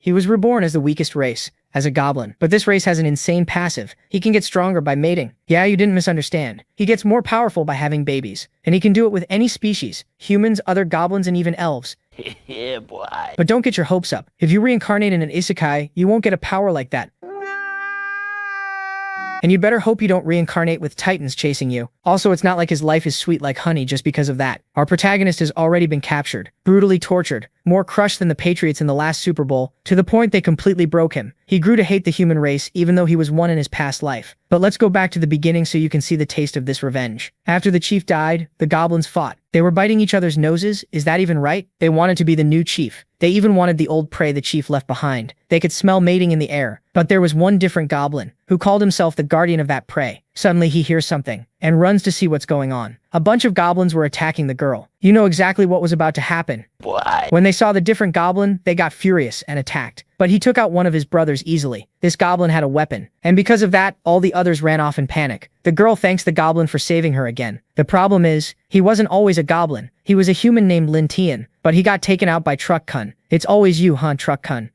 He was reborn as the weakest race, as a goblin. But this race has an insane passive. He can get stronger by mating. Yeah, you didn't misunderstand. He gets more powerful by having babies. And he can do it with any species. Humans, other goblins, and even elves. Yeah, boy. But don't get your hopes up. If you reincarnate in an isekai, you won't get a power like that. And you'd better hope you don't reincarnate with titans chasing you. Also, it's not like his life is sweet like honey just because of that. Our protagonist has already been captured, brutally tortured, more crushed than the Patriots in the last Super Bowl, to the point they completely broke him. He grew to hate the human race even though he was one in his past life. But let's go back to the beginning so you can see the taste of this revenge. After the chief died, the goblins fought. They were biting each other's noses, is that even right? They wanted to be the new chief. They even wanted the old prey the chief left behind. They could smell mating in the air. But there was one different goblin, who called himself the guardian of that prey. Suddenly he hears something, and runs to see what's going on. A bunch of goblins were attacking the girl. You know exactly what was about to happen. Boy. When they saw the different goblin, they got furious and attacked. But he took out one of his brothers easily. This goblin had a weapon. And because of that, all the others ran off in panic. The girl thanks the goblin for saving her again. The problem is, he wasn't always a goblin. He was a human named Lintian, but he got taken out by Truck Kun. It's always you, huh, Truck Kun?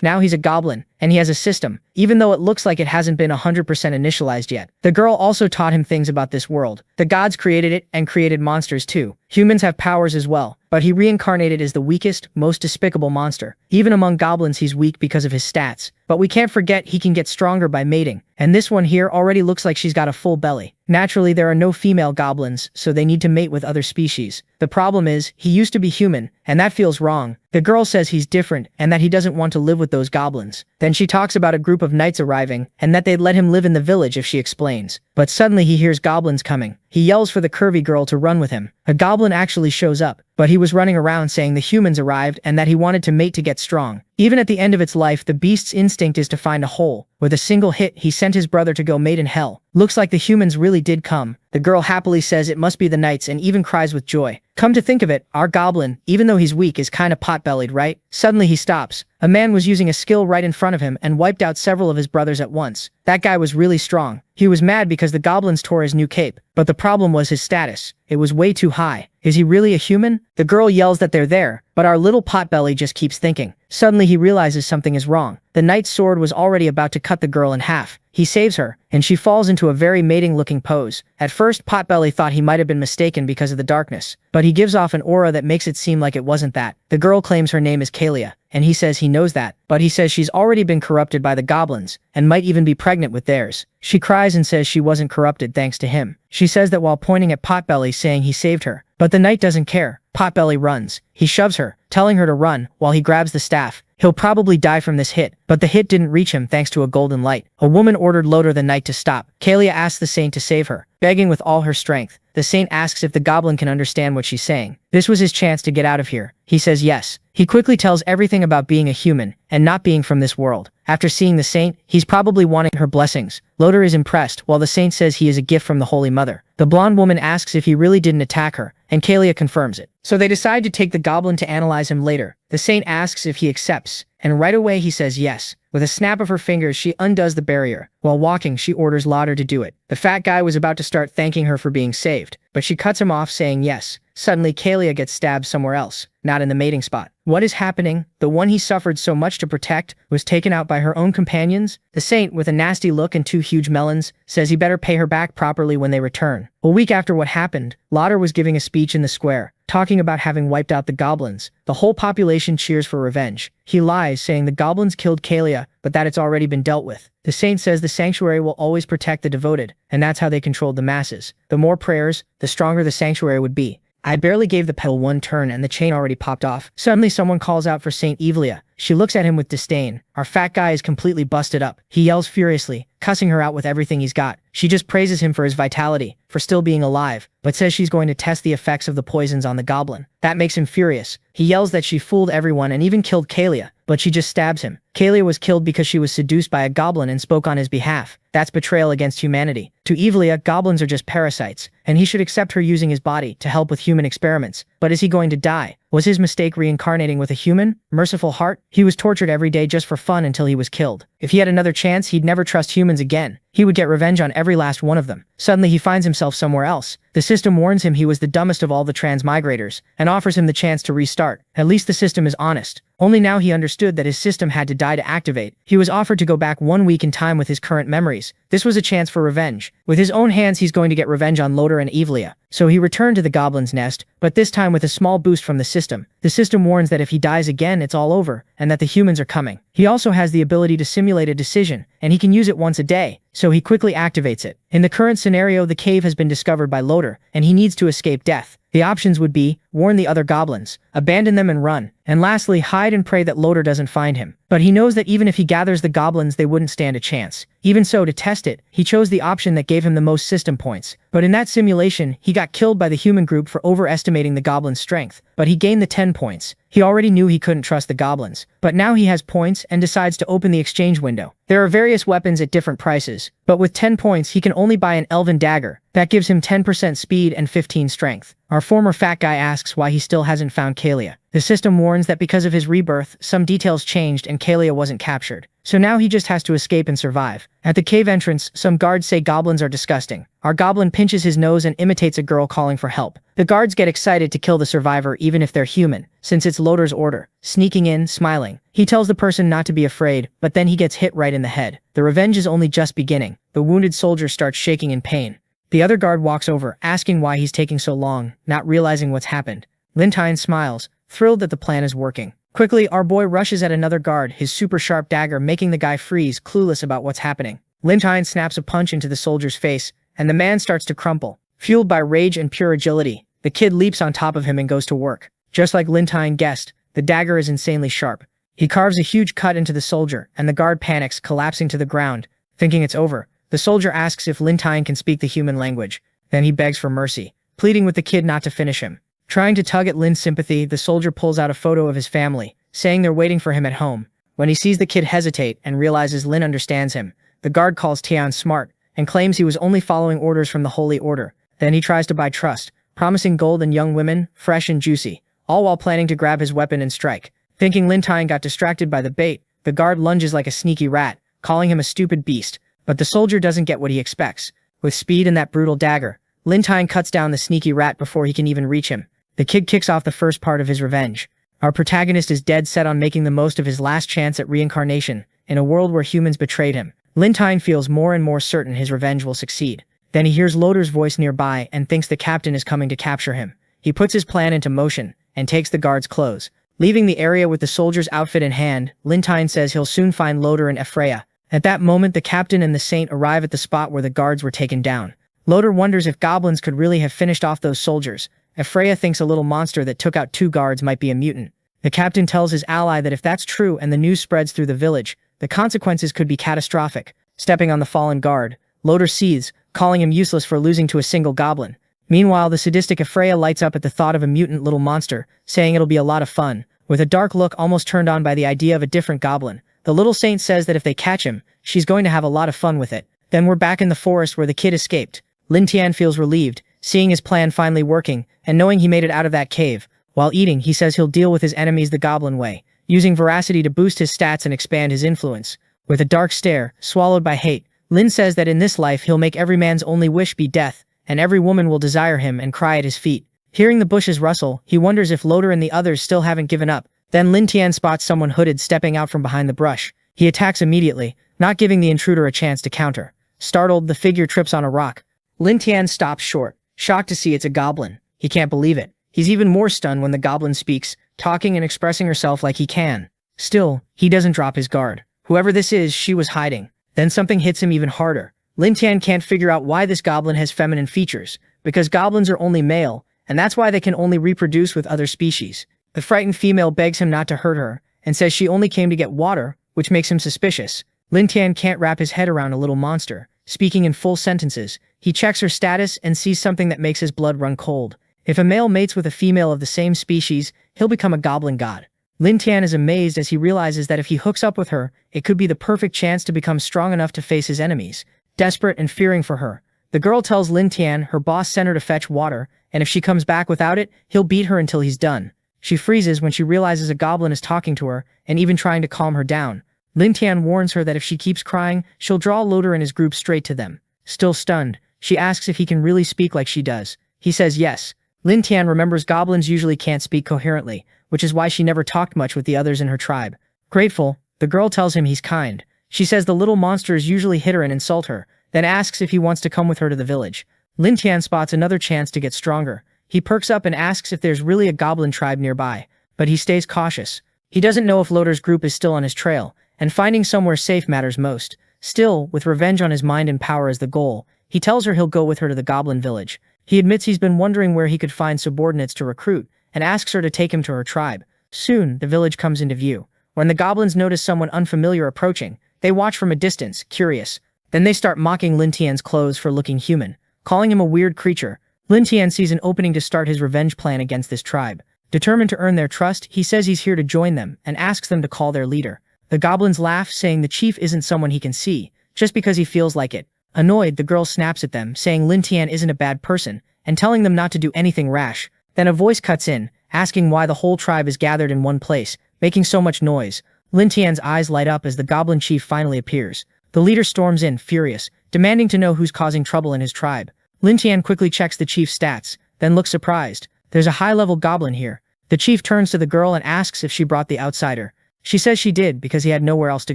Now he's a goblin, and he has a system, even though it looks like it hasn't been 100% initialized yet. The girl also taught him things about this world. The gods created it and created monsters too. Humans have powers as well, but he reincarnated as the weakest, most despicable monster. Even among goblins he's weak because of his stats. But we can't forget he can get stronger by mating. And this one here already looks like she's got a full belly. Naturally, there are no female goblins, so they need to mate with other species. The problem is, he used to be human, and that feels wrong. The girl says he's different, and that he doesn't want to live with those goblins. Then she talks about a group of knights arriving, and that they'd let him live in the village if she explains. But suddenly he hears goblins coming. He yells for the curvy girl to run with him. A goblin actually shows up, but he was running around saying the humans arrived and that he wanted to mate to get strong. Even at the end of its life, the beast's instinct is to find a hole. With a single hit, he sent his brother to go mate in hell. Looks like the humans really did come. The girl happily says it must be the knights and even cries with joy. Come to think of it, our goblin, even though he's weak, is kinda pot-bellied, right? Suddenly he stops. A man was using a skill right in front of him and wiped out several of his brothers at once. That guy was really strong. He was mad because the goblins tore his new cape. But the problem was his status. It was way too high. Is he really a human? The girl yells that they're there, but our little potbelly just keeps thinking. Suddenly he realizes something is wrong. The knight's sword was already about to cut the girl in half. He saves her, and she falls into a very mating-looking pose. At first, Potbelly thought he might have been mistaken because of the darkness, but he gives off an aura that makes it seem like it wasn't that. The girl claims her name is Kalia, and he says he knows that, but he says she's already been corrupted by the goblins, and might even be pregnant with theirs. She cries and says she wasn't corrupted thanks to him. She says that while pointing at Potbelly saying he saved her, but the knight doesn't care. Potbelly runs. He shoves her, telling her to run, while he grabs the staff. He'll probably die from this hit, but the hit didn't reach him thanks to a golden light. A woman ordered Loder the knight to stop. Kalia asks the saint to save her, begging with all her strength. The saint asks if the goblin can understand what she's saying. This was his chance to get out of here. He says yes. He quickly tells everything about being a human, and not being from this world. After seeing the saint, he's probably wanting her blessings. Loder is impressed, while the saint says he is a gift from the Holy Mother. The blonde woman asks if he really didn't attack her, and Kalia confirms it. So they decide to take the goblin to analyze him later. The saint asks if he accepts, and right away he says yes. With a snap of her fingers, she undoes the barrier. While walking, she orders Loder to do it. The fat guy was about to start thanking her for being saved, but she cuts him off saying yes. Suddenly, Kalia gets stabbed somewhere else, not in the mating spot. What is happening? The one he suffered so much to protect was taken out by her own companions? The saint, with a nasty look and 2 huge melons, says he better pay her back properly when they return. A week after what happened, Loder was giving a speech in the square, talking about having wiped out the goblins. The whole population cheers for revenge. He lies, saying the goblins killed Kalia, but that it's already been dealt with. The saint says the sanctuary will always protect the devoted, and that's how they controlled the masses. The more prayers, the stronger the sanctuary would be. I barely gave the pedal 1 turn and the chain already popped off. Suddenly someone calls out for Saint Evelia. She looks at him with disdain. Our fat guy is completely busted up. He yells furiously, cussing her out with everything he's got. She just praises him for his vitality, for still being alive, but says she's going to test the effects of the poisons on the goblin. That makes him furious. He yells that she fooled everyone and even killed Kalia, but she just stabs him. Kalia was killed because she was seduced by a goblin and spoke on his behalf. That's betrayal against humanity. To Evelia, goblins are just parasites, and he should accept her using his body to help with human experiments. But is he going to die? Was his mistake reincarnating with a human, merciful heart? He was tortured every day just for fun until he was killed. If he had another chance, he'd never trust humans again. He would get revenge on every last one of them. Suddenly he finds himself somewhere else. The system warns him he was the dumbest of all the transmigrators, and offers him the chance to restart. At least the system is honest. Only now he understood that his system had to die to activate. He was offered to go back 1 week in time with his current memories. This was a chance for revenge. With his own hands he's going to get revenge on Loder and Evelia. So he returned to the goblin's nest, but this time with a small boost from the system. The system warns that if he dies again it's all over, and that the humans are coming. He also has the ability to simulate a decision, and he can use it once a day, so he quickly activates it. In the current scenario, the cave has been discovered by Loder, and he needs to escape death. The options would be, warn the other goblins, abandon them and run, and lastly hide and pray that Loder doesn't find him. But he knows that even if he gathers the goblins they wouldn't stand a chance. Even so, to test it, he chose the option that gave him the most system points. But in that simulation, he got killed by the human group for overestimating the goblin's strength, but he gained the 10 points. He already knew he couldn't trust the goblins, but now he has points and decides to open the exchange window. There are various weapons at different prices, but with 10 points he can only buy an elven dagger. That gives him 10% speed and 15 strength. Our former fat guy asks why he still hasn't found Kalia. The system warns that because of his rebirth, some details changed and Kalia wasn't captured. So now he just has to escape and survive. At the cave entrance, some guards say goblins are disgusting. Our goblin pinches his nose and imitates a girl calling for help. The guards get excited to kill the survivor even if they're human, since it's Loder's order. Sneaking in, smiling. He tells the person not to be afraid, but then he gets hit right in the head. The revenge is only just beginning. The wounded soldier starts shaking in pain. The other guard walks over, asking why he's taking so long, not realizing what's happened. Lintine smiles, thrilled that the plan is working. Quickly, our boy rushes at another guard, his super sharp dagger making the guy freeze, clueless about what's happening. Lintine snaps a punch into the soldier's face, and the man starts to crumple. Fueled by rage and pure agility, the kid leaps on top of him and goes to work. Just like Lintine guessed, the dagger is insanely sharp. He carves a huge cut into the soldier, and the guard panics, collapsing to the ground, thinking it's over. The soldier asks if Lintine can speak the human language. Then he begs for mercy, pleading with the kid not to finish him. Trying to tug at Lin's sympathy, the soldier pulls out a photo of his family, saying they're waiting for him at home. When he sees the kid hesitate and realizes Lin understands him, the guard calls Tian smart and claims he was only following orders from the Holy Order. Then he tries to buy trust, promising gold and young women, fresh and juicy, all while planning to grab his weapon and strike. Thinking Lintine got distracted by the bait, the guard lunges like a sneaky rat, calling him a stupid beast. But the soldier doesn't get what he expects. With speed and that brutal dagger, Lintine cuts down the sneaky rat before he can even reach him. The kid kicks off the first part of his revenge. Our protagonist is dead set on making the most of his last chance at reincarnation, in a world where humans betrayed him. Lintine feels more and more certain his revenge will succeed. Then he hears Loder's voice nearby and thinks the captain is coming to capture him. He puts his plan into motion, and takes the guard's clothes. Leaving the area with the soldier's outfit in hand, Lintine says he'll soon find Loder and Ephraia. At that moment, the captain and the saint arrive at the spot where the guards were taken down. Loder wonders if goblins could really have finished off those soldiers. Ephraia thinks a little monster that took out 2 guards might be a mutant. The captain tells his ally that if that's true and the news spreads through the village, the consequences could be catastrophic. Stepping on the fallen guard, Loder seethes, calling him useless for losing to a single goblin. Meanwhile, the sadistic Ephraia lights up at the thought of a mutant little monster, saying it'll be a lot of fun. With a dark look, almost turned on by the idea of a different goblin, the little saint says that if they catch him, she's going to have a lot of fun with it. Then we're back in the forest where the kid escaped. Lin Tian feels relieved, seeing his plan finally working, and knowing he made it out of that cave. While eating, he says he'll deal with his enemies the goblin way, using veracity to boost his stats and expand his influence. With a dark stare, swallowed by hate, Lin says that in this life he'll make every man's only wish be death, and every woman will desire him and cry at his feet. Hearing the bushes rustle, he wonders if Loder and the others still haven't given up. Then Lin Tian spots someone hooded stepping out from behind the brush. He attacks immediately, not giving the intruder a chance to counter. Startled, the figure trips on a rock. Lin Tian stops short, shocked to see it's a goblin. He can't believe it. He's even more stunned when the goblin speaks, talking and expressing herself like he can. Still, he doesn't drop his guard. Whoever this is, she was hiding. Then something hits him even harder. Lin Tian can't figure out why this goblin has feminine features, because goblins are only male, and that's why they can only reproduce with other species. The frightened female begs him not to hurt her, and says she only came to get water, which makes him suspicious. Lin Tian can't wrap his head around a little monster. Speaking in full sentences, he checks her status and sees something that makes his blood run cold. If a male mates with a female of the same species, he'll become a goblin god. Lin Tian is amazed as he realizes that if he hooks up with her, it could be the perfect chance to become strong enough to face his enemies. Desperate and fearing for her, the girl tells Lin Tian her boss sent her to fetch water, and if she comes back without it, he'll beat her until he's done. She freezes when she realizes a goblin is talking to her and even trying to calm her down. Lin Tian warns her that if she keeps crying, she'll draw Loader and his group straight to them. Still stunned, she asks if he can really speak like she does. He says yes. Lin Tian remembers goblins usually can't speak coherently, which is why she never talked much with the others in her tribe. Grateful, the girl tells him he's kind. She says the little monsters usually hit her and insult her, then asks if he wants to come with her to the village. Lin Tian spots another chance to get stronger. He perks up and asks if there's really a goblin tribe nearby, but he stays cautious. He doesn't know if Loader's group is still on his trail, and finding somewhere safe matters most. Still, with revenge on his mind and power as the goal, he tells her he'll go with her to the goblin village. He admits he's been wondering where he could find subordinates to recruit, and asks her to take him to her tribe. Soon, the village comes into view. When the goblins notice someone unfamiliar approaching, they watch from a distance, curious. Then they start mocking Lin Tian's clothes for looking human, calling him a weird creature. Lin Tian sees an opening to start his revenge plan against this tribe. Determined to earn their trust, he says he's here to join them, and asks them to call their leader. The goblins laugh, saying the chief isn't someone he can see, just because he feels like it. Annoyed, the girl snaps at them, saying Lin Tian isn't a bad person, and telling them not to do anything rash. Then a voice cuts in, asking why the whole tribe is gathered in one place, making so much noise. Lin Tian's eyes light up as the goblin chief finally appears. The leader storms in, furious, demanding to know who's causing trouble in his tribe. Lin Tian quickly checks the chief's stats, then looks surprised. There's a high-level goblin here. The chief turns to the girl and asks if she brought the outsider. She says she did because he had nowhere else to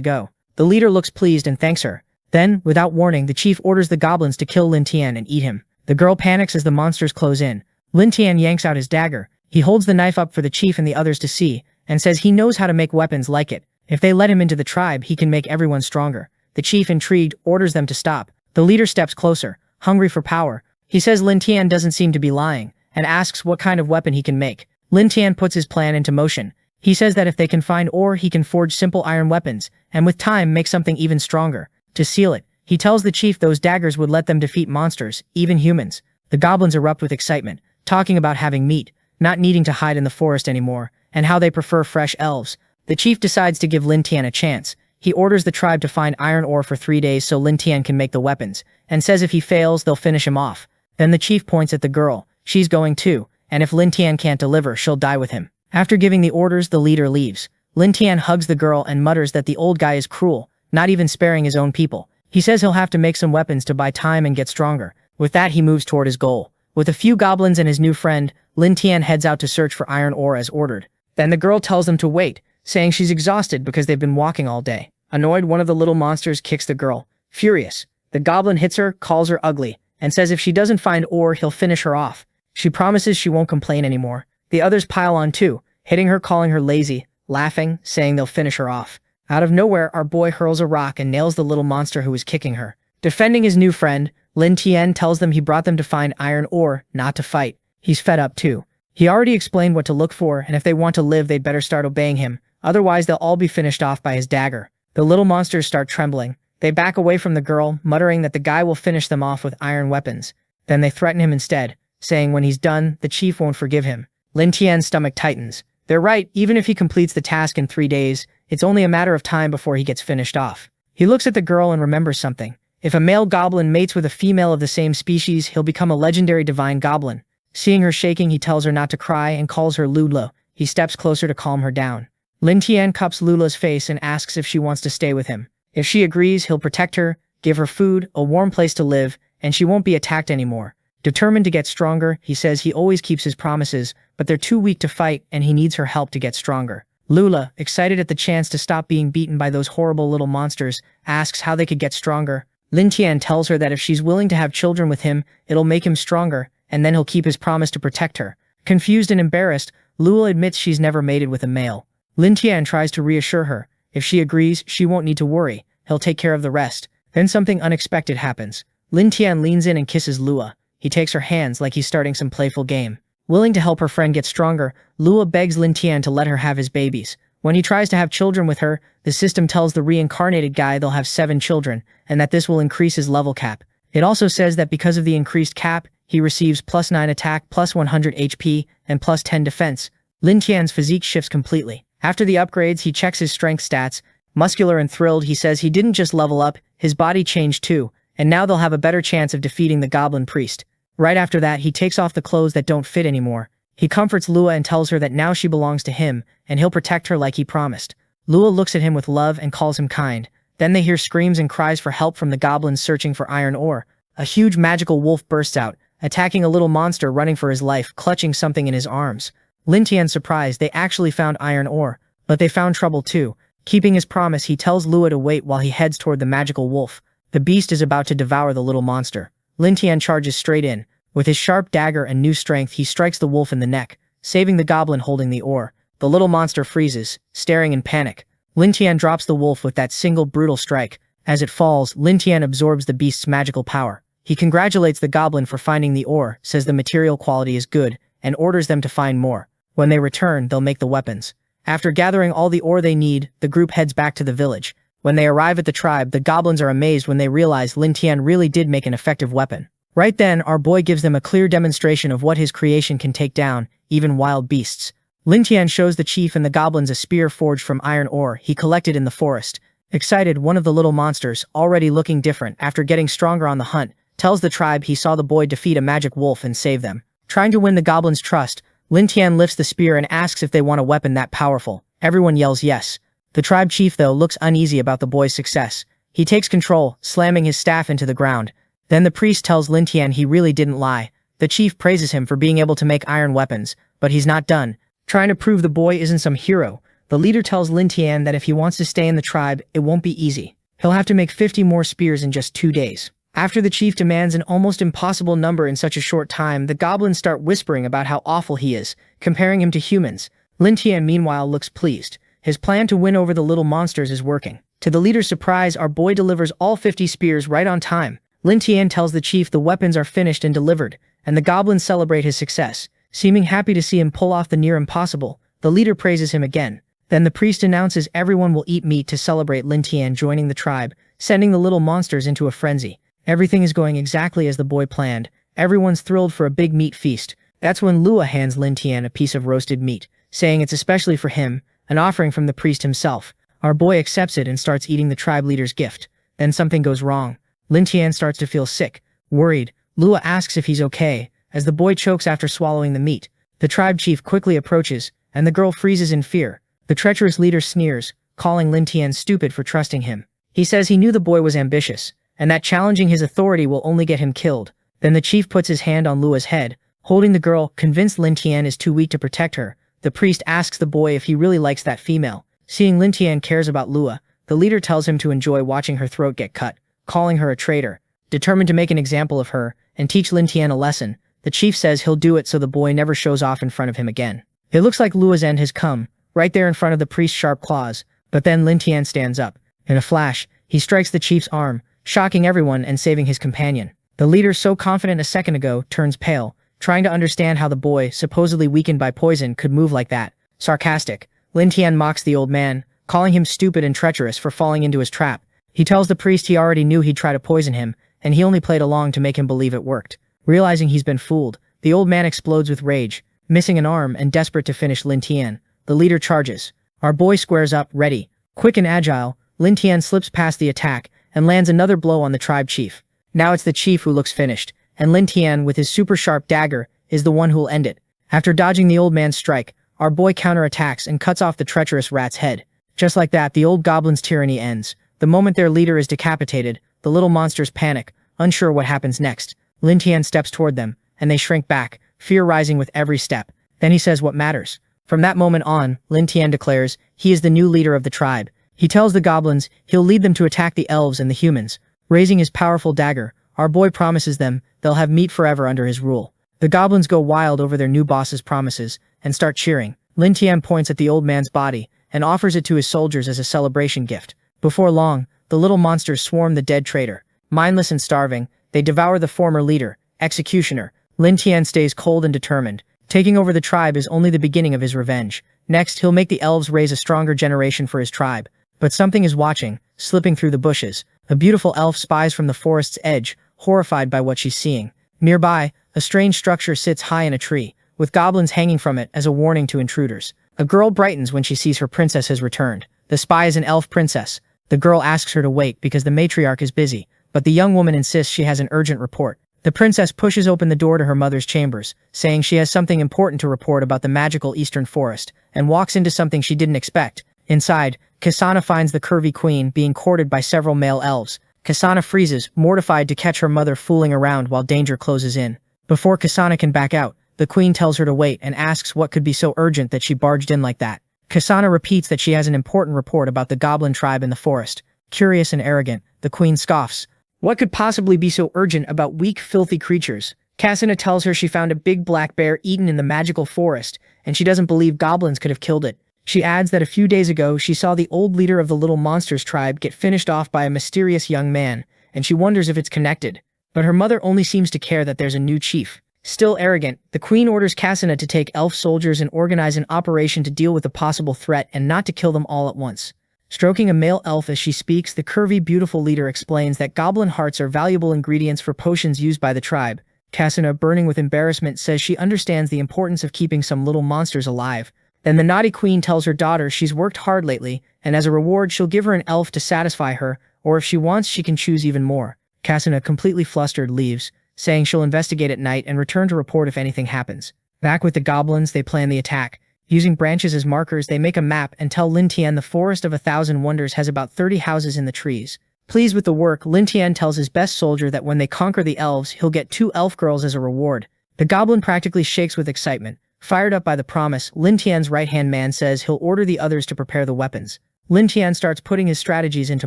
go. The leader looks pleased and thanks her. Then, without warning, the chief orders the goblins to kill Lin Tian and eat him. The girl panics as the monsters close in. Lin Tian yanks out his dagger. He holds the knife up for the chief and the others to see, and says he knows how to make weapons like it. If they let him into the tribe, he can make everyone stronger. The chief, intrigued, orders them to stop. The leader steps closer, hungry for power. He says Lin Tian doesn't seem to be lying, and asks what kind of weapon he can make. Lin Tian puts his plan into motion. He says that if they can find ore, he can forge simple iron weapons, and with time make something even stronger. To seal it, he tells the chief those daggers would let them defeat monsters, even humans. The goblins erupt with excitement, talking about having meat, not needing to hide in the forest anymore, and how they prefer fresh elves. The chief decides to give Lin Tian a chance. He orders the tribe to find iron ore for 3 days so Lin Tian can make the weapons, and says if he fails, they'll finish him off. Then the chief points at the girl. She's going too, and if Lin Tian can't deliver, she'll die with him. After giving the orders, the leader leaves. Lin Tian hugs the girl and mutters that the old guy is cruel, not even sparing his own people. He says he'll have to make some weapons to buy time and get stronger. With that, he moves toward his goal. With a few goblins and his new friend, Lin Tian heads out to search for iron ore as ordered. Then the girl tells them to wait, saying she's exhausted because they've been walking all day. Annoyed, one of the little monsters kicks the girl. Furious, the goblin hits her, calls her ugly, and says if she doesn't find ore, he'll finish her off. She promises she won't complain anymore. The others pile on too, hitting her, calling her lazy, laughing, saying they'll finish her off. Out of nowhere, our boy hurls a rock and nails the little monster who is kicking her. Defending his new friend, Lin Tian tells them he brought them to find iron ore, not to fight. He's fed up too. He already explained what to look for, and if they want to live, they'd better start obeying him. Otherwise, they'll all be finished off by his dagger. The little monsters start trembling. They back away from the girl, muttering that the guy will finish them off with iron weapons. Then they threaten him instead, saying when he's done, the chief won't forgive him. Lin Tian's stomach tightens. They're right, even if he completes the task in 3 days, it's only a matter of time before he gets finished off. He looks at the girl and remembers something. If a male goblin mates with a female of the same species, he'll become a legendary divine goblin. Seeing her shaking, he tells her not to cry and calls her Lula. He steps closer to calm her down. Lin Tian cups Lula's face and asks if she wants to stay with him. If she agrees, he'll protect her, give her food, a warm place to live, and she won't be attacked anymore. Determined to get stronger, he says he always keeps his promises, but they're too weak to fight and he needs her help to get stronger. Lula, excited at the chance to stop being beaten by those horrible little monsters, asks how they could get stronger. Lin Tian tells her that if she's willing to have children with him, it'll make him stronger, and then he'll keep his promise to protect her. Confused and embarrassed, Lula admits she's never mated with a male. Lin Tian tries to reassure her. If she agrees, she won't need to worry. He'll take care of the rest. Then something unexpected happens. Lin Tian leans in and kisses Lua. He takes her hands like he's starting some playful game. Willing to help her friend get stronger, Lua begs Lin Tian to let her have his babies. When he tries to have children with her, the system tells the reincarnated guy they'll have 7 children, and that this will increase his level cap. It also says that because of the increased cap, he receives +9 attack, +100 HP, and +10 defense. Lin Tian's physique shifts completely. After the upgrades, he checks his strength stats. Muscular and thrilled, he says he didn't just level up, his body changed too, and now they'll have a better chance of defeating the goblin priest. Right after that, he takes off the clothes that don't fit anymore. He comforts Lua and tells her that now she belongs to him, and he'll protect her like he promised. Lua looks at him with love and calls him kind. Then they hear screams and cries for help from the goblins searching for iron ore. A huge magical wolf bursts out, attacking a little monster running for his life, clutching something in his arms. Lin Tian's surprised they actually found iron ore, but they found trouble too. Keeping his promise, he tells Lua to wait while he heads toward the magical wolf. The beast is about to devour the little monster. Lin Tian charges straight in. With his sharp dagger and new strength, he strikes the wolf in the neck, saving the goblin holding the ore. The little monster freezes, staring in panic. Lin Tian drops the wolf with that single brutal strike. As it falls, Lin Tian absorbs the beast's magical power. He congratulates the goblin for finding the ore, says the material quality is good, and orders them to find more. When they return, they'll make the weapons. After gathering all the ore they need, the group heads back to the village. When they arrive at the tribe, the goblins are amazed when they realize Lin Tian really did make an effective weapon. Right then, our boy gives them a clear demonstration of what his creation can take down, even wild beasts. Lin Tian shows the chief and the goblins a spear forged from iron ore he collected in the forest. Excited, one of the little monsters, already looking different after getting stronger on the hunt, tells the tribe he saw the boy defeat a magic wolf and save them. Trying to win the goblins' trust, Lin Tian lifts the spear and asks if they want a weapon that powerful. Everyone yells yes. The tribe chief, though, looks uneasy about the boy's success. He takes control, slamming his staff into the ground. Then the priest tells Lin Tian he really didn't lie. The chief praises him for being able to make iron weapons, but he's not done. Trying to prove the boy isn't some hero, the leader tells Lin Tian that if he wants to stay in the tribe, it won't be easy. He'll have to make 50 more spears in just 2 days. After the chief demands an almost impossible number in such a short time, the goblins start whispering about how awful he is, comparing him to humans. Lin Tian meanwhile looks pleased. His plan to win over the little monsters is working. To the leader's surprise, our boy delivers all 50 spears right on time. Lin Tian tells the chief the weapons are finished and delivered, and the goblins celebrate his success. Seeming happy to see him pull off the near impossible, the leader praises him again. Then the priest announces everyone will eat meat to celebrate Lin Tian joining the tribe, sending the little monsters into a frenzy. Everything is going exactly as the boy planned. Everyone's thrilled for a big meat feast. That's when Lua hands Lin Tian a piece of roasted meat, saying it's especially for him, an offering from the priest himself. Our boy accepts it and starts eating the tribe leader's gift. Then something goes wrong. Lin Tian starts to feel sick. Worried, Lua asks if he's okay, as the boy chokes after swallowing the meat. The tribe chief quickly approaches, and the girl freezes in fear. The treacherous leader sneers, calling Lin Tian stupid for trusting him. He says he knew the boy was ambitious, and that challenging his authority will only get him killed. Then the chief puts his hand on Lua's head, holding the girl, convinced Lin Tian is too weak to protect her. The priest asks the boy if he really likes that female. Seeing Lin Tian cares about Lua, the leader tells him to enjoy watching her throat get cut, calling her a traitor. Determined to make an example of her and teach Lin Tian a lesson, the chief says he'll do it so the boy never shows off in front of him again. It looks like Lua's end has come, right there in front of the priest's sharp claws, but then Lin Tian stands up. In a flash, he strikes the chief's arm, shocking everyone and saving his companion. The leader, so confident a second ago, turns pale, trying to understand how the boy, supposedly weakened by poison, could move like that. Sarcastic, Lin Tian mocks the old man, calling him stupid and treacherous for falling into his trap. He tells the priest he already knew he'd try to poison him, and he only played along to make him believe it worked. Realizing he's been fooled, the old man explodes with rage, missing an arm and desperate to finish Lin Tian. The leader charges. Our boy squares up, ready. Quick and agile, Lin Tian slips past the attack and lands another blow on the tribe chief. Now it's the chief who looks finished, and Lin Tian, with his super sharp dagger, is the one who'll end it. After dodging the old man's strike, our boy counterattacks and cuts off the treacherous rat's head. Just like that, the old goblin's tyranny ends. The moment their leader is decapitated, the little monsters panic, unsure what happens next. Lin Tian steps toward them, and they shrink back, fear rising with every step. Then he says what matters. From that moment on, Lin Tian declares he is the new leader of the tribe. He tells the goblins he'll lead them to attack the elves and the humans. Raising his powerful dagger, our boy promises them they'll have meat forever under his rule. The goblins go wild over their new boss's promises and start cheering. Lin Tian points at the old man's body and offers it to his soldiers as a celebration gift. Before long, the little monsters swarm the dead traitor. Mindless and starving, they devour the former leader, executioner. Lin Tian stays cold and determined. Taking over the tribe is only the beginning of his revenge. Next, he'll make the elves raise a stronger generation for his tribe. But something is watching, slipping through the bushes. A beautiful elf spies from the forest's edge, horrified by what she's seeing. Nearby, a strange structure sits high in a tree, with goblins hanging from it as a warning to intruders. A girl brightens when she sees her princess has returned. The spy is an elf princess. The girl asks her to wait because the matriarch is busy, but the young woman insists she has an urgent report. The princess pushes open the door to her mother's chambers, saying she has something important to report about the magical eastern forest, and walks into something she didn't expect. Inside, Kasana finds the curvy queen being courted by several male elves. Kasana freezes, mortified to catch her mother fooling around while danger closes in. Before Kasana can back out, the queen tells her to wait and asks what could be so urgent that she barged in like that. Kasana repeats that she has an important report about the goblin tribe in the forest. Curious and arrogant, the queen scoffs. What could possibly be so urgent about weak, filthy creatures? Kasana tells her she found a big black bear eaten in the magical forest, and she doesn't believe goblins could have killed it. She adds that a few days ago she saw the old leader of the Little Monsters tribe get finished off by a mysterious young man, and she wonders if it's connected. But her mother only seems to care that there's a new chief. Still arrogant, the queen orders Kasana to take elf soldiers and organize an operation to deal with a possible threat and not to kill them all at once. Stroking a male elf as she speaks, the curvy, beautiful leader explains that goblin hearts are valuable ingredients for potions used by the tribe. Kasana, burning with embarrassment, says she understands the importance of keeping some little monsters alive. Then the naughty queen tells her daughter she's worked hard lately, and as a reward she'll give her an elf to satisfy her, or if she wants she can choose even more. Kasana, completely flustered, leaves, saying she'll investigate at night and return to report if anything happens. Back with the goblins, they plan the attack. Using branches as markers, they make a map and tell Lin Tian the Forest of 1,000 Wonders has about 30 houses in the trees. Pleased with the work, Lin Tian tells his best soldier that when they conquer the elves, he'll get 2 elf girls as a reward. The goblin practically shakes with excitement. Fired up by the promise, Lin Tian's right-hand man says he'll order the others to prepare the weapons. Lin Tian starts putting his strategies into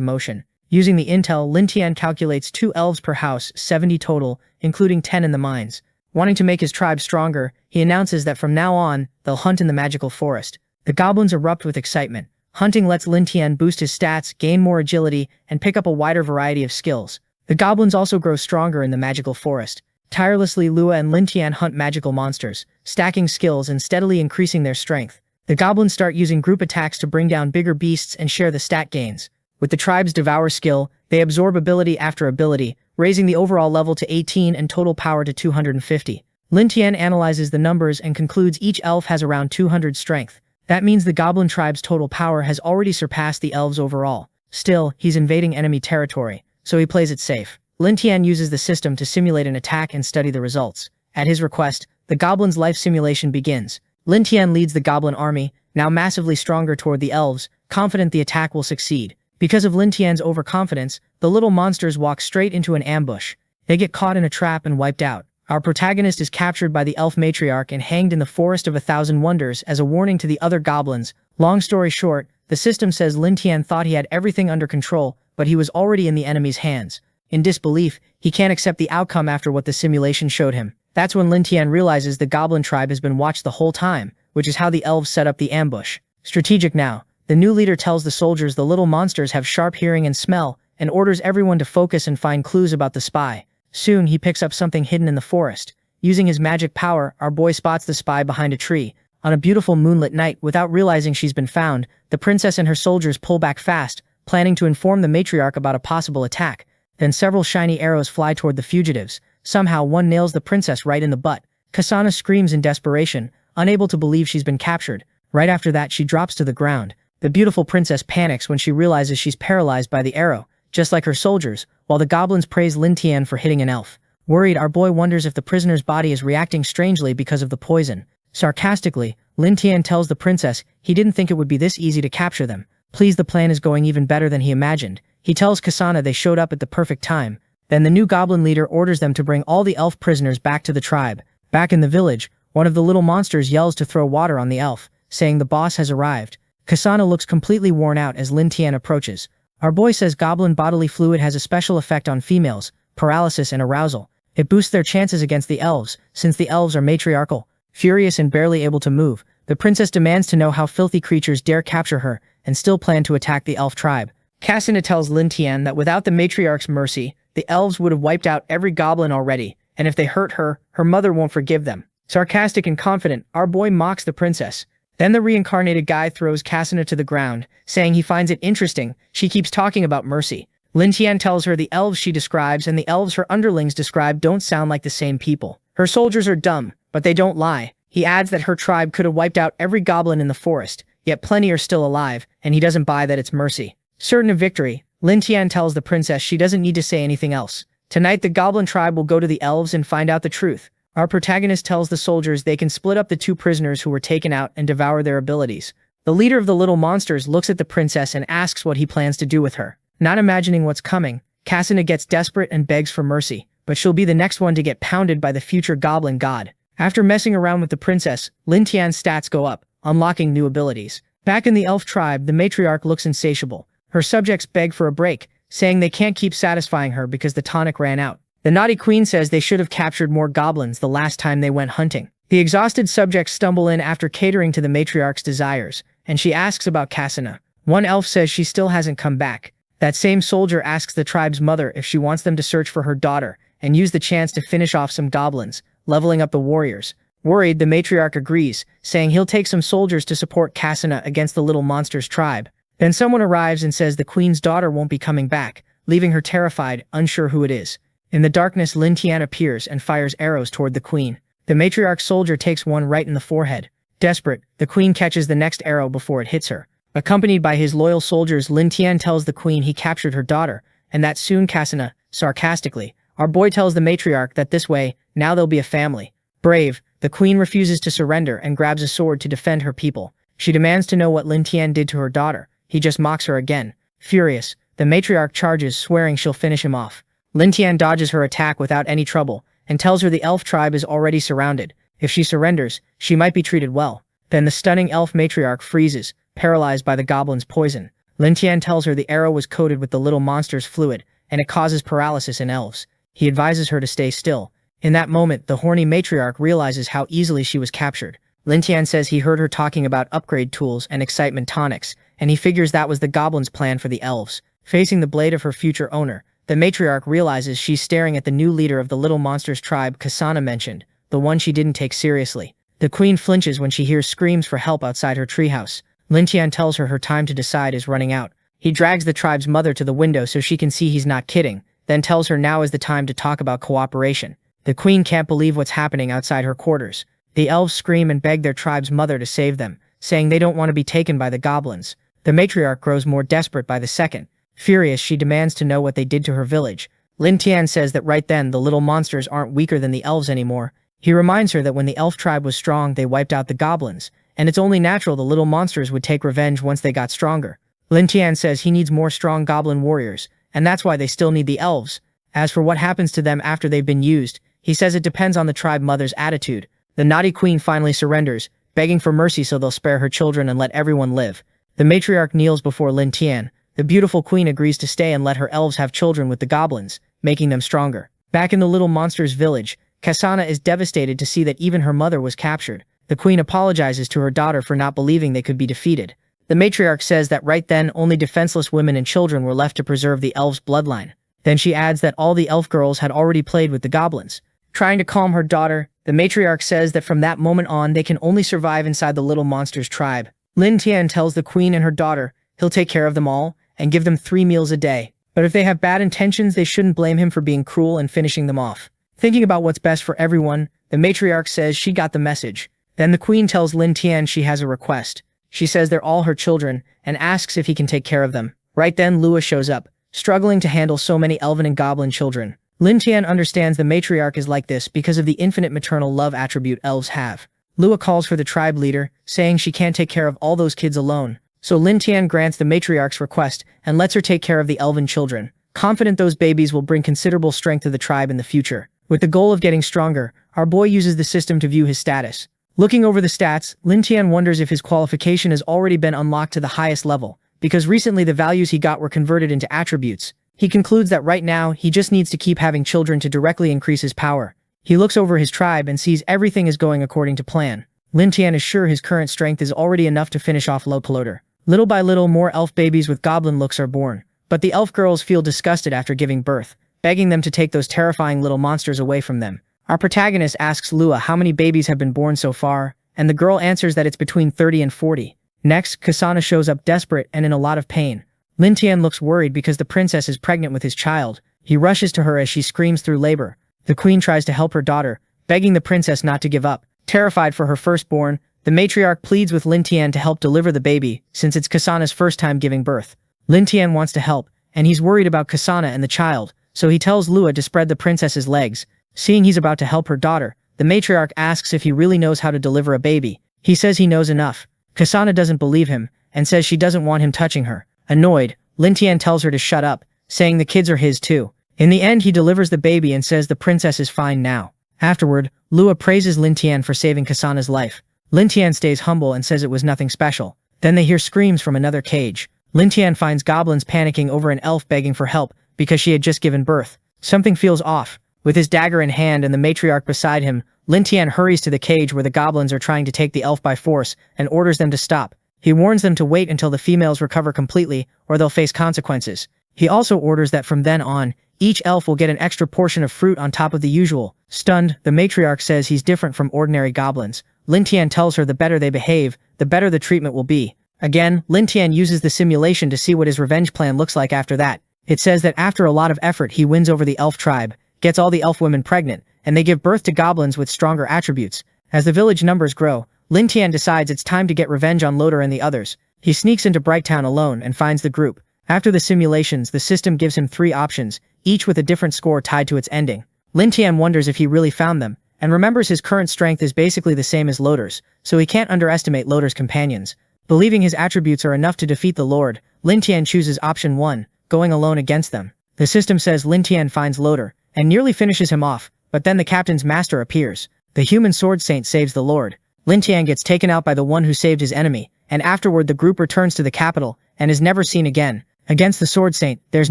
motion. Using the intel, Lin Tian calculates 2 elves per house, 70 total, including 10 in the mines. Wanting to make his tribe stronger, he announces that from now on, they'll hunt in the magical forest. The goblins erupt with excitement. Hunting lets Lin Tian boost his stats, gain more agility, and pick up a wider variety of skills. The goblins also grow stronger in the magical forest. Tirelessly, Lua and Lin Tian hunt magical monsters, stacking skills and steadily increasing their strength. The goblins start using group attacks to bring down bigger beasts and share the stat gains. With the tribe's Devour skill, they absorb ability after ability, raising the overall level to 18 and total power to 250. Lin Tian analyzes the numbers and concludes each elf has around 200 strength. That means the goblin tribe's total power has already surpassed the elves overall. Still, he's invading enemy territory, so he plays it safe. Lin Tian uses the system to simulate an attack and study the results. At his request, the goblin's life simulation begins. Lin Tian leads the goblin army, now massively stronger toward the elves, confident the attack will succeed. Because of Lin Tian's overconfidence, the little monsters walk straight into an ambush. They get caught in a trap and wiped out. Our protagonist is captured by the elf matriarch and hanged in the Forest of 1,000 Wonders as a warning to the other goblins. Long story short, the system says Lin Tian thought he had everything under control, but he was already in the enemy's hands. In disbelief, he can't accept the outcome after what the simulation showed him. That's when Lin Tian realizes the goblin tribe has been watched the whole time, which is how the elves set up the ambush. Strategic now. The new leader tells the soldiers the little monsters have sharp hearing and smell, and orders everyone to focus and find clues about the spy. Soon, he picks up something hidden in the forest. Using his magic power, our boy spots the spy behind a tree. On a beautiful moonlit night, without realizing she's been found, the princess and her soldiers pull back fast, planning to inform the matriarch about a possible attack. Then several shiny arrows fly toward the fugitives. Somehow, one nails the princess right in the butt. Kasana screams in desperation, unable to believe she's been captured. Right after that, she drops to the ground. The beautiful princess panics when she realizes she's paralyzed by the arrow, just like her soldiers, while the goblins praise Lin Tian for hitting an elf. Worried, our boy wonders if the prisoner's body is reacting strangely because of the poison. Sarcastically, Lin Tian tells the princess he didn't think it would be this easy to capture them. Please, the plan is going even better than he imagined. He tells Kasana they showed up at the perfect time. Then the new goblin leader orders them to bring all the elf prisoners back to the tribe. Back in the village, one of the little monsters yells to throw water on the elf, saying the boss has arrived. Kasana looks completely worn out as Lin Tian approaches. Our boy says goblin bodily fluid has a special effect on females, paralysis and arousal. It boosts their chances against the elves, since the elves are matriarchal. Furious and barely able to move, the princess demands to know how filthy creatures dare capture her, and still plan to attack the elf tribe. Kasana tells Lin Tian that without the matriarch's mercy, the elves would have wiped out every goblin already, and if they hurt her, her mother won't forgive them. Sarcastic and confident, our boy mocks the princess. Then the reincarnated guy throws Kasana to the ground, saying he finds it interesting she keeps talking about mercy. Lin Tian tells her the elves she describes and the elves her underlings describe don't sound like the same people. Her soldiers are dumb, but they don't lie. He adds that her tribe could have wiped out every goblin in the forest, yet plenty are still alive, and he doesn't buy that it's mercy. Certain of victory, Lin Tian tells the princess she doesn't need to say anything else. Tonight the goblin tribe will go to the elves and find out the truth. Our protagonist tells the soldiers they can split up the two prisoners who were taken out and devour their abilities. The leader of the little monsters looks at the princess and asks what he plans to do with her. Not imagining what's coming, Cassina gets desperate and begs for mercy, but she'll be the next one to get pounded by the future goblin god. After messing around with the princess, Lin Tian's stats go up, unlocking new abilities. Back in the elf tribe, the matriarch looks insatiable. Her subjects beg for a break, saying they can't keep satisfying her because the tonic ran out. The naughty queen says they should have captured more goblins the last time they went hunting. The exhausted subjects stumble in after catering to the matriarch's desires, and she asks about Cassina. One elf says she still hasn't come back. That same soldier asks the tribe's mother if she wants them to search for her daughter and use the chance to finish off some goblins, leveling up the warriors. Worried, the matriarch agrees, saying he'll take some soldiers to support Cassina against the little monster's tribe. Then someone arrives and says the queen's daughter won't be coming back, leaving her terrified, unsure who it is. In the darkness, Lin Tian appears and fires arrows toward the queen. The matriarch soldier takes one right in the forehead. Desperate, the queen catches the next arrow before it hits her. Accompanied by his loyal soldiers, Lin Tian tells the queen he captured her daughter, and that soon Cassina, sarcastically, our boy tells the matriarch that this way, now they'll be a family. Brave, the queen refuses to surrender and grabs a sword to defend her people. She demands to know what Lin Tian did to her daughter. He just mocks her again. Furious, the matriarch charges, swearing she'll finish him off. Lin Tian dodges her attack without any trouble, and tells her the elf tribe is already surrounded. If she surrenders, she might be treated well. Then the stunning elf matriarch freezes, paralyzed by the goblin's poison. Lin Tian tells her the arrow was coated with the little monster's fluid, and it causes paralysis in elves. He advises her to stay still. In that moment, the horny matriarch realizes how easily she was captured. Lin Tian says he heard her talking about upgrade tools and excitement tonics, and he figures that was the goblin's plan for the elves. Facing the blade of her future owner, the matriarch realizes she's staring at the new leader of the little monster's tribe Cassina mentioned, the one she didn't take seriously. The queen flinches when she hears screams for help outside her treehouse. Lin Tian tells her time to decide is running out. He drags the tribe's mother to the window so she can see he's not kidding, then tells her now is the time to talk about cooperation. The queen can't believe what's happening outside her quarters. The elves scream and beg their tribe's mother to save them, saying they don't want to be taken by the goblins. The matriarch grows more desperate by the second. Furious, she demands to know what they did to her village. Lin Tian says that right then the little monsters aren't weaker than the elves anymore. He reminds her that when the elf tribe was strong they wiped out the goblins, and it's only natural the little monsters would take revenge once they got stronger. Lin Tian says he needs more strong goblin warriors, and that's why they still need the elves. As for what happens to them after they've been used, he says it depends on the tribe mother's attitude. The naughty queen finally surrenders, begging for mercy so they'll spare her children and let everyone live. The matriarch kneels before Lin Tian. The beautiful queen agrees to stay and let her elves have children with the goblins, making them stronger. Back in the little monster's village, Cassina is devastated to see that even her mother was captured. The queen apologizes to her daughter for not believing they could be defeated. The matriarch says that right then only defenseless women and children were left to preserve the elves' bloodline. Then she adds that all the elf girls had already played with the goblins. Trying to calm her daughter, the matriarch says that from that moment on they can only survive inside the little monster's tribe. Lin Tian tells the queen and her daughter he'll take care of them all and give them 3 meals a day. But if they have bad intentions, they shouldn't blame him for being cruel and finishing them off. Thinking about what's best for everyone, the matriarch says she got the message. Then the queen tells Lin Tian she has a request. She says they're all her children and asks if he can take care of them. Right then Lua shows up, struggling to handle so many elven and goblin children. Lin Tian understands the matriarch is like this because of the infinite maternal love attribute elves have. Lua calls for the tribe leader, saying she can't take care of all those kids alone. So Lin Tian grants the matriarch's request and lets her take care of the elven children, confident those babies will bring considerable strength to the tribe in the future. With the goal of getting stronger, our boy uses the system to view his status. Looking over the stats, Lin Tian wonders if his qualification has already been unlocked to the highest level, because recently the values he got were converted into attributes. He concludes that right now, he just needs to keep having children to directly increase his power. He looks over his tribe and sees everything is going according to plan. Lin Tian is sure his current strength is already enough to finish off Lopaloder. Little by little, more elf babies with goblin looks are born, but the elf girls feel disgusted after giving birth, begging them to take those terrifying little monsters away from them. Our protagonist asks Lua how many babies have been born so far, and the girl answers that it's between 30 and 40. Next, Cassina shows up desperate and in a lot of pain. Lin Tian looks worried because the princess is pregnant with his child. He rushes to her as she screams through labor. The queen tries to help her daughter, begging the princess not to give up, Terrified for her firstborn, the matriarch pleads with Lin Tian to help deliver the baby, since it's Kasana's first time giving birth. Lin Tian wants to help, and he's worried about Kasana and the child, so he tells Lua to spread the princess's legs. Seeing he's about to help her daughter, the matriarch asks if he really knows how to deliver a baby. He says he knows enough. Kasana doesn't believe him, and says she doesn't want him touching her. Annoyed, Lin Tian tells her to shut up, saying the kids are his too. In the end, he delivers the baby and says the princess is fine now. Afterward, Lua praises Lin Tian for saving Kasana's life. Lin Tian stays humble and says it was nothing special. Then they hear screams from another cage. Lin Tian finds goblins panicking over an elf begging for help because she had just given birth. Something feels off. With his dagger in hand and the matriarch beside him, Lin Tian hurries to the cage where the goblins are trying to take the elf by force and orders them to stop. He warns them to wait until the females recover completely or they'll face consequences. He also orders that from then on, each elf will get an extra portion of fruit on top of the usual. Stunned, the matriarch says he's different from ordinary goblins. Lin Tian tells her the better they behave, the better the treatment will be. Again, Lin Tian uses the simulation to see what his revenge plan looks like after that. It says that after a lot of effort he wins over the elf tribe, gets all the elf women pregnant, and they give birth to goblins with stronger attributes. As the village numbers grow, Lin Tian decides it's time to get revenge on Loder and the others. He sneaks into Brighttown alone and finds the group. After the simulations, the system gives him 3 options, each with a different score tied to its ending. Lin Tian wonders if he really found them, and remembers his current strength is basically the same as Loder's, so he can't underestimate Loder's companions. Believing his attributes are enough to defeat the Lord, Lin Tian chooses option 1, going alone against them. The system says Lin Tian finds Loder, and nearly finishes him off, but then the captain's master appears. The human sword saint saves the Lord. Lin Tian gets taken out by the one who saved his enemy, and afterward the group returns to the capital, and is never seen again. Against the sword saint, there's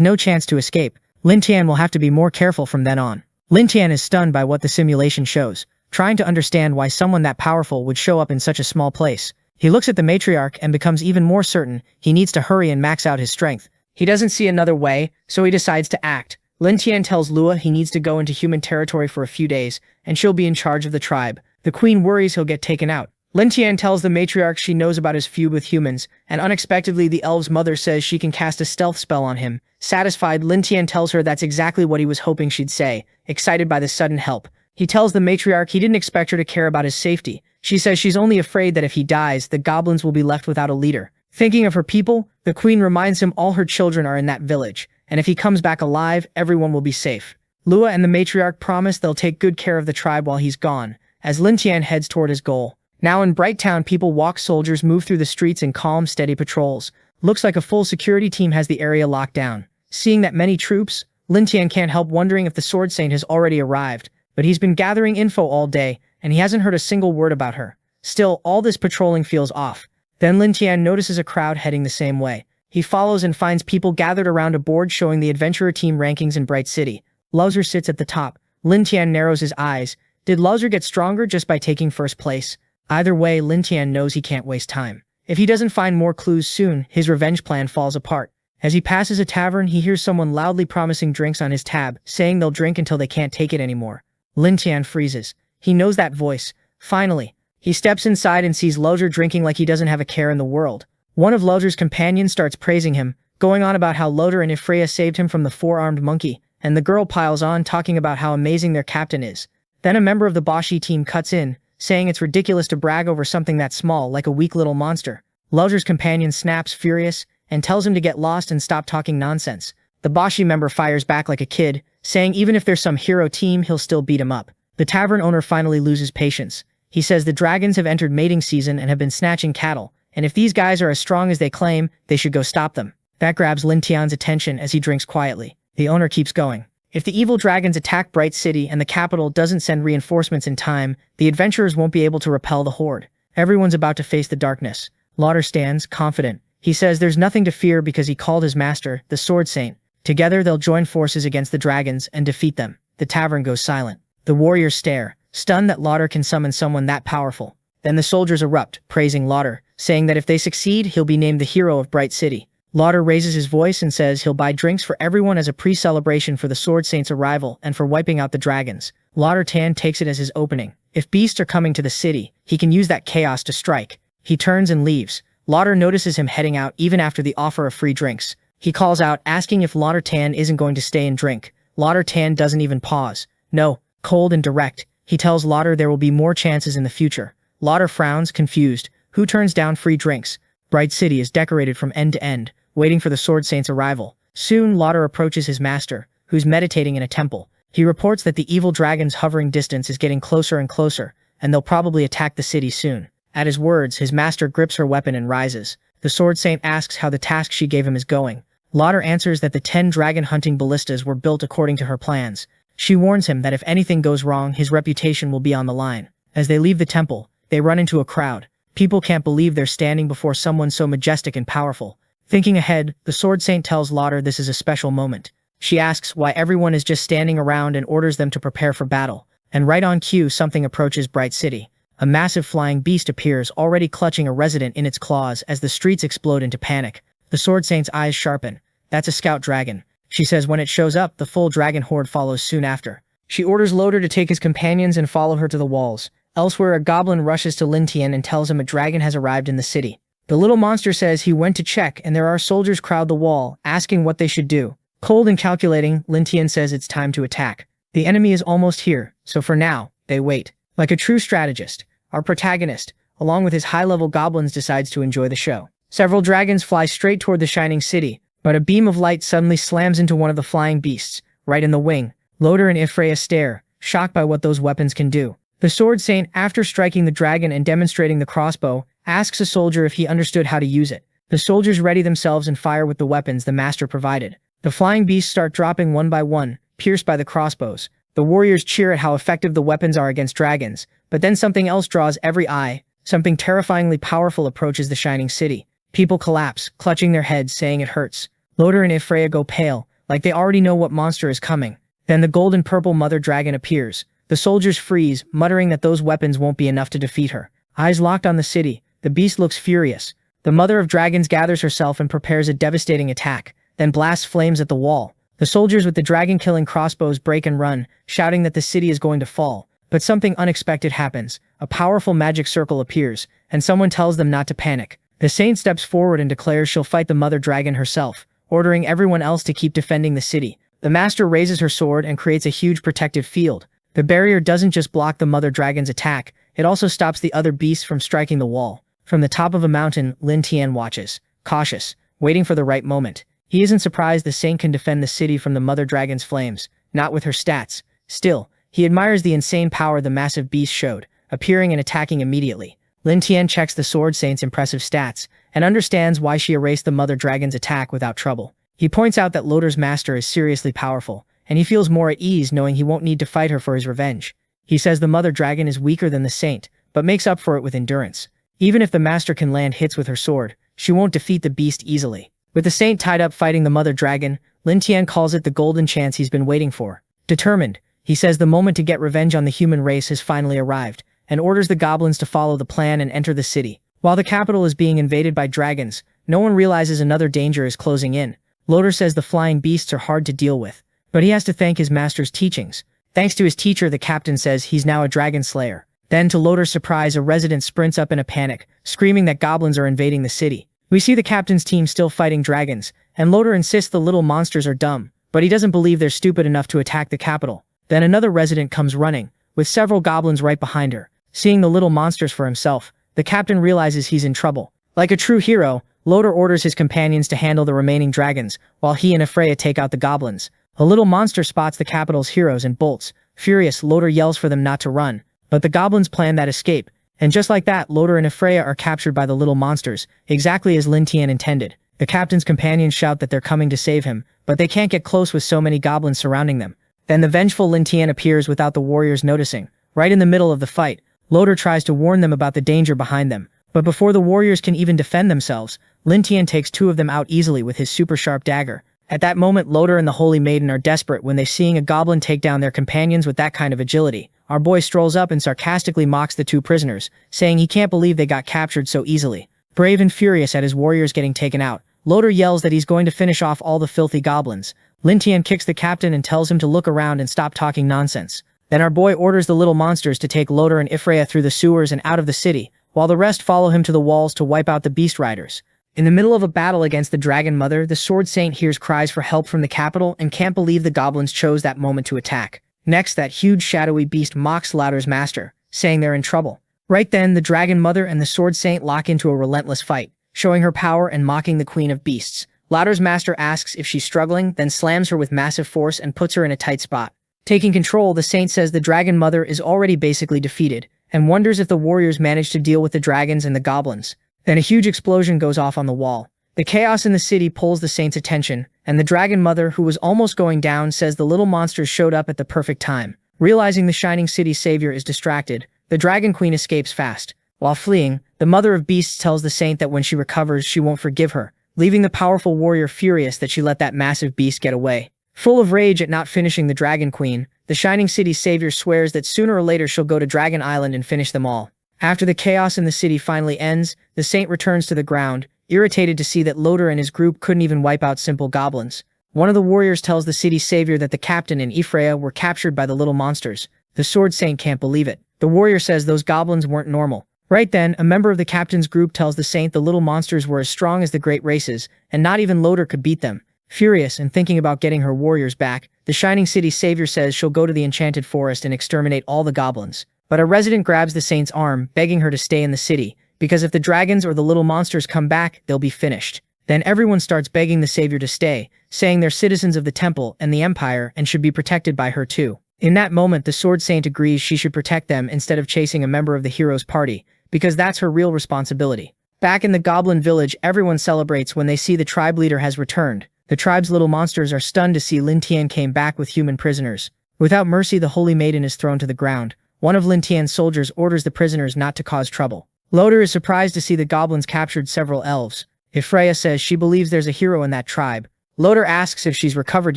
no chance to escape. Lin Tian will have to be more careful from then on. Lin Tian is stunned by what the simulation shows, trying to understand why someone that powerful would show up in such a small place. He looks at the matriarch and becomes even more certain he needs to hurry and max out his strength. He doesn't see another way, so he decides to act. Lin Tian tells Lua he needs to go into human territory for a few days, and she'll be in charge of the tribe. The queen worries he'll get taken out. Lin Tian tells the matriarch she knows about his feud with humans, and unexpectedly the elf's mother says she can cast a stealth spell on him. Satisfied, Lin Tian tells her that's exactly what he was hoping she'd say, excited by the sudden help. He tells the matriarch he didn't expect her to care about his safety. She says she's only afraid that if he dies, the goblins will be left without a leader. Thinking of her people, the queen reminds him all her children are in that village, and if he comes back alive, everyone will be safe. Lua and the matriarch promise they'll take good care of the tribe while he's gone, as Lin Tian heads toward his goal. Now in Brighttown, people walk, soldiers move through the streets in calm, steady patrols. Looks like a full security team has the area locked down. Seeing that many troops, Lin Tian can't help wondering if the Sword Saint has already arrived, but he's been gathering info all day, and he hasn't heard a single word about her. Still, all this patrolling feels off. Then Lin Tian notices a crowd heading the same way. He follows and finds people gathered around a board showing the adventurer team rankings in Bright City. Lauser sits at the top. Lin Tian narrows his eyes. Did Lauser get stronger just by taking first place? Either way, Lin Tian knows he can't waste time. If he doesn't find more clues soon, his revenge plan falls apart. As he passes a tavern, he hears someone loudly promising drinks on his tab, saying they'll drink until they can't take it anymore. Lin Tian freezes. He knows that voice. Finally, he steps inside and sees Lauser drinking like he doesn't have a care in the world. One of Lauser's companions starts praising him, going on about how Loder and Ifreya saved him from the four-armed monkey, and the girl piles on talking about how amazing their captain is. Then a member of the Bashi team cuts in, saying it's ridiculous to brag over something that small, like a weak little monster. Lauser's companion snaps, furious, and tells him to get lost and stop talking nonsense. The Bashi member fires back like a kid, saying even if there's some hero team, he'll still beat him up. The tavern owner finally loses patience. He says the dragons have entered mating season and have been snatching cattle, and if these guys are as strong as they claim, they should go stop them. That grabs Lin Tian's attention as he drinks quietly. The owner keeps going. If the evil dragons attack Bright City and the capital doesn't send reinforcements in time, the adventurers won't be able to repel the horde. Everyone's about to face the darkness. Lauder stands, confident. He says there's nothing to fear because he called his master, the Sword Saint. Together they'll join forces against the dragons and defeat them. The tavern goes silent. The warriors stare, stunned that Lauder can summon someone that powerful. Then the soldiers erupt, praising Lauder, saying that if they succeed, he'll be named the hero of Bright City. Lauder raises his voice and says he'll buy drinks for everyone as a pre-celebration for the Sword Saint's arrival and for wiping out the dragons. Lauder Tan takes it as his opening. If beasts are coming to the city, he can use that chaos to strike. He turns and leaves. Lauder notices him heading out even after the offer of free drinks. He calls out, asking if Lauder Tan isn't going to stay and drink. Lauder Tan doesn't even pause. No, cold and direct. He tells Lauder there will be more chances in the future. Lauder frowns, confused. Who turns down free drinks? Bright City is decorated from end to end, waiting for the Sword Saint's arrival. Soon, Lauder approaches his master, who's meditating in a temple. He reports that the evil dragon's hovering distance is getting closer and closer, and they'll probably attack the city soon. At his words, his master grips her weapon and rises. The Sword Saint asks how the task she gave him is going. Lauder answers that the 10 dragon-hunting ballistas were built according to her plans. She warns him that if anything goes wrong, his reputation will be on the line. As they leave the temple, they run into a crowd. People can't believe they're standing before someone so majestic and powerful. Thinking ahead, the Sword Saint tells Lauder this is a special moment. She asks why everyone is just standing around and orders them to prepare for battle. And right on cue, something approaches Bright City. A massive flying beast appears, already clutching a resident in its claws as the streets explode into panic. The Sword Saint's eyes sharpen. That's a scout dragon. She says when it shows up, the full dragon horde follows soon after. She orders Lauder to take his companions and follow her to the walls. Elsewhere, a goblin rushes to Lin Tian and tells him a dragon has arrived in the city. The little monster says he went to check, and there are soldiers crowd the wall, asking what they should do. Cold and calculating, Lin Tian says it's time to attack. The enemy is almost here, so for now, they wait. Like a true strategist, our protagonist, along with his high-level goblins, decides to enjoy the show. Several dragons fly straight toward the shining city, but a beam of light suddenly slams into one of the flying beasts, right in the wing. Lauder and Ifreya stare, shocked by what those weapons can do. The Sword Saint, after striking the dragon and demonstrating the crossbow, asks a soldier if he understood how to use it. The soldiers ready themselves and fire with the weapons the master provided. The flying beasts start dropping one by one, pierced by the crossbows. The warriors cheer at how effective the weapons are against dragons, but then something else draws every eye. Something terrifyingly powerful approaches the shining city. People collapse, clutching their heads, saying it hurts. Lauder and Ifreya go pale, like they already know what monster is coming. Then the golden-purple mother dragon appears. The soldiers freeze, muttering that those weapons won't be enough to defeat her. Eyes locked on the city, the beast looks furious. The mother of dragons gathers herself and prepares a devastating attack, then blasts flames at the wall. The soldiers with the dragon-killing crossbows break and run, shouting that the city is going to fall. But something unexpected happens. A powerful magic circle appears, and someone tells them not to panic. The saint steps forward and declares she'll fight the mother dragon herself, ordering everyone else to keep defending the city. The master raises her sword and creates a huge protective field. The barrier doesn't just block the mother dragon's attack, it also stops the other beasts from striking the wall. From the top of a mountain, Lin Tian watches, cautious, waiting for the right moment. He isn't surprised the saint can defend the city from the mother dragon's flames, not with her stats. Still, he admires the insane power the massive beast showed, appearing and attacking immediately. Lin Tian checks the Sword Saint's impressive stats, and understands why she erased the mother dragon's attack without trouble. He points out that Lauder's master is seriously powerful, and he feels more at ease knowing he won't need to fight her for his revenge. He says the mother dragon is weaker than the saint, but makes up for it with endurance. Even if the master can land hits with her sword, she won't defeat the beast easily. With the saint tied up fighting the mother dragon, Lin Tian calls it the golden chance he's been waiting for. Determined, he says the moment to get revenge on the human race has finally arrived, and orders the goblins to follow the plan and enter the city. While the capital is being invaded by dragons, no one realizes another danger is closing in. Lauder says the flying beasts are hard to deal with, but he has to thank his master's teachings. Thanks to his teacher, the captain says he's now a dragon slayer. Then, to Lauder's surprise, a resident sprints up in a panic, screaming that goblins are invading the city. We see the captain's team still fighting dragons, and Lauder insists the little monsters are dumb, but he doesn't believe they're stupid enough to attack the capital. Then another resident comes running, with several goblins right behind her. Seeing the little monsters for himself, the captain realizes he's in trouble. Like a true hero, Lauder orders his companions to handle the remaining dragons, while he and Ifreya take out the goblins. A little monster spots the capital's heroes and bolts. Furious, Lauder yells for them not to run, but the goblins plan that escape. And just like that, Lauder and Ifreya are captured by the little monsters, exactly as Lin Tian intended. The captain's companions shout that they're coming to save him, but they can't get close with so many goblins surrounding them. Then the vengeful Lin Tian appears without the warriors noticing. Right in the middle of the fight, Lauder tries to warn them about the danger behind them, but before the warriors can even defend themselves, Lin Tian takes two of them out easily with his super sharp dagger. At that moment, Lauder and the Holy Maiden are desperate when they seeing a goblin take down their companions with that kind of agility. Our boy strolls up and sarcastically mocks the two prisoners, saying he can't believe they got captured so easily. Brave and furious at his warriors getting taken out, Lauder yells that he's going to finish off all the filthy goblins. Lin Tian kicks the captain and tells him to look around and stop talking nonsense. Then our boy orders the little monsters to take Lauder and Ifreya through the sewers and out of the city, while the rest follow him to the walls to wipe out the beast riders. In the middle of a battle against the Dragon Mother, the Sword Saint hears cries for help from the capital and can't believe the goblins chose that moment to attack. Next, that huge shadowy beast mocks Lauder's master, saying they're in trouble. Right then, the Dragon Mother and the Sword Saint lock into a relentless fight, showing her power and mocking the Queen of Beasts. Lauder's master asks if she's struggling, then slams her with massive force and puts her in a tight spot. Taking control, the Saint says the Dragon Mother is already basically defeated, and wonders if the warriors managed to deal with the dragons and the goblins. Then a huge explosion goes off on the wall. The chaos in the city pulls the Saint's attention, and the Dragon Mother, who was almost going down, says the little monsters showed up at the perfect time. Realizing the Shining City savior is distracted, the Dragon Queen escapes fast. While fleeing, the Mother of Beasts tells the Saint that when she recovers, she won't forgive her, leaving the powerful warrior furious that she let that massive beast get away. Full of rage at not finishing the Dragon Queen, the Shining City savior swears that sooner or later she'll go to Dragon Island and finish them all. After the chaos in the city finally ends, the Saint returns to the ground, irritated to see that Loder and his group couldn't even wipe out simple goblins. One of the warriors tells the city savior that the captain and Ephraia were captured by the little monsters. The Sword Saint can't believe it. The warrior says those goblins weren't normal. Right then, a member of the captain's group tells the Saint the little monsters were as strong as the great races, and not even Loder could beat them. Furious and thinking about getting her warriors back, the Shining City savior says she'll go to the Enchanted Forest and exterminate all the goblins. But a resident grabs the Saint's arm, begging her to stay in the city, because if the dragons or the little monsters come back, they'll be finished. Then everyone starts begging the savior to stay, saying they're citizens of the temple and the empire and should be protected by her too. In that moment, the Sword Saint agrees she should protect them instead of chasing a member of the hero's party, because that's her real responsibility. Back in the Goblin Village, everyone celebrates when they see the tribe leader has returned. The tribe's little monsters are stunned to see Lin Tian came back with human prisoners. Without mercy, the Holy Maiden is thrown to the ground. One of Lin Tian's soldiers orders the prisoners not to cause trouble. Loder is surprised to see the goblins captured several elves. Ephraia says she believes there's a hero in that tribe. Loder asks if she's recovered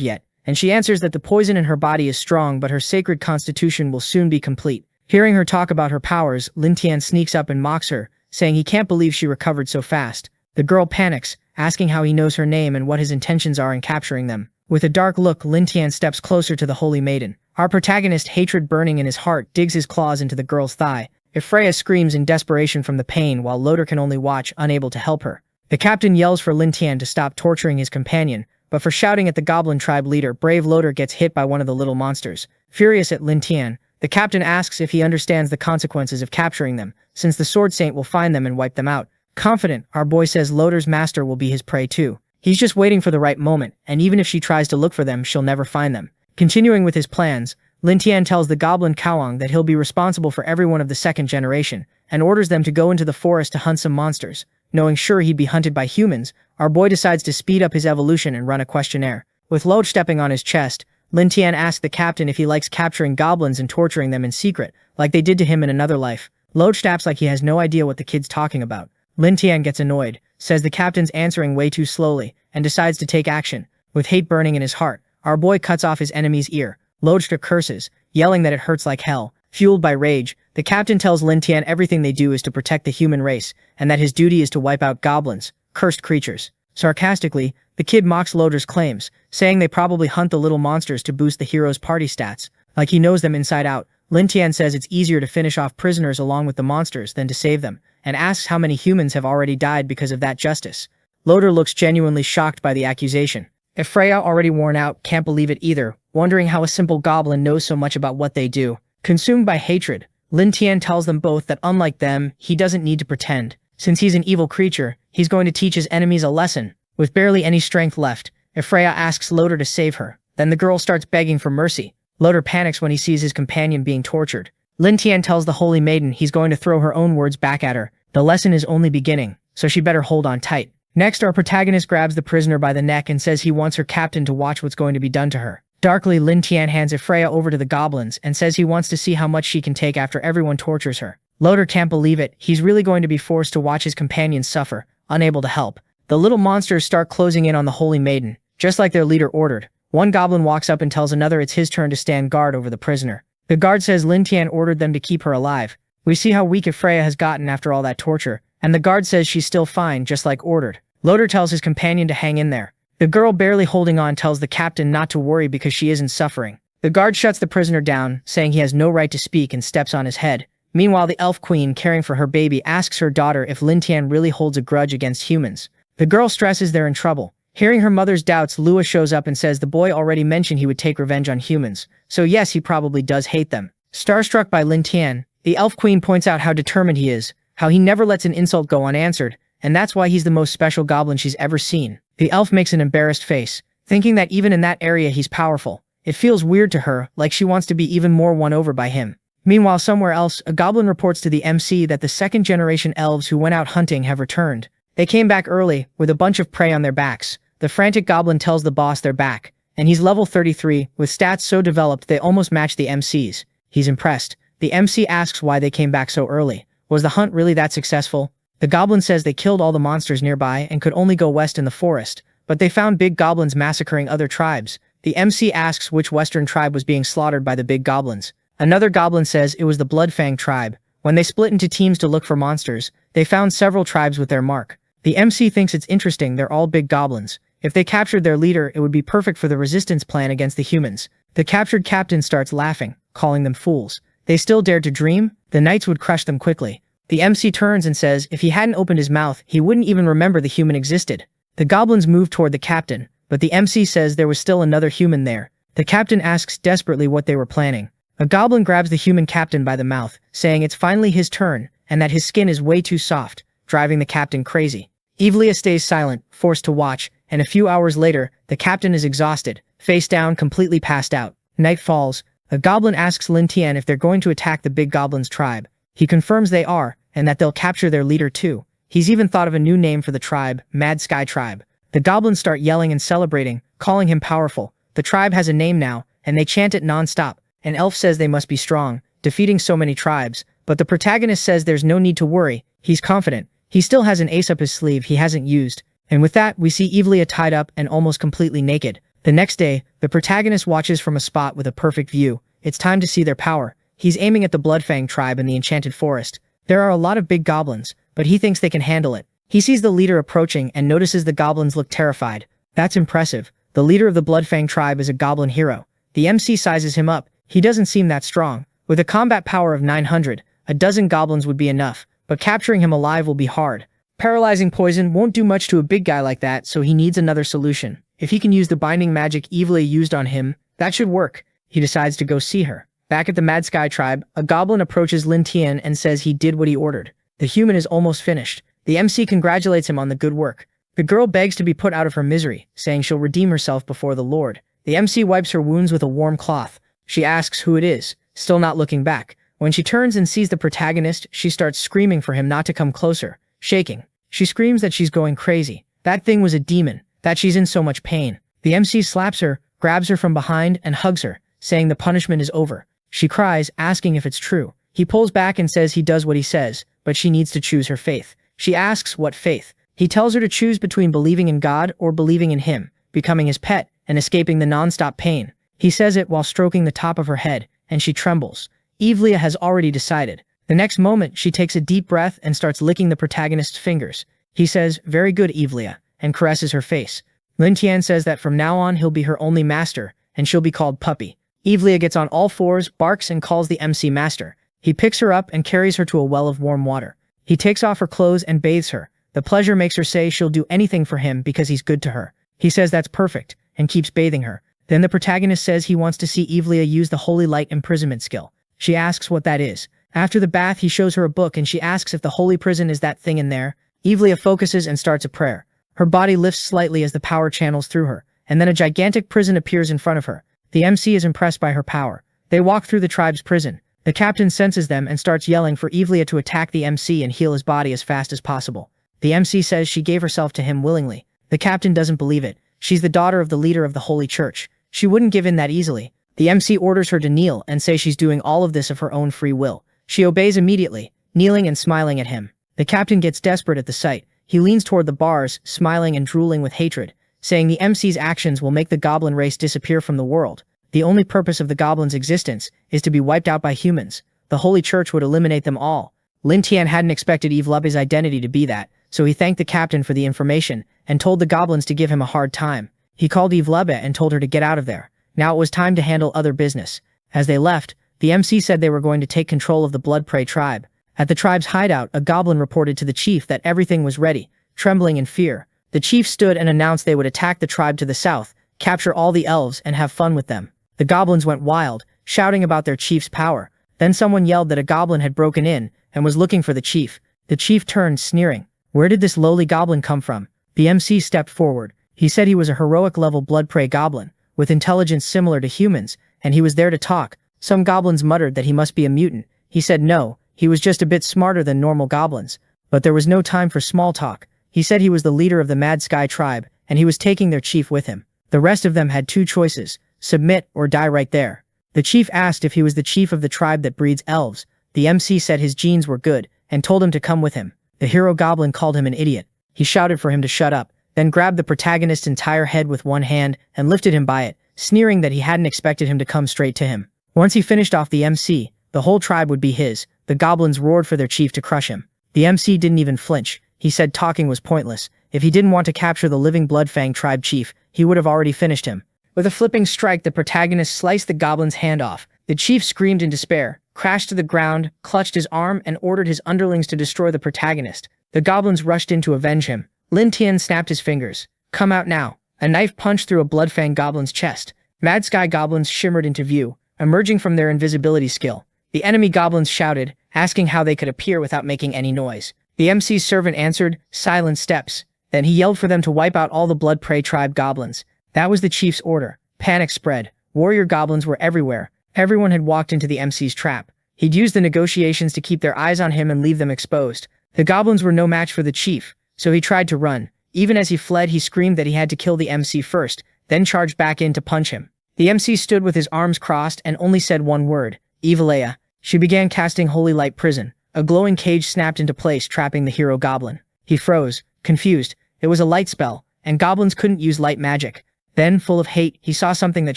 yet, and she answers that the poison in her body is strong but her sacred constitution will soon be complete. Hearing her talk about her powers, Lin Tian sneaks up and mocks her, saying he can't believe she recovered so fast. The girl panics, asking how he knows her name and what his intentions are in capturing them. With a dark look, Lin Tian steps closer to the Holy Maiden. Our protagonist, hatred burning in his heart, digs his claws into the girl's thigh. Ephraia screams in desperation from the pain while Loder can only watch, unable to help her. The captain yells for Lin Tian to stop torturing his companion, but for shouting at the goblin tribe leader, brave Loder gets hit by one of the little monsters. Furious at Lin Tian, the captain asks if he understands the consequences of capturing them, since the Sword Saint will find them and wipe them out. Confident, our boy says Loder's master will be his prey too. He's just waiting for the right moment, and even if she tries to look for them, she'll never find them. Continuing with his plans, Lin Tian tells the goblin Kaoang that he'll be responsible for everyone of the second generation, and orders them to go into the forest to hunt some monsters. Knowing sure he'd be hunted by humans, our boy decides to speed up his evolution and run a questionnaire. With Loge stepping on his chest, Lin Tian asks the captain if he likes capturing goblins and torturing them in secret, like they did to him in another life. Loge snaps like he has no idea what the kid's talking about. Lin Tian gets annoyed, says the captain's answering way too slowly, and decides to take action. With hate burning in his heart, our boy cuts off his enemy's ear. Lojta curses, yelling that it hurts like hell. Fueled by rage, the captain tells Lin Tian everything they do is to protect the human race, and that his duty is to wipe out goblins, cursed creatures. Sarcastically, the kid mocks Loder's claims, saying they probably hunt the little monsters to boost the hero's party stats. Like he knows them inside out, Lin Tian says it's easier to finish off prisoners along with the monsters than to save them, and asks how many humans have already died because of that justice. Loder looks genuinely shocked by the accusation. Ephraia, already worn out, can't believe it either, wondering how a simple goblin knows so much about what they do. Consumed by hatred, Lin Tian tells them both that unlike them, he doesn't need to pretend. Since he's an evil creature, he's going to teach his enemies a lesson. With barely any strength left, Ephraia asks Loder to save her. Then the girl starts begging for mercy. Loder panics when he sees his companion being tortured. Lin Tian tells the Holy Maiden he's going to throw her own words back at her. The lesson is only beginning, so she better hold on tight. Next, our protagonist grabs the prisoner by the neck and says he wants her captain to watch what's going to be done to her. Darkly, Lin Tian hands Ephraia over to the goblins and says he wants to see how much she can take after everyone tortures her. Loder can't believe it. He's really going to be forced to watch his companions suffer, unable to help. The little monsters start closing in on the Holy Maiden, just like their leader ordered. One goblin walks up and tells another it's his turn to stand guard over the prisoner. The guard says Lin Tian ordered them to keep her alive. We see how weak Ephraia has gotten after all that torture, and the guard says she's still fine, just like ordered. Loder tells his companion to hang in there. The girl, barely holding on, tells the captain not to worry because she isn't suffering. The guard shuts the prisoner down, saying he has no right to speak, and steps on his head. Meanwhile, the elf queen, caring for her baby, asks her daughter if Lin Tian really holds a grudge against humans. The girl stresses they're in trouble. Hearing her mother's doubts, Lua shows up and says the boy already mentioned he would take revenge on humans, so yes, he probably does hate them. Starstruck by Lin Tian, the elf queen points out how determined he is, how he never lets an insult go unanswered, and that's why he's the most special goblin she's ever seen. The elf makes an embarrassed face, thinking that even in that area he's powerful. It feels weird to her, like she wants to be even more won over by him. Meanwhile, somewhere else, a goblin reports to the MC that the second-generation elves who went out hunting have returned. They came back early, with a bunch of prey on their backs. The frantic goblin tells the boss they're back, and he's level 33, with stats so developed they almost match the MC's. He's impressed. The MC asks why they came back so early. Was the hunt really that successful? The goblin says they killed all the monsters nearby and could only go west in the forest, but they found big goblins massacring other tribes. The MC asks which western tribe was being slaughtered by the big goblins. Another goblin says it was the Bloodfang tribe. When they split into teams to look for monsters, they found several tribes with their mark. The MC thinks it's interesting they're all big goblins. If they captured their leader, it would be perfect for the resistance plan against the humans. The captured captain starts laughing, calling them fools. They still dared to dream? The knights would crush them quickly. The MC turns and says if he hadn't opened his mouth, he wouldn't even remember the human existed. The goblins move toward the captain, but the MC says there was still another human there. The captain asks desperately what they were planning. A goblin grabs the human captain by the mouth, saying it's finally his turn, and that his skin is way too soft, driving the captain crazy. Evlia stays silent, forced to watch, and a few hours later, the captain is exhausted, face down, completely passed out. Night falls. A goblin asks Lin Tian if they're going to attack the big goblin's tribe. He confirms they are, and that they'll capture their leader too. He's even thought of a new name for the tribe, Mad Sky Tribe. The goblins start yelling and celebrating, calling him powerful. The tribe has a name now, and they chant it non-stop. An elf says they must be strong, defeating so many tribes, but the protagonist says there's no need to worry. He's confident. He still has an ace up his sleeve he hasn't used. And with that, we see Evlia tied up and almost completely naked. The next day, the protagonist watches from a spot with a perfect view. It's time to see their power. He's aiming at the Bloodfang tribe in the enchanted forest. There are a lot of big goblins, but he thinks they can handle it. He sees the leader approaching and notices the goblins look terrified. That's impressive. The leader of the Bloodfang tribe is a goblin hero. The MC sizes him up. He doesn't seem that strong. With a combat power of 900, a dozen goblins would be enough, but capturing him alive will be hard. Paralyzing poison won't do much to a big guy like that, so he needs another solution. If he can use the binding magic Evlia used on him, that should work. He decides to go see her. Back at the Mad Sky tribe, a goblin approaches Lin Tian and says he did what he ordered. The human is almost finished. The MC congratulates him on the good work. The girl begs to be put out of her misery, saying she'll redeem herself before the Lord. The MC wipes her wounds with a warm cloth. She asks who it is, still not looking back. When she turns and sees the protagonist, she starts screaming for him not to come closer, shaking. She screams that she's going crazy. That thing was a demon, that she's in so much pain. The MC slaps her, grabs her from behind, and hugs her, saying the punishment is over. She cries, asking if it's true. He pulls back and says he does what he says, but she needs to choose her faith. She asks what faith. He tells her to choose between believing in God or believing in him, becoming his pet, and escaping the non-stop pain. He says it while stroking the top of her head, and she trembles. Evlia has already decided. The next moment, she takes a deep breath and starts licking the protagonist's fingers. He says, "Very good, Evlia," and caresses her face. Lin Tian says that from now on he'll be her only master, and she'll be called Puppy. Evlia gets on all fours, barks, and calls the MC master. He picks her up and carries her to a well of warm water. He takes off her clothes and bathes her. The pleasure makes her say she'll do anything for him because he's good to her. He says that's perfect, and keeps bathing her. Then the protagonist says he wants to see Evlia use the Holy Light imprisonment skill. She asks what that is. After the bath, he shows her a book and she asks if the Holy Prison is that thing in there. Evlia focuses and starts a prayer. Her body lifts slightly as the power channels through her, and then a gigantic prison appears in front of her. The MC is impressed by her power. They walk through the tribe's prison. The captain senses them and starts yelling for Evlia to attack the MC and heal his body as fast as possible. The MC says she gave herself to him willingly. The captain doesn't believe it. She's the daughter of the leader of the Holy Church. She wouldn't give in that easily. The MC orders her to kneel and say she's doing all of this of her own free will. She obeys immediately, kneeling and smiling at him. The captain gets desperate at the sight. He leans toward the bars, smiling and drooling with hatred, saying the MC's actions will make the goblin race disappear from the world. The only purpose of the goblin's existence is to be wiped out by humans. The Holy Church would eliminate them all. Lin Tian hadn't expected Evlia's identity to be that, so he thanked the captain for the information and told the goblins to give him a hard time. He called Evlia and told her to get out of there. Now it was time to handle other business. As they left, the MC said they were going to take control of the Blood Prey tribe. At the tribe's hideout, a goblin reported to the chief that everything was ready. Trembling in fear, The chief stood and announced they would attack the tribe to the south, capture all the elves, and have fun with them. The goblins went wild, shouting about their chief's power. Then someone yelled that a goblin had broken in and was looking for the chief. The chief turned, sneering. Where did this lowly goblin come from? The MC stepped forward. He said he was a heroic-level blood-prey goblin, with intelligence similar to humans, and he was there to talk. Some goblins muttered that he must be a mutant. He said no, he was just a bit smarter than normal goblins. But there was no time for small talk. He said he was the leader of the Mad Sky tribe, and he was taking their chief with him. The rest of them had two choices: submit or die right there. The chief asked if he was the chief of the tribe that breeds elves. The MC said his genes were good, and told him to come with him. The hero goblin called him an idiot. He shouted for him to shut up, then grabbed the protagonist's entire head with one hand and lifted him by it, sneering that he hadn't expected him to come straight to him. Once he finished off the MC, the whole tribe would be his. The goblins roared for their chief to crush him. The MC didn't even flinch. He said talking was pointless. If he didn't want to capture the living Bloodfang tribe chief, he would have already finished him. With a flipping strike, the protagonist sliced the goblin's hand off. The chief screamed in despair, crashed to the ground, clutched his arm, and ordered his underlings to destroy the protagonist. The goblins rushed in to avenge him. Lin Tian snapped his fingers. Come out now. A knife punched through a Bloodfang goblin's chest. Mad Sky goblins shimmered into view, emerging from their invisibility skill. The enemy goblins shouted, asking how they could appear without making any noise. The MC's servant answered, silent steps. Then he yelled for them to wipe out all the Blood Prey tribe goblins. That was the chief's order. Panic spread. Warrior goblins were everywhere. Everyone had walked into the MC's trap. He'd used the negotiations to keep their eyes on him and leave them exposed. The goblins were no match for the chief, so he tried to run. Even as he fled, he screamed that he had to kill the MC first, then charged back in to punch him. The MC stood with his arms crossed and only said one word, Evilea. She began casting Holy Light Prison. A glowing cage snapped into place, trapping the hero goblin. He froze, confused. It was a light spell, and goblins couldn't use light magic. Then, full of hate, he saw something that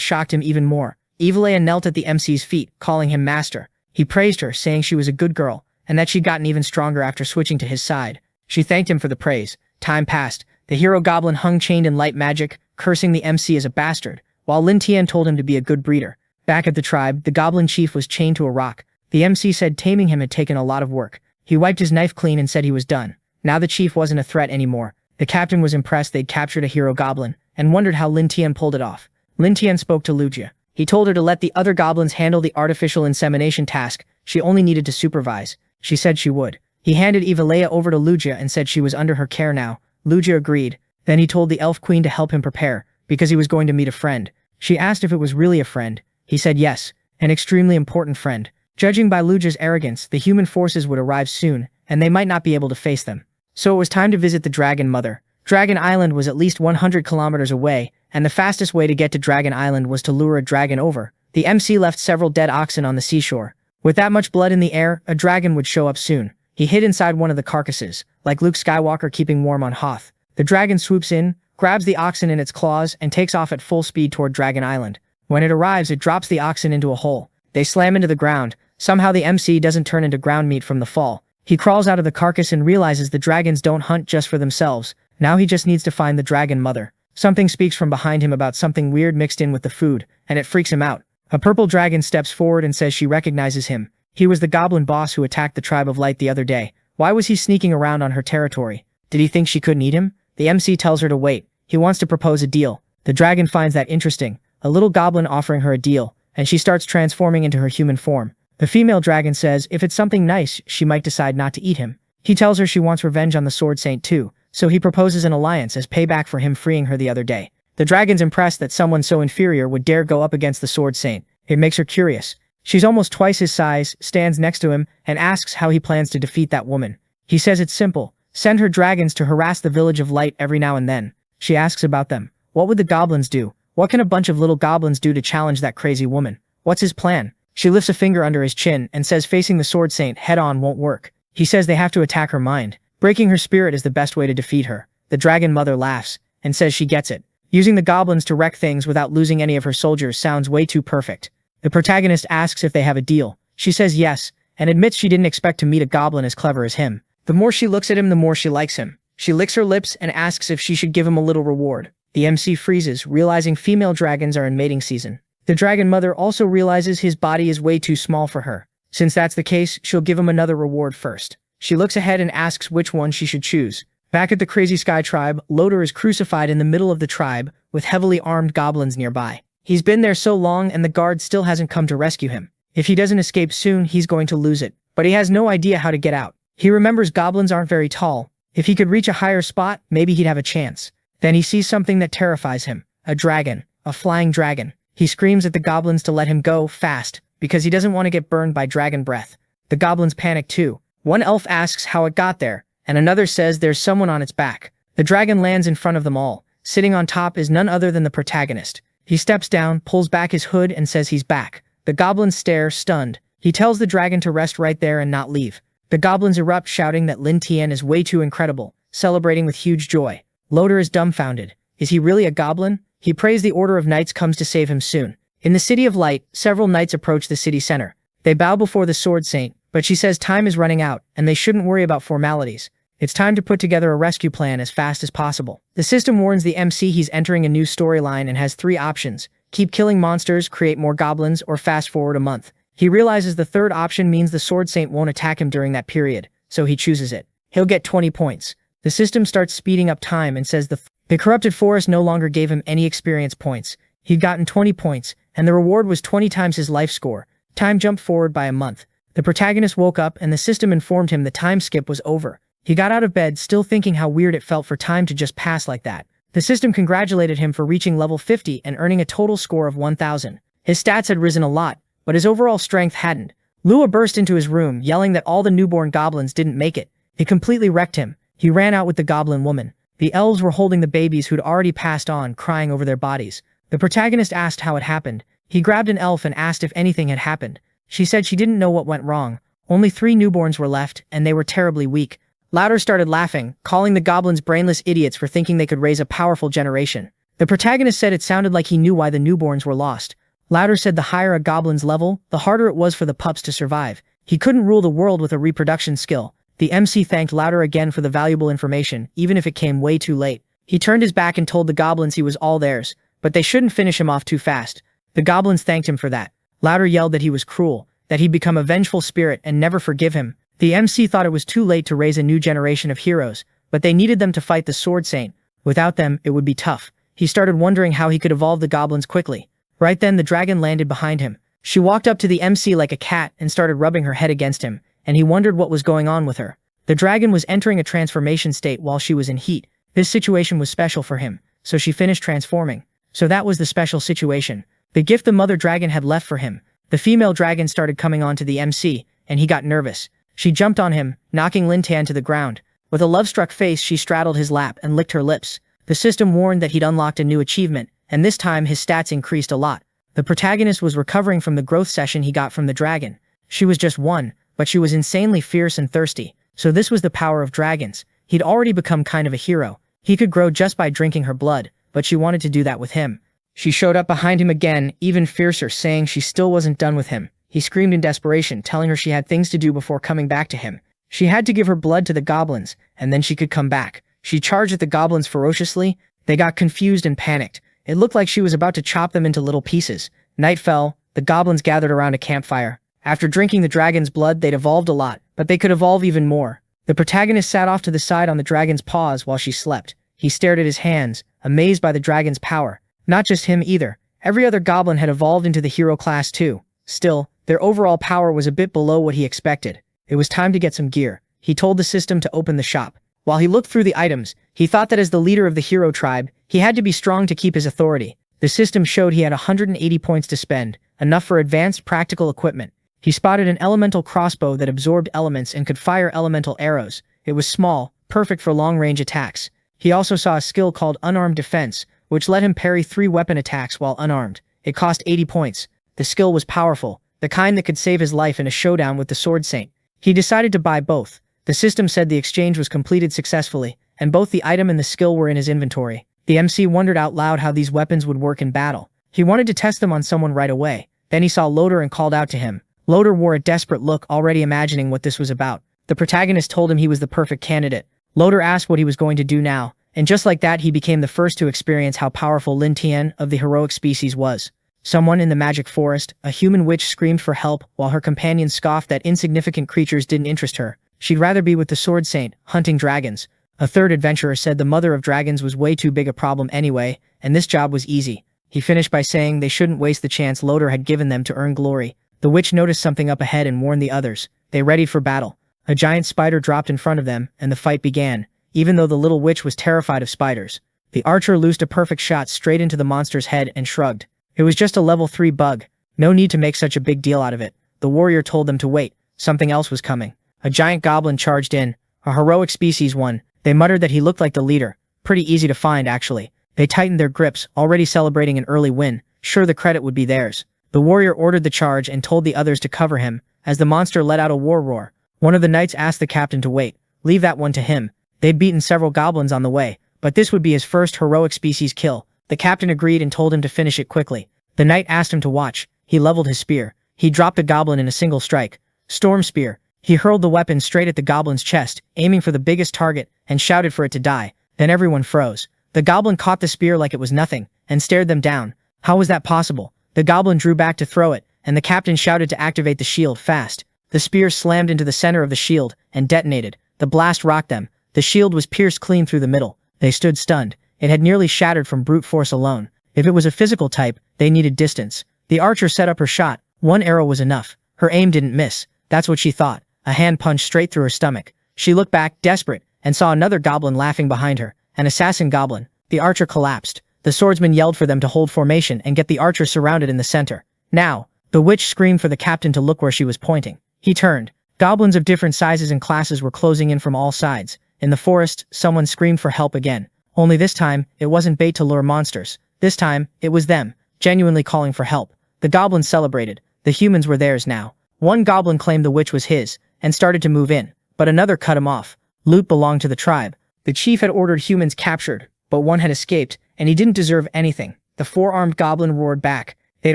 shocked him even more. Evilea knelt at the MC's feet, calling him master. He praised her, saying she was a good girl, and that she'd gotten even stronger after switching to his side. She thanked him for the praise. Time passed. The hero goblin hung chained in light magic, cursing the MC as a bastard, while Lin Tian told him to be a good breeder. Back at the tribe, the goblin chief was chained to a rock. The MC said taming him had taken a lot of work. He wiped his knife clean and said he was done. Now the chief wasn't a threat anymore. The captain was impressed they'd captured a hero goblin, and wondered how Lin Tian pulled it off. Lin Tian spoke to Lugia. He told her to let the other goblins handle the artificial insemination task. She only needed to supervise. She said she would. He handed Evilea over to Lugia and said she was under her care now. Lugia agreed. Then he told the elf queen to help him prepare, because he was going to meet a friend. She asked if it was really a friend. He said yes, an extremely important friend. Judging by Lugia's arrogance, the human forces would arrive soon, and they might not be able to face them. So it was time to visit the Dragon Mother. Dragon Island was at least 100 kilometers away, and the fastest way to get to Dragon Island was to lure a dragon over. The MC left several dead oxen on the seashore. With that much blood in the air, a dragon would show up soon. He hid inside one of the carcasses, like Luke Skywalker keeping warm on Hoth. The dragon swoops in, grabs the oxen in its claws, and takes off at full speed toward Dragon Island. When it arrives, it drops the oxen into a hole. They slam into the ground. Somehow the MC doesn't turn into ground meat from the fall. He crawls out of the carcass and realizes the dragons don't hunt just for themselves. Now he just needs to find the Dragon Mother. Something speaks from behind him about something weird mixed in with the food, and it freaks him out. A purple dragon steps forward and says she recognizes him. He was the goblin boss who attacked the Tribe of Light the other day. Why was he sneaking around on her territory? Did he think she couldn't eat him? The MC tells her to wait. He wants to propose a deal. The dragon finds that interesting. A little goblin offering her a deal, and she starts transforming into her human form. The female dragon says if it's something nice, she might decide not to eat him. He tells her she wants revenge on the Sword Saint too, so he proposes an alliance as payback for him freeing her the other day. The dragon's impressed that someone so inferior would dare go up against the Sword Saint. It makes her curious. She's almost twice his size, stands next to him, and asks how he plans to defeat that woman. He says it's simple. Send her dragons to harass the Village of Light every now and then. She asks about them. What would the goblins do? What can a bunch of little goblins do to challenge that crazy woman? What's his plan? She lifts a finger under his chin and says facing the Sword Saint head-on won't work. He says they have to attack her mind. Breaking her spirit is the best way to defeat her. The Dragon Mother laughs and says she gets it. Using the goblins to wreck things without losing any of her soldiers sounds way too perfect. The protagonist asks if they have a deal. She says yes, and admits she didn't expect to meet a goblin as clever as him. The more she looks at him, the more she likes him. She licks her lips and asks if she should give him a little reward. The MC freezes, realizing female dragons are in mating season. The Dragon Mother also realizes his body is way too small for her. Since that's the case, she'll give him another reward first. She looks ahead and asks which one she should choose. Back at the Crazy Sky tribe, Loader is crucified in the middle of the tribe, with heavily armed goblins nearby. He's been there so long and the guard still hasn't come to rescue him. If he doesn't escape soon, he's going to lose it. But he has no idea how to get out. He remembers goblins aren't very tall. If he could reach a higher spot, maybe he'd have a chance. Then he sees something that terrifies him. A dragon. A flying dragon. He screams at the goblins to let him go, fast, because he doesn't want to get burned by dragon breath. The goblins panic too. One elf asks how it got there, and another says there's someone on its back. The dragon lands in front of them all. Sitting on top is none other than the protagonist. He steps down, pulls back his hood, and says he's back. The goblins stare, stunned. He tells the dragon to rest right there and not leave. The goblins erupt, shouting that Lin Tian is way too incredible, celebrating with huge joy. Loader is dumbfounded. Is he really a goblin? He prays the Order of Knights comes to save him soon. In the City of Light, several knights approach the city center. They bow before the Sword Saint, but she says time is running out, and they shouldn't worry about formalities. It's time to put together a rescue plan as fast as possible. The system warns the MC he's entering a new storyline and has 3 options. Keep killing monsters, create more goblins, or fast forward a month. He realizes the third option means the Sword Saint won't attack him during that period, so he chooses it. He'll get 20 points. The system starts speeding up time and says the corrupted forest no longer gave him any experience points. He'd gotten 20 points, and the reward was 20 times his life score. Time jumped forward by a month. The protagonist woke up and the system informed him the time skip was over. He got out of bed, still thinking how weird it felt for time to just pass like that. The system congratulated him for reaching level 50 and earning a total score of 1000. His stats had risen a lot, but his overall strength hadn't. Lua burst into his room, yelling that all the newborn goblins didn't make it. It completely wrecked him. He ran out with the goblin woman. The elves were holding the babies who'd already passed on, crying over their bodies. The protagonist asked how it happened. He grabbed an elf and asked if anything had happened. She said she didn't know what went wrong. Only 3 newborns were left, and they were terribly weak. Louder started laughing, calling the goblins brainless idiots for thinking they could raise a powerful generation. The protagonist said it sounded like he knew why the newborns were lost. Louder said the higher a goblin's level, the harder it was for the pups to survive. He couldn't rule the world with a reproduction skill. The MC thanked Louder again for the valuable information, even if it came way too late. He turned his back and told the goblins he was all theirs, but they shouldn't finish him off too fast. The goblins thanked him for that. Louder yelled that he was cruel, that he'd become a vengeful spirit and never forgive him. The MC thought it was too late to raise a new generation of heroes, but they needed them to fight the Sword Saint. Without them, it would be tough. He started wondering how he could evolve the goblins quickly. Right then, the dragon landed behind him. She walked up to the MC like a cat and started rubbing her head against him, and he wondered what was going on with her. The dragon was entering a transformation state while she was in heat. This situation was special for him, so she finished transforming. So that was the special situation. The gift the mother dragon had left for him. The female dragon started coming on to the MC, and he got nervous. She jumped on him, knocking Lin Tan to the ground. With a love-struck face, she straddled his lap and licked her lips. The system warned that he'd unlocked a new achievement, and this time his stats increased a lot. The protagonist was recovering from the growth session he got from the dragon. She was just 1, but she was insanely fierce and thirsty. So this was the power of dragons. He'd already become kind of a hero. He could grow just by drinking her blood, but she wanted to do that with him. She showed up behind him again, even fiercer, saying she still wasn't done with him. He screamed in desperation, telling her she had things to do before coming back to him. She had to give her blood to the goblins, and then she could come back. She charged at the goblins ferociously. They got confused and panicked. It looked like she was about to chop them into little pieces. Night fell. The goblins gathered around a campfire. After drinking the dragon's blood, they'd evolved a lot, but they could evolve even more. The protagonist sat off to the side on the dragon's paws while she slept. He stared at his hands, amazed by the dragon's power. Not just him either. Every other goblin had evolved into the hero class too. Still, their overall power was a bit below what he expected. It was time to get some gear. He told the system to open the shop. While he looked through the items, he thought that as the leader of the hero tribe, he had to be strong to keep his authority. The system showed he had 180 points to spend, enough for advanced practical equipment. He spotted an elemental crossbow that absorbed elements and could fire elemental arrows. It was small, perfect for long-range attacks. He also saw a skill called Unarmed Defense, which let him parry 3 weapon attacks while unarmed. It cost 80 points. The skill was powerful, the kind that could save his life in a showdown with the Sword Saint. He decided to buy both. The system said the exchange was completed successfully, and both the item and the skill were in his inventory. The MC wondered out loud how these weapons would work in battle. He wanted to test them on someone right away. Then he saw Loader and called out to him. Loader wore a desperate look, already imagining what this was about. The protagonist told him he was the perfect candidate. Loader asked what he was going to do now, and just like that he became the first to experience how powerful Lin Tian of the heroic species was. Someone in the magic forest, a human witch, screamed for help while her companions scoffed that insignificant creatures didn't interest her. She'd rather be with the Sword Saint, hunting dragons. A third adventurer said the mother of dragons was way too big a problem anyway, and this job was easy. He finished by saying they shouldn't waste the chance Loder had given them to earn glory. The witch noticed something up ahead and warned the others. They readied for battle. A giant spider dropped in front of them, and the fight began, even though the little witch was terrified of spiders. The archer loosed a perfect shot straight into the monster's head and shrugged. It was just a level 3 bug. No need to make such a big deal out of it. The warrior told them to wait. Something else was coming. A giant goblin charged in. A heroic species one. They muttered that he looked like the leader. Pretty easy to find, actually. They tightened their grips, already celebrating an early win. Sure, the credit would be theirs. The warrior ordered the charge and told the others to cover him. As the monster let out a war roar, one of the knights asked the captain to wait. Leave that one to him. They'd beaten several goblins on the way, but this would be his first heroic species kill. The captain agreed and told him to finish it quickly. The knight asked him to watch. He leveled his spear. He dropped the goblin in a single strike. Storm spear. He hurled the weapon straight at the goblin's chest, aiming for the biggest target, and shouted for it to die. Then everyone froze. The goblin caught the spear like it was nothing, and stared them down. How was that possible? The goblin drew back to throw it, and the captain shouted to activate the shield fast. The spear slammed into the center of the shield, and detonated. The blast rocked them. The shield was pierced clean through the middle. They stood stunned. It had nearly shattered from brute force alone. If it was a physical type, they needed distance. The archer set up her shot. One arrow was enough. Her aim didn't miss. That's what she thought. A hand punched straight through her stomach. She looked back, desperate, and saw another goblin laughing behind her. An assassin goblin. The archer collapsed. The swordsman yelled for them to hold formation and get the archer surrounded in the center. Now, the witch screamed for the captain to look where she was pointing. He turned. Goblins of different sizes and classes were closing in from all sides. In the forest, someone screamed for help again. Only this time, it wasn't bait to lure monsters. This time, it was them, genuinely calling for help. The goblins celebrated. The humans were theirs now. One goblin claimed the witch was his, and started to move in, but another cut him off. Loot belonged to the tribe. The chief had ordered humans captured, but one had escaped, and he didn't deserve anything. The four-armed goblin roared back. They'd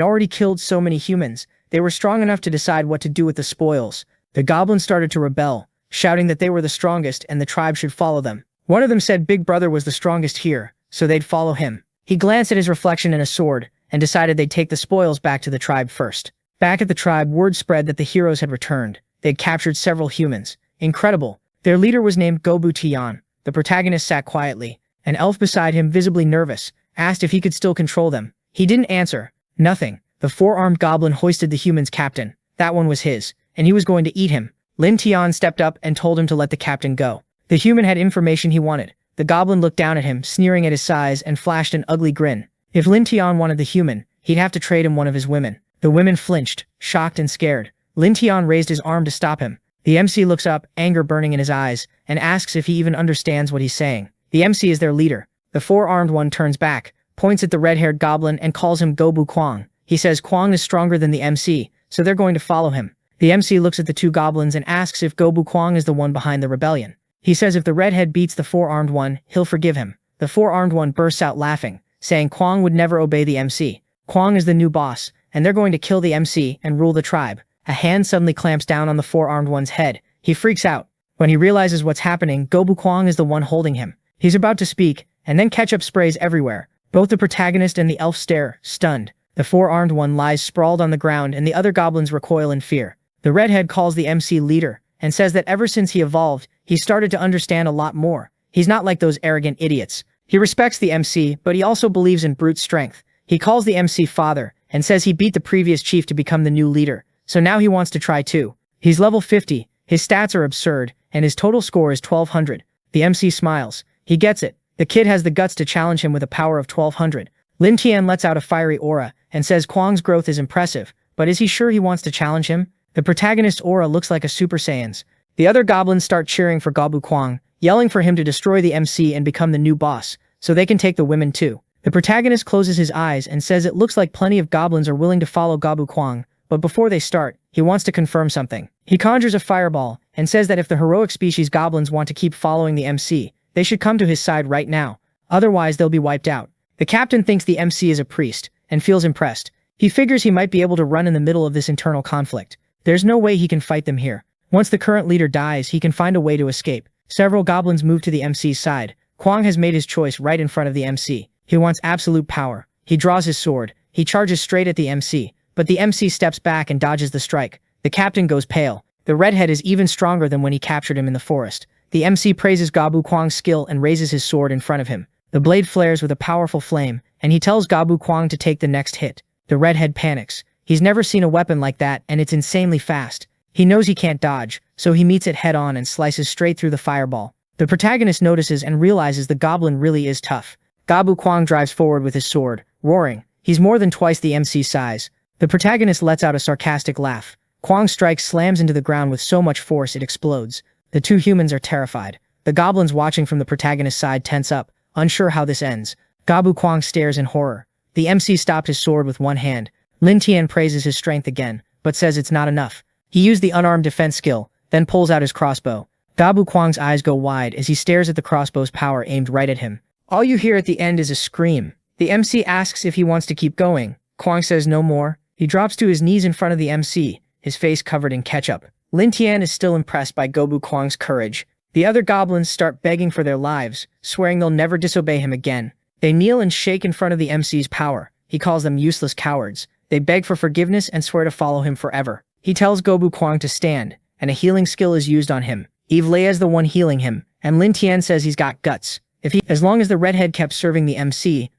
already killed so many humans. They were strong enough to decide what to do with the spoils. The goblins started to rebel, shouting that they were the strongest and the tribe should follow them. One of them said Big Brother was the strongest here, so they'd follow him. He glanced at his reflection in a sword, and decided they'd take the spoils back to the tribe first. Back at the tribe, word spread that the heroes had returned. They'd captured several humans. Incredible. Their leader was named Gobu Tian. The protagonist sat quietly. An elf beside him, visibly nervous, asked if he could still control them. He didn't answer. Nothing. The four-armed goblin hoisted the human's captain. That one was his, and he was going to eat him. Lin Tian stepped up and told him to let the captain go. The human had information he wanted. The goblin looked down at him, sneering at his size, and flashed an ugly grin. If Lin Tian wanted the human, he'd have to trade him one of his women. The women flinched, shocked and scared. Lin Tian raised his arm to stop him. The MC looks up, anger burning in his eyes, and asks if he even understands what he's saying. The MC is their leader. The four-armed one turns back, points at the red-haired goblin and calls him Gobu Kwang. He says Kwang is stronger than the MC, so they're going to follow him. The MC looks at the two goblins and asks if Gobu Kwang is the one behind the rebellion. He says if the redhead beats the four-armed one, he'll forgive him. The four-armed one bursts out laughing, saying Kwang would never obey the MC. Kwang is the new boss, and they're going to kill the MC and rule the tribe. A hand suddenly clamps down on the four-armed one's head. He freaks out. When he realizes what's happening, Gobu Kwang is the one holding him. He's about to speak, and then ketchup sprays everywhere. Both the protagonist and the elf stare, stunned. The four-armed one lies sprawled on the ground and the other goblins recoil in fear. The redhead calls the MC leader, and says that ever since he evolved, he started to understand a lot more. He's not like those arrogant idiots. He respects the MC, but he also believes in brute strength. He calls the MC father, and says he beat the previous chief to become the new leader, so now he wants to try too. He's level 50, his stats are absurd, and his total score is 1200. The MC smiles. He gets it. The kid has the guts to challenge him with a power of 1200. Lin Tian lets out a fiery aura, and says Kwang's growth is impressive, but is he sure he wants to challenge him? The protagonist's aura looks like a Super Saiyan's. The other goblins start cheering for Gobu Kwang, yelling for him to destroy the MC and become the new boss, so they can take the women too. The protagonist closes his eyes and says it looks like plenty of goblins are willing to follow Gobu Kwang, but before they start, he wants to confirm something. He conjures a fireball, and says that if the heroic species goblins want to keep following the MC, they should come to his side right now. Otherwise, they'll be wiped out. The captain thinks the MC is a priest, and feels impressed. He figures he might be able to run in the middle of this internal conflict. There's no way he can fight them here. Once the current leader dies, he can find a way to escape. Several goblins move to the MC's side. Kwang has made his choice right in front of the MC. He wants absolute power. He draws his sword. He charges straight at the MC, but the MC steps back and dodges the strike. The captain goes pale. The redhead is even stronger than when he captured him in the forest. The MC praises Gabu Kwang's skill and raises his sword in front of him. The blade flares with a powerful flame, and he tells Gabu Kwang to take the next hit. The redhead panics. He's never seen a weapon like that, and it's insanely fast. He knows he can't dodge, so he meets it head-on and slices straight through the fireball. The protagonist notices and realizes the goblin really is tough. Gabu Kwang drives forward with his sword, roaring. He's more than twice the MC's size. The protagonist lets out a sarcastic laugh. Kwang's strike slams into the ground with so much force it explodes. The two humans are terrified. The goblins watching from the protagonist's side tense up, unsure how this ends. Gabu Kwang stares in horror. The MC stopped his sword with one hand. Lin Tian praises his strength again, but says it's not enough. He used the unarmed defense skill, then pulls out his crossbow. Gabu Kwang's eyes go wide as he stares at the crossbow's power aimed right at him. All you hear at the end is a scream. The MC asks if he wants to keep going. Kwang says no more. He drops to his knees in front of the MC, his face covered in ketchup. Lin Tian is still impressed by Gabu Kwang's courage. The other goblins start begging for their lives, swearing they'll never disobey him again. They kneel and shake in front of the MC's power. He calls them useless cowards. They beg for forgiveness and swear to follow him forever. He tells Gabu Kwang to stand, and a healing skill is used on him. Eve Leia is the one healing him, and Lin Tian says he's got guts. As long as the redhead kept serving the MC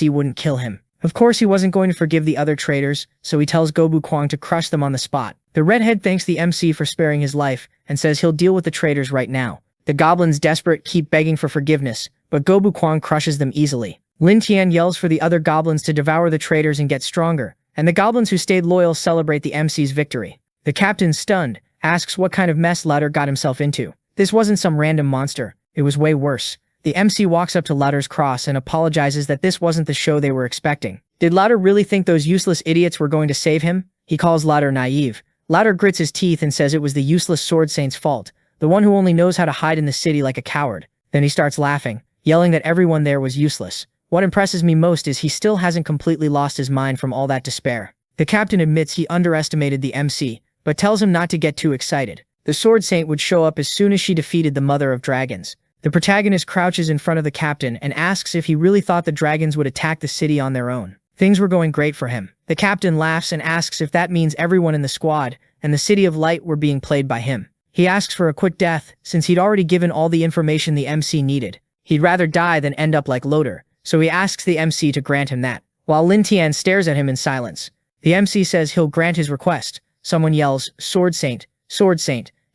wouldn't kill him. Of course he wasn't going to forgive the other traitors, so he tells Gabu Kwang to crush them on the spot. The redhead thanks the MC for sparing his life, and says he'll deal with the traitors right now. The goblins, desperate, keep begging for forgiveness, but Gabu Kwang crushes them easily. Lin Tian yells for the other goblins to devour the traitors and get stronger, and the goblins who stayed loyal celebrate the MC's victory. The captain, stunned, asks what kind of mess Lauder got himself into. This wasn't some random monster, it was way worse. The MC walks up to Lauder's cross and apologizes that this wasn't the show they were expecting. Did Lauder really think those useless idiots were going to save him? He calls Lauder naive. Lauder grits his teeth and says it was the useless sword saint's fault, the one who only knows how to hide in the city like a coward. Then he starts laughing, yelling that everyone there was useless. What impresses me most is he still hasn't completely lost his mind from all that despair. The captain admits he underestimated the MC, but tells him not to get too excited. The sword saint would show up as soon as she defeated the mother of dragons. The protagonist crouches in front of the captain and asks if he really thought the dragons would attack the city on their own. Things were going great for him. The captain laughs and asks if that means everyone in the squad and the City of Light were being played by him. He asks for a quick death, since he'd already given all the information the MC needed. He'd rather die than end up like Loader, so he asks the MC to grant him that, while Lin Tian stares at him in silence. The MC says he'll grant his request. Someone yells, Sword Saint,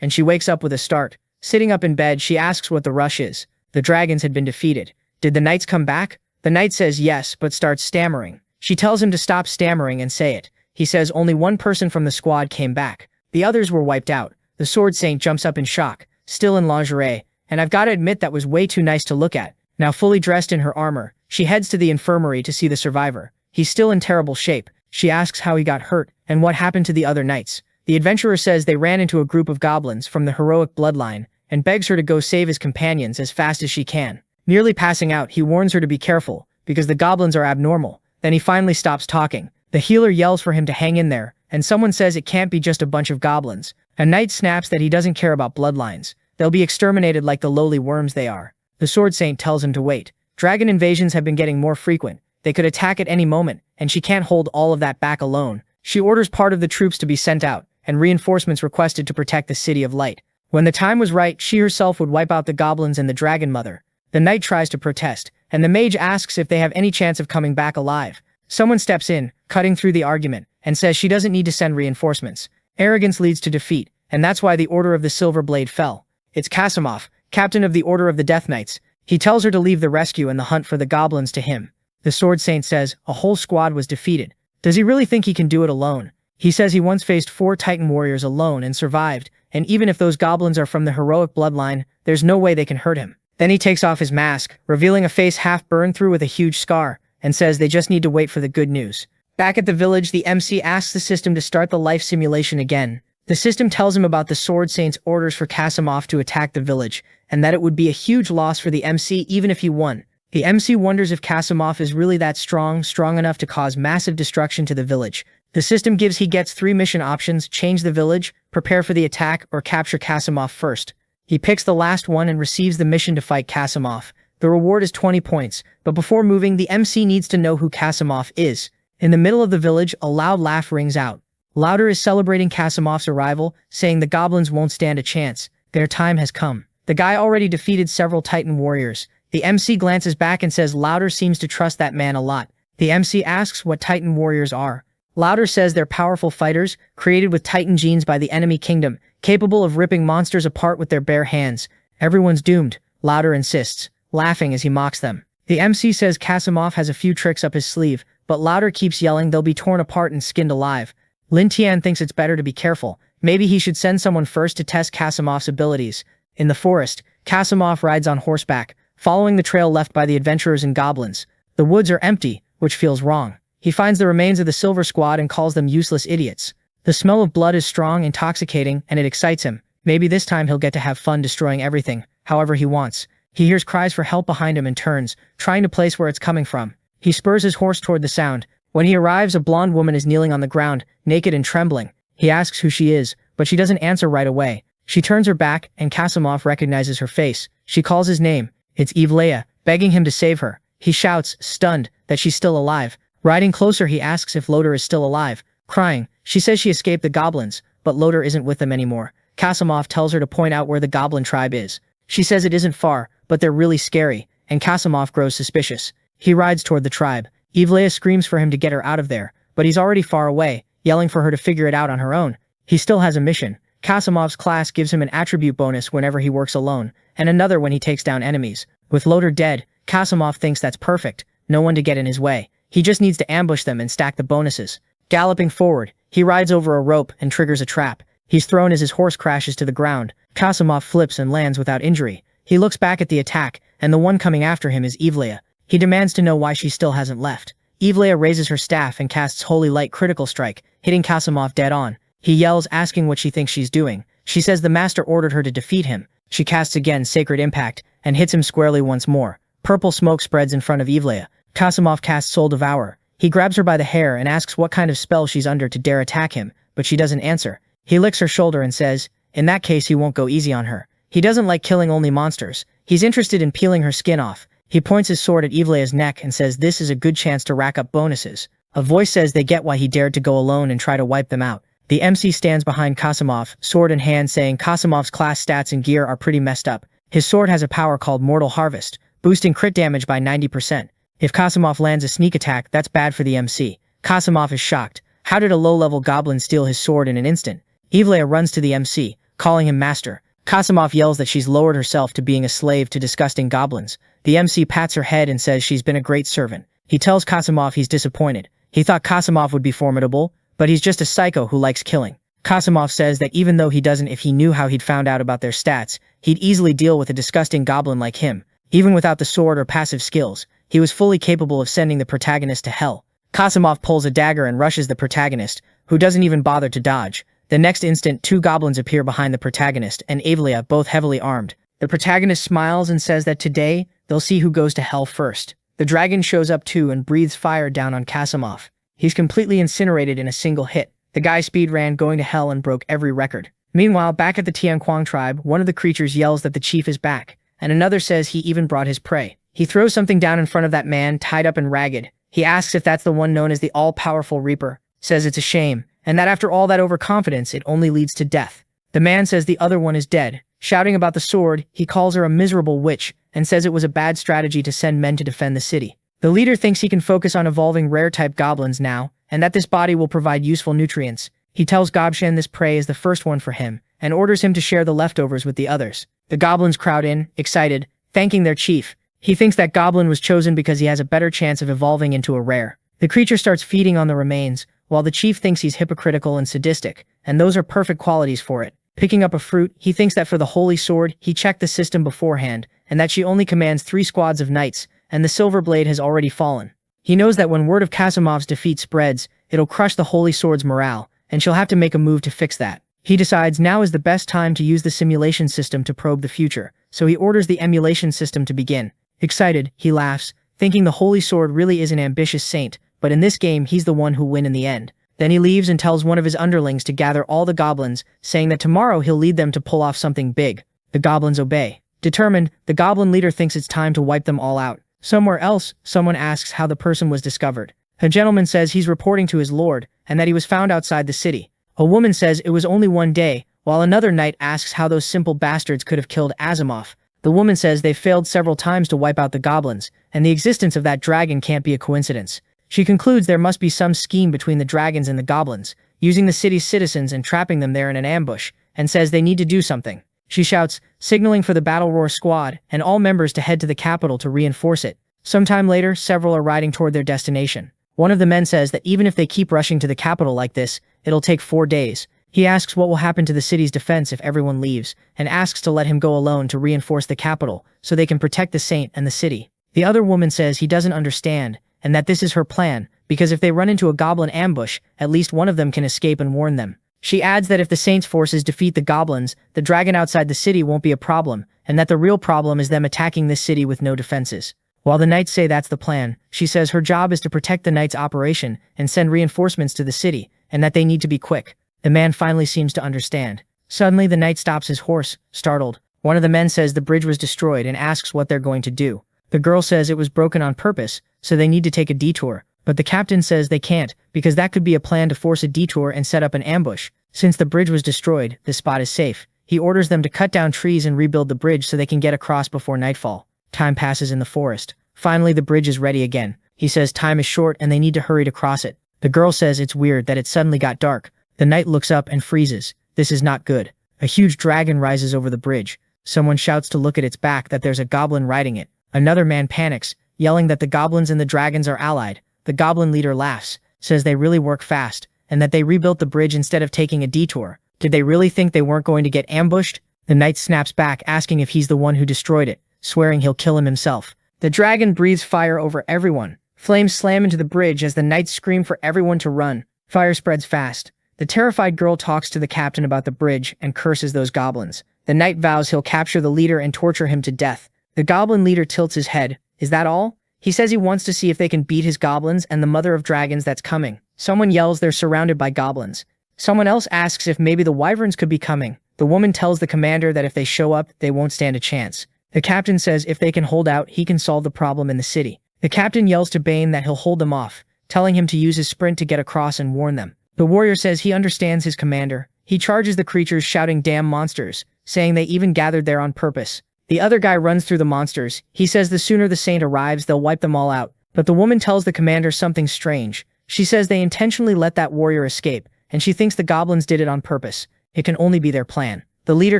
and she wakes up with a start. Sitting up in bed, she asks what the rush is. The dragons had been defeated. Did the knights come back? The knight says yes, but starts stammering. She tells him to stop stammering and say it. He says only one person from the squad came back. The others were wiped out. The Sword Saint jumps up in shock, still in lingerie, and I've got to admit that was way too nice to look at. Now fully dressed in her armor, she heads to the infirmary to see the survivor. He's still in terrible shape. She asks how he got hurt and what happened to the other knights. The adventurer says they ran into a group of goblins from the heroic bloodline and begs her to go save his companions as fast as she can. Nearly passing out, he warns her to be careful, because the goblins are abnormal. Then he finally stops talking. The healer yells for him to hang in there, and someone says it can't be just a bunch of goblins. A knight snaps that he doesn't care about bloodlines. They'll be exterminated like the lowly worms they are. The Sword Saint tells him to wait. Dragon invasions have been getting more frequent. They could attack at any moment, and she can't hold all of that back alone. She orders part of the troops to be sent out, and reinforcements requested to protect the City of Light. When the time was right, she herself would wipe out the goblins and the Dragon Mother. The knight tries to protest, and the mage asks if they have any chance of coming back alive. Someone steps in, cutting through the argument, and says she doesn't need to send reinforcements. Arrogance leads to defeat, and that's why the Order of the Silver Blade fell. It's Kasimov, captain of the Order of the Death Knights. He tells her to leave the rescue and the hunt for the goblins to him. The Sword Saint says a whole squad was defeated. Does he really think he can do it alone? He says he once faced 4 Titan warriors alone and survived, and even if those goblins are from the heroic bloodline, there's no way they can hurt him. Then he takes off his mask, revealing a face half burned through with a huge scar, and says they just need to wait for the good news. Back at the village, the MC asks the system to start the life simulation again. The system tells him about the Sword Saint's orders for Kasimov to attack the village, and that it would be a huge loss for the MC even if he won. The MC wonders if Kasimov is really that strong enough to cause massive destruction to the village. The system he gets 3 mission options: change the village, prepare for the attack, or capture Kasimov first. He picks the last one and receives the mission to fight Kasimov. The reward is 20 points, but before moving, the MC needs to know who Kasimov is. In the middle of the village, a loud laugh rings out. Lauder is celebrating Kasimov's arrival, saying the goblins won't stand a chance. Their time has come. The guy already defeated several Titan warriors. The MC glances back and says Louder seems to trust that man a lot. The MC asks what Titan warriors are. Louder says they're powerful fighters, created with Titan genes by the enemy kingdom, capable of ripping monsters apart with their bare hands. Everyone's doomed, Louder insists, laughing as he mocks them. The MC says Kasimov has a few tricks up his sleeve, but Louder keeps yelling they'll be torn apart and skinned alive. Lin Tian thinks it's better to be careful. Maybe he should send someone first to test Kasimov's abilities. In the forest, Kasimov rides on horseback, following the trail left by the adventurers and goblins. The woods are empty, which feels wrong. He finds the remains of the Silver Squad and calls them useless idiots. The smell of blood is strong, intoxicating, and it excites him. Maybe this time he'll get to have fun destroying everything, however he wants. He hears cries for help behind him and turns, trying to place where it's coming from. He spurs his horse toward the sound. When he arrives, a blonde woman is kneeling on the ground, naked and trembling. He asks who she is, but she doesn't answer right away. She turns her back, and Kasimov recognizes her face. She calls his name. It's Evlea, begging him to save her. He shouts, stunned, that she's still alive. Riding closer, he asks if Loder is still alive. Crying, she says she escaped the goblins, but Loder isn't with them anymore. Kasimov tells her to point out where the goblin tribe is. She says it isn't far, but they're really scary, and Kasimov grows suspicious. He rides toward the tribe. Evlea screams for him to get her out of there, but he's already far away, yelling for her to figure it out on her own. He still has a mission. Kasimov's class gives him an attribute bonus whenever he works alone, and another when he takes down enemies. With Loder dead, Kasimov thinks that's perfect, no one to get in his way. He just needs to ambush them and stack the bonuses. Galloping forward, he rides over a rope and triggers a trap. He's thrown as his horse crashes to the ground. Kasimov flips and lands without injury. He looks back at the attack, and the one coming after him is Evlea. He demands to know why she still hasn't left. Evlea raises her staff and casts Holy Light Critical Strike, hitting Kasimov dead on. He yells, asking what she thinks she's doing. She says the master ordered her to defeat him. She casts again Sacred Impact, and hits him squarely once more. Purple smoke spreads in front of Evlea. Kasimov casts Soul Devourer. He grabs her by the hair and asks what kind of spell she's under to dare attack him, but she doesn't answer. He licks her shoulder and says, in that case he won't go easy on her. He doesn't like killing only monsters. He's interested in peeling her skin off. He points his sword at Evlea's neck and says this is a good chance to rack up bonuses. A voice says they get why he dared to go alone and try to wipe them out. The MC stands behind Kasimov, sword in hand, saying Kasimov's class stats and gear are pretty messed up. His sword has a power called Mortal Harvest, boosting crit damage by 90%. If Kasimov lands a sneak attack, that's bad for the MC. Kasimov is shocked. How did a low-level goblin steal his sword in an instant? Evlea runs to the MC, calling him master. Kasimov yells that she's lowered herself to being a slave to disgusting goblins. The MC pats her head and says she's been a great servant. He tells Kasimov he's disappointed. He thought Kasimov would be formidable, but he's just a psycho who likes killing. Kasimov says that even though he doesn't, if he knew how he'd found out about their stats, he'd easily deal with a disgusting goblin like him. Even without the sword or passive skills, he was fully capable of sending the protagonist to hell. Kasimov pulls a dagger and rushes the protagonist, who doesn't even bother to dodge. The next instant, two goblins appear behind the protagonist and Evlea, both heavily armed. The protagonist smiles and says that today, they'll see who goes to hell first. The dragon shows up too and breathes fire down on Kasimov. He's completely incinerated in a single hit. The guy speed ran, going to hell, and broke every record. Meanwhile, back at the Tianquang tribe, one of the creatures yells that the chief is back, and another says he even brought his prey. He throws something down in front of that man, tied up and ragged. He asks if that's the one known as the all-powerful Reaper, says it's a shame, and that after all that overconfidence, it only leads to death. The man says the other one is dead. Shouting about the sword, he calls her a miserable witch, and says it was a bad strategy to send men to defend the city. The leader thinks he can focus on evolving rare-type goblins now, and that this body will provide useful nutrients. He tells Gobshan this prey is the first one for him, and orders him to share the leftovers with the others. The goblins crowd in, excited, thanking their chief. He thinks that goblin was chosen because he has a better chance of evolving into a rare. The creature starts feeding on the remains, while the chief thinks he's hypocritical and sadistic, and those are perfect qualities for it. Picking up a fruit, he thinks that for the holy sword, he checked the system beforehand, and that she only commands 3 squads of knights, and the silver blade has already fallen. He knows that when word of Kasimov's defeat spreads, it'll crush the holy sword's morale, and she'll have to make a move to fix that. He decides now is the best time to use the simulation system to probe the future, so he orders the emulation system to begin. Excited, he laughs, thinking the holy sword really is an ambitious saint, but in this game he's the one who'll win in the end. Then he leaves and tells one of his underlings to gather all the goblins, saying that tomorrow he'll lead them to pull off something big. The goblins obey. Determined, the goblin leader thinks it's time to wipe them all out. Somewhere else, someone asks how the person was discovered. A gentleman says he's reporting to his lord, and that he was found outside the city. A woman says it was only one day, while another knight asks how those simple bastards could have killed Asimov. The woman says they've failed several times to wipe out the goblins, and the existence of that dragon can't be a coincidence. She concludes there must be some scheme between the dragons and the goblins, using the city's citizens and trapping them there in an ambush, and says they need to do something. She shouts, signaling for the Battle Roar squad and all members to head to the capital to reinforce it. Sometime later, several are riding toward their destination. One of the men says that even if they keep rushing to the capital like this, it'll take 4 days. He asks what will happen to the city's defense if everyone leaves, and asks to let him go alone to reinforce the capital, so they can protect the saint and the city. The other woman says he doesn't understand, and that this is her plan, because if they run into a goblin ambush, at least one of them can escape and warn them. She adds that if the saint's forces defeat the goblins, the dragon outside the city won't be a problem, and that the real problem is them attacking this city with no defenses. While the knights say that's the plan, she says her job is to protect the knight's operation and send reinforcements to the city, and that they need to be quick. The man finally seems to understand. Suddenly the knight stops his horse, startled. One of the men says the bridge was destroyed and asks what they're going to do. The girl says it was broken on purpose, so they need to take a detour. But the captain says they can't, because that could be a plan to force a detour and set up an ambush. Since the bridge was destroyed, the spot is safe. He orders them to cut down trees and rebuild the bridge so they can get across before nightfall. Time passes in the forest. Finally, the bridge is ready again. He says time is short and they need to hurry to cross it. The girl says it's weird that it suddenly got dark. The knight looks up and freezes. This is not good. A huge dragon rises over the bridge. Someone shouts to look at its back that there's a goblin riding it. Another man panics, yelling that the goblins and the dragons are allied. The goblin leader laughs, says they really work fast, and that they rebuilt the bridge instead of taking a detour. Did they really think they weren't going to get ambushed? The knight snaps back, asking if he's the one who destroyed it, swearing he'll kill him himself. The dragon breathes fire over everyone. Flames slam into the bridge as the knights scream for everyone to run. Fire spreads fast. The terrified girl talks to the captain about the bridge and curses those goblins. The knight vows he'll capture the leader and torture him to death. The goblin leader tilts his head. Is that all? He says he wants to see if they can beat his goblins and the mother of dragons that's coming. Someone yells they're surrounded by goblins. Someone else asks if maybe the wyverns could be coming. The woman tells the commander that if they show up, they won't stand a chance. The captain says if they can hold out, he can solve the problem in the city. The captain yells to Bane that he'll hold them off, telling him to use his sprint to get across and warn them. The warrior says he understands his commander. He charges the creatures, shouting damn monsters, saying they even gathered there on purpose. The other guy runs through the monsters. He says the sooner the saint arrives, they'll wipe them all out. But the woman tells the commander something strange. She says they intentionally let that warrior escape, and she thinks the goblins did it on purpose. It can only be their plan. The leader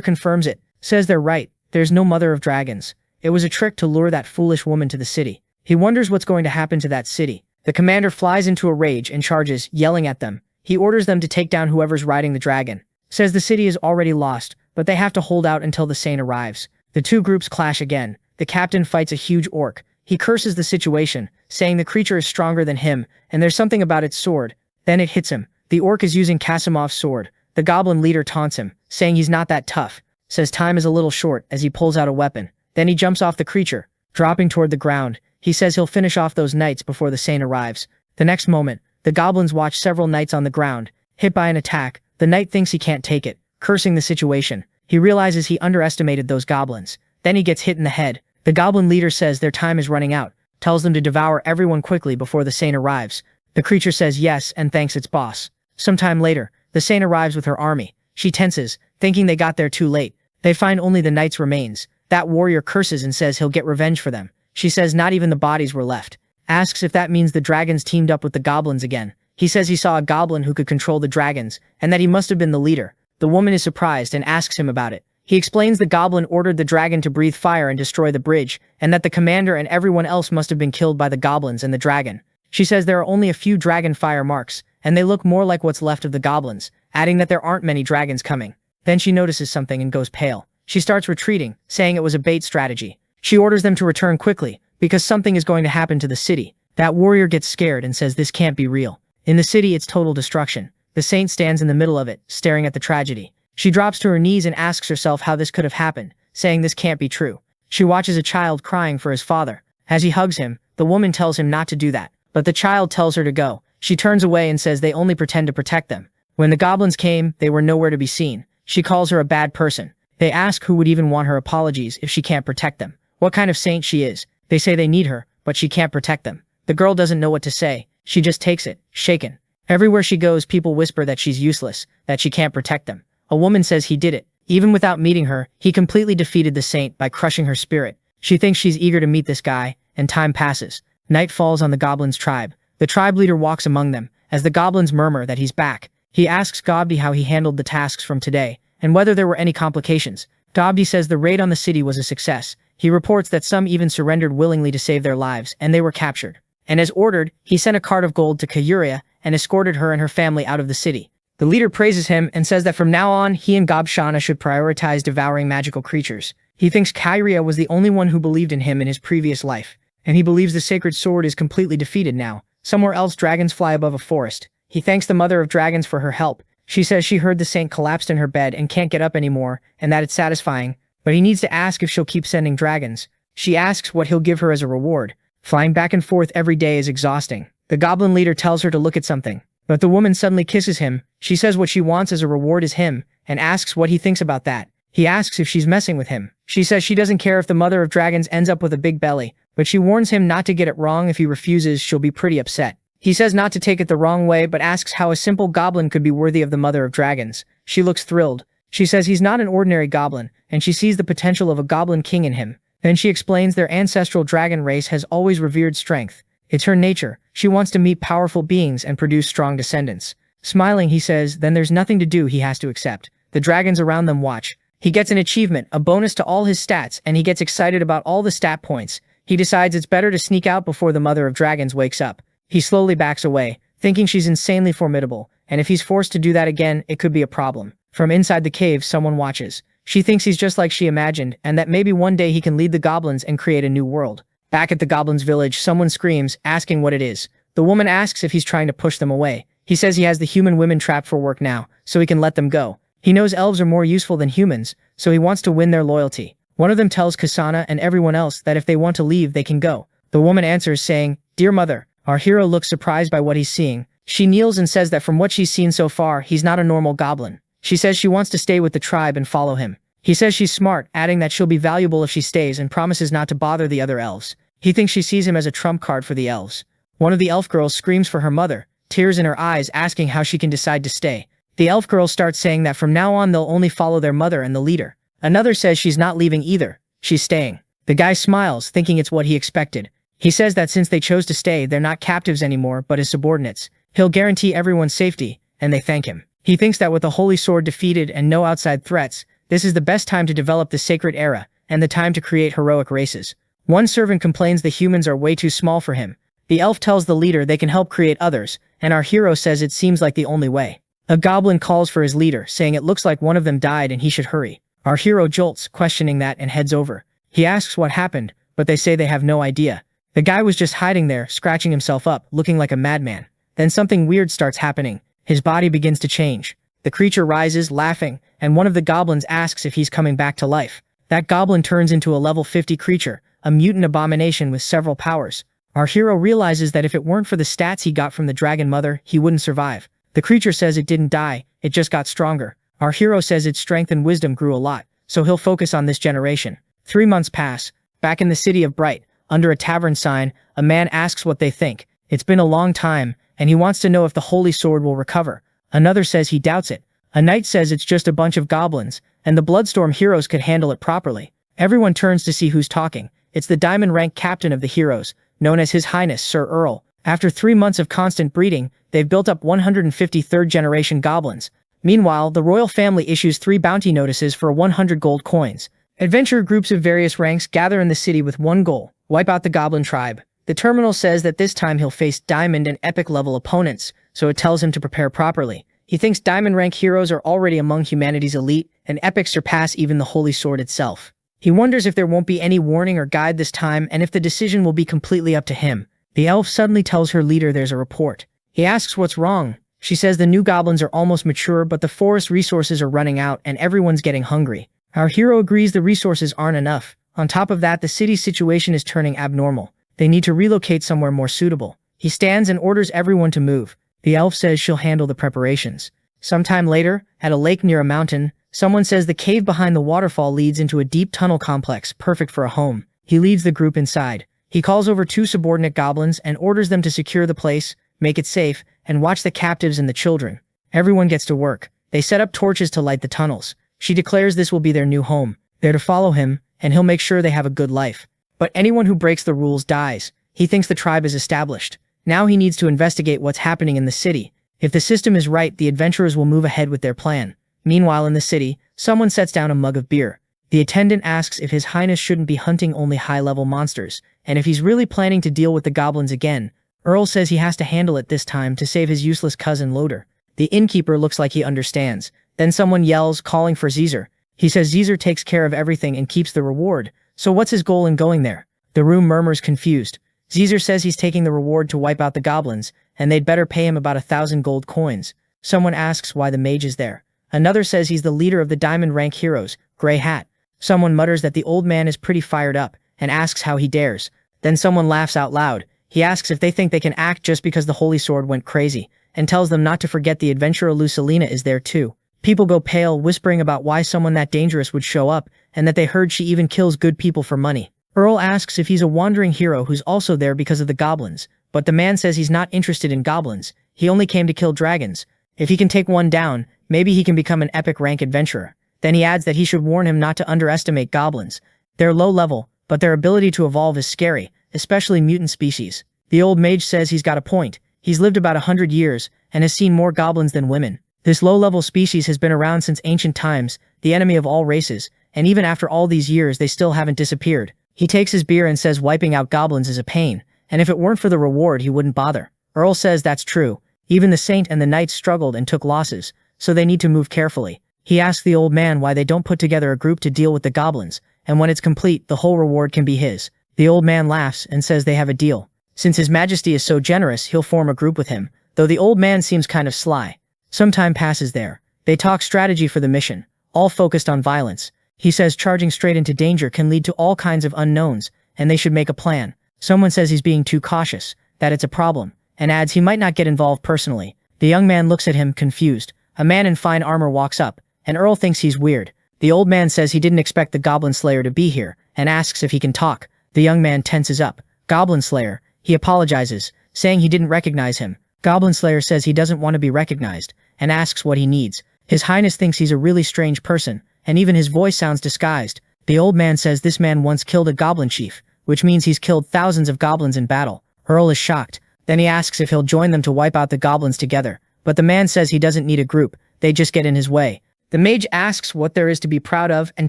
confirms it, says they're right. There's no mother of dragons. It was a trick to lure that foolish woman to the city. He wonders what's going to happen to that city. The commander flies into a rage and charges, yelling at them. He orders them to take down whoever's riding the dragon. Says the city is already lost, but they have to hold out until the saint arrives. The two groups clash again. The captain fights a huge orc. He curses the situation, saying the creature is stronger than him, and there's something about its sword. Then it hits him. The orc is using Kasimov's sword. The goblin leader taunts him, saying he's not that tough. Says time is a little short as he pulls out a weapon. Then he jumps off the creature, dropping toward the ground. He says he'll finish off those knights before the saint arrives. The next moment, the goblins watch several knights on the ground, hit by an attack. The knight thinks he can't take it, cursing the situation. He realizes he underestimated those goblins. Then he gets hit in the head. The goblin leader says their time is running out, tells them to devour everyone quickly before the saint arrives. The creature says yes and thanks its boss. Sometime later, the saint arrives with her army. She tenses, thinking they got there too late. They find only the knight's remains. That warrior curses and says he'll get revenge for them. She says not even the bodies were left. Asks if that means the dragons teamed up with the goblins again. He says he saw a goblin who could control the dragons, and that he must have been the leader. The woman is surprised and asks him about it. He explains the goblin ordered the dragon to breathe fire and destroy the bridge, and that the commander and everyone else must have been killed by the goblins and the dragon. She says there are only a few dragon fire marks, and they look more like what's left of the goblins, adding that there aren't many dragons coming. Then she notices something and goes pale. She starts retreating, saying it was a bait strategy. She orders them to return quickly, because something is going to happen to the city. That warrior gets scared and says this can't be real. In the city, it's total destruction. The saint stands in the middle of it, staring at the tragedy. She drops to her knees and asks herself how this could have happened, saying this can't be true. She watches a child crying for his father. As he hugs him, the woman tells him not to do that, but the child tells her to go. She turns away and says they only pretend to protect them. When the goblins came, they were nowhere to be seen. She calls her a bad person. They ask who would even want her apologies if she can't protect them. What kind of saint she is. They say they need her, but she can't protect them. The girl doesn't know what to say. She just takes it, shaken. Everywhere she goes, people whisper that she's useless, that she can't protect them. A woman says he did it. Even without meeting her, he completely defeated the saint by crushing her spirit. She thinks she's eager to meet this guy, and time passes. Night falls on the goblins' tribe. The tribe leader walks among them. As the goblins murmur that he's back, he asks Gobdi how he handled the tasks from today, and whether there were any complications. Gobdi says the raid on the city was a success. He reports that some even surrendered willingly to save their lives, and they were captured. And as ordered, he sent a cart of gold to Kayuria and escorted her and her family out of the city. The leader praises him and says that from now on, he and Gobshana should prioritize devouring magical creatures. He thinks Kairia was the only one who believed in him in his previous life, and he believes the sacred sword is completely defeated now. Somewhere else, dragons fly above a forest. He thanks the mother of dragons for her help. She says she heard the saint collapsed in her bed and can't get up anymore, and that it's satisfying, but he needs to ask if she'll keep sending dragons. She asks what he'll give her as a reward. Flying back and forth every day is exhausting. The goblin leader tells her to look at something, but the woman suddenly kisses him. She says what she wants as a reward is him, and asks what he thinks about that. He asks if she's messing with him. She says she doesn't care if the mother of dragons ends up with a big belly, but she warns him not to get it wrong. If he refuses, she'll be pretty upset. He says not to take it the wrong way, but asks how a simple goblin could be worthy of the mother of dragons. She looks thrilled. She says he's not an ordinary goblin, and she sees the potential of a goblin king in him. Then she explains their ancestral dragon race has always revered strength. It's her nature. She wants to meet powerful beings and produce strong descendants. Smiling, he says, then there's nothing to do, he has to accept. The dragons around them watch. He gets an achievement, a bonus to all his stats, and he gets excited about all the stat points. He decides it's better to sneak out before the mother of dragons wakes up. He slowly backs away, thinking she's insanely formidable, and if he's forced to do that again, it could be a problem. From inside the cave, someone watches. She thinks he's just like she imagined, and that maybe one day he can lead the goblins and create a new world. Back at the goblins' village, someone screams, asking what it is. The woman asks if he's trying to push them away. He says he has the human women trapped for work now, so he can let them go. He knows elves are more useful than humans, so he wants to win their loyalty. One of them tells Kasana and everyone else that if they want to leave, they can go. The woman answers saying, "Dear mother." Our hero looks surprised by what he's seeing. She kneels and says that from what she's seen so far, he's not a normal goblin. She says she wants to stay with the tribe and follow him. He says she's smart, adding that she'll be valuable if she stays, and promises not to bother the other elves. He thinks she sees him as a trump card for the elves. One of the elf girls screams for her mother, tears in her eyes, asking how she can decide to stay. The elf girl starts saying that from now on they'll only follow their mother and the leader. Another says she's not leaving either. She's staying. The guy smiles, thinking it's what he expected. He says that since they chose to stay, they're not captives anymore, but his subordinates. He'll guarantee everyone's safety, and they thank him. He thinks that with the holy sword defeated and no outside threats, this is the best time to develop the sacred era, and the time to create heroic races. One servant complains the humans are way too small for him. The elf tells the leader they can help create others, and our hero says it seems like the only way. A goblin calls for his leader, saying it looks like one of them died and he should hurry. Our hero jolts, questioning that, and heads over. He asks what happened, but they say they have no idea. The guy was just hiding there, scratching himself up, looking like a madman. Then something weird starts happening. His body begins to change. The creature rises, laughing, and one of the goblins asks if he's coming back to life. That goblin turns into a level 50 creature, a mutant abomination with several powers. Our hero realizes that if it weren't for the stats he got from the dragon mother, he wouldn't survive. The creature says it didn't die, it just got stronger. Our hero says its strength and wisdom grew a lot, so he'll focus on this generation. 3 months pass. Back in the city of Bright, under a tavern sign, a man asks what they think. It's been a long time, and he wants to know if the holy sword will recover. Another says he doubts it. A knight says it's just a bunch of goblins, and the Bloodstorm heroes could handle it properly. Everyone turns to see who's talking. It's the diamond rank captain of the heroes, known as His Highness Sir Earl. After 3 months of constant breeding, they've built up 150 third-generation goblins. Meanwhile, the royal family issues 3 bounty notices for 100 gold coins. Adventurer groups of various ranks gather in the city with one goal: wipe out the goblin tribe. The terminal says that this time he'll face diamond and epic level opponents, so it tells him to prepare properly. He thinks diamond rank heroes are already among humanity's elite, and epics surpass even the holy sword itself. He wonders if there won't be any warning or guide this time, and if the decision will be completely up to him. The elf suddenly tells her leader there's a report. He asks what's wrong. She says the new goblins are almost mature, but the forest resources are running out and everyone's getting hungry. Our hero agrees the resources aren't enough. On top of that, the city's situation is turning abnormal. They need to relocate somewhere more suitable. He stands and orders everyone to move. The elf says she'll handle the preparations. Sometime later, at a lake near a mountain, someone says the cave behind the waterfall leads into a deep tunnel complex, perfect for a home. He leads the group inside. He calls over 2 subordinate goblins and orders them to secure the place, make it safe, and watch the captives and the children. Everyone gets to work. They set up torches to light the tunnels. She declares this will be their new home. They're to follow him, and he'll make sure they have a good life. But anyone who breaks the rules dies. He thinks the tribe is established. Now he needs to investigate what's happening in the city. If the system is right, the adventurers will move ahead with their plan. Meanwhile in the city, someone sets down a mug of beer. The attendant asks if His Highness shouldn't be hunting only high-level monsters, and if he's really planning to deal with the goblins again. Earl says he has to handle it this time to save his useless cousin Loader. The innkeeper looks like he understands. Then someone yells, calling for Caesar. He says Caesar takes care of everything and keeps the reward, so what's his goal in going there? The room murmurs confused. Caesar says he's taking the reward to wipe out the goblins, and they'd better pay him about 1,000 gold coins. Someone asks why the mage is there. Another says he's the leader of the diamond rank heroes, Grey Hat. Someone mutters that the old man is pretty fired up, and asks how he dares. Then someone laughs out loud. He asks if they think they can act just because the holy sword went crazy, and tells them not to forget the adventurer Lucilina is there too. People go pale, whispering about why someone that dangerous would show up, and that they heard she even kills good people for money. Earl asks if he's a wandering hero who's also there because of the goblins, but the man says he's not interested in goblins. He only came to kill dragons. If he can take one down, maybe he can become an epic rank adventurer. Then he adds that he should warn him not to underestimate goblins. They're low level, but their ability to evolve is scary, especially mutant species. The old mage says he's got a point. He's lived about 100 years, and has seen more goblins than women. This low-level species has been around since ancient times, the enemy of all races, and even after all these years they still haven't disappeared. He takes his beer and says wiping out goblins is a pain, and if it weren't for the reward he wouldn't bother. Earl says that's true. Even the saint and the knights struggled and took losses, so they need to move carefully. He asks the old man why they don't put together a group to deal with the goblins, and when it's complete, the whole reward can be his. The old man laughs and says they have a deal. Since His Majesty is so generous, he'll form a group with him, though the old man seems kind of sly. Some time passes there. They talk strategy for the mission, all focused on violence. He says charging straight into danger can lead to all kinds of unknowns, and they should make a plan. Someone says he's being too cautious, that it's a problem, and adds he might not get involved personally. The young man looks at him, confused. A man in fine armor walks up, and Earl thinks he's weird. The old man says he didn't expect the Goblin Slayer to be here, and asks if he can talk. The young man tenses up. Goblin Slayer. He apologizes, saying he didn't recognize him. Goblin Slayer says he doesn't want to be recognized, and asks what he needs. His Highness thinks he's a really strange person, and even his voice sounds disguised. The old man says this man once killed a goblin chief, which means he's killed thousands of goblins in battle. Earl is shocked. Then he asks if he'll join them to wipe out the goblins together, but the man says he doesn't need a group, they just get in his way. The mage asks what there is to be proud of and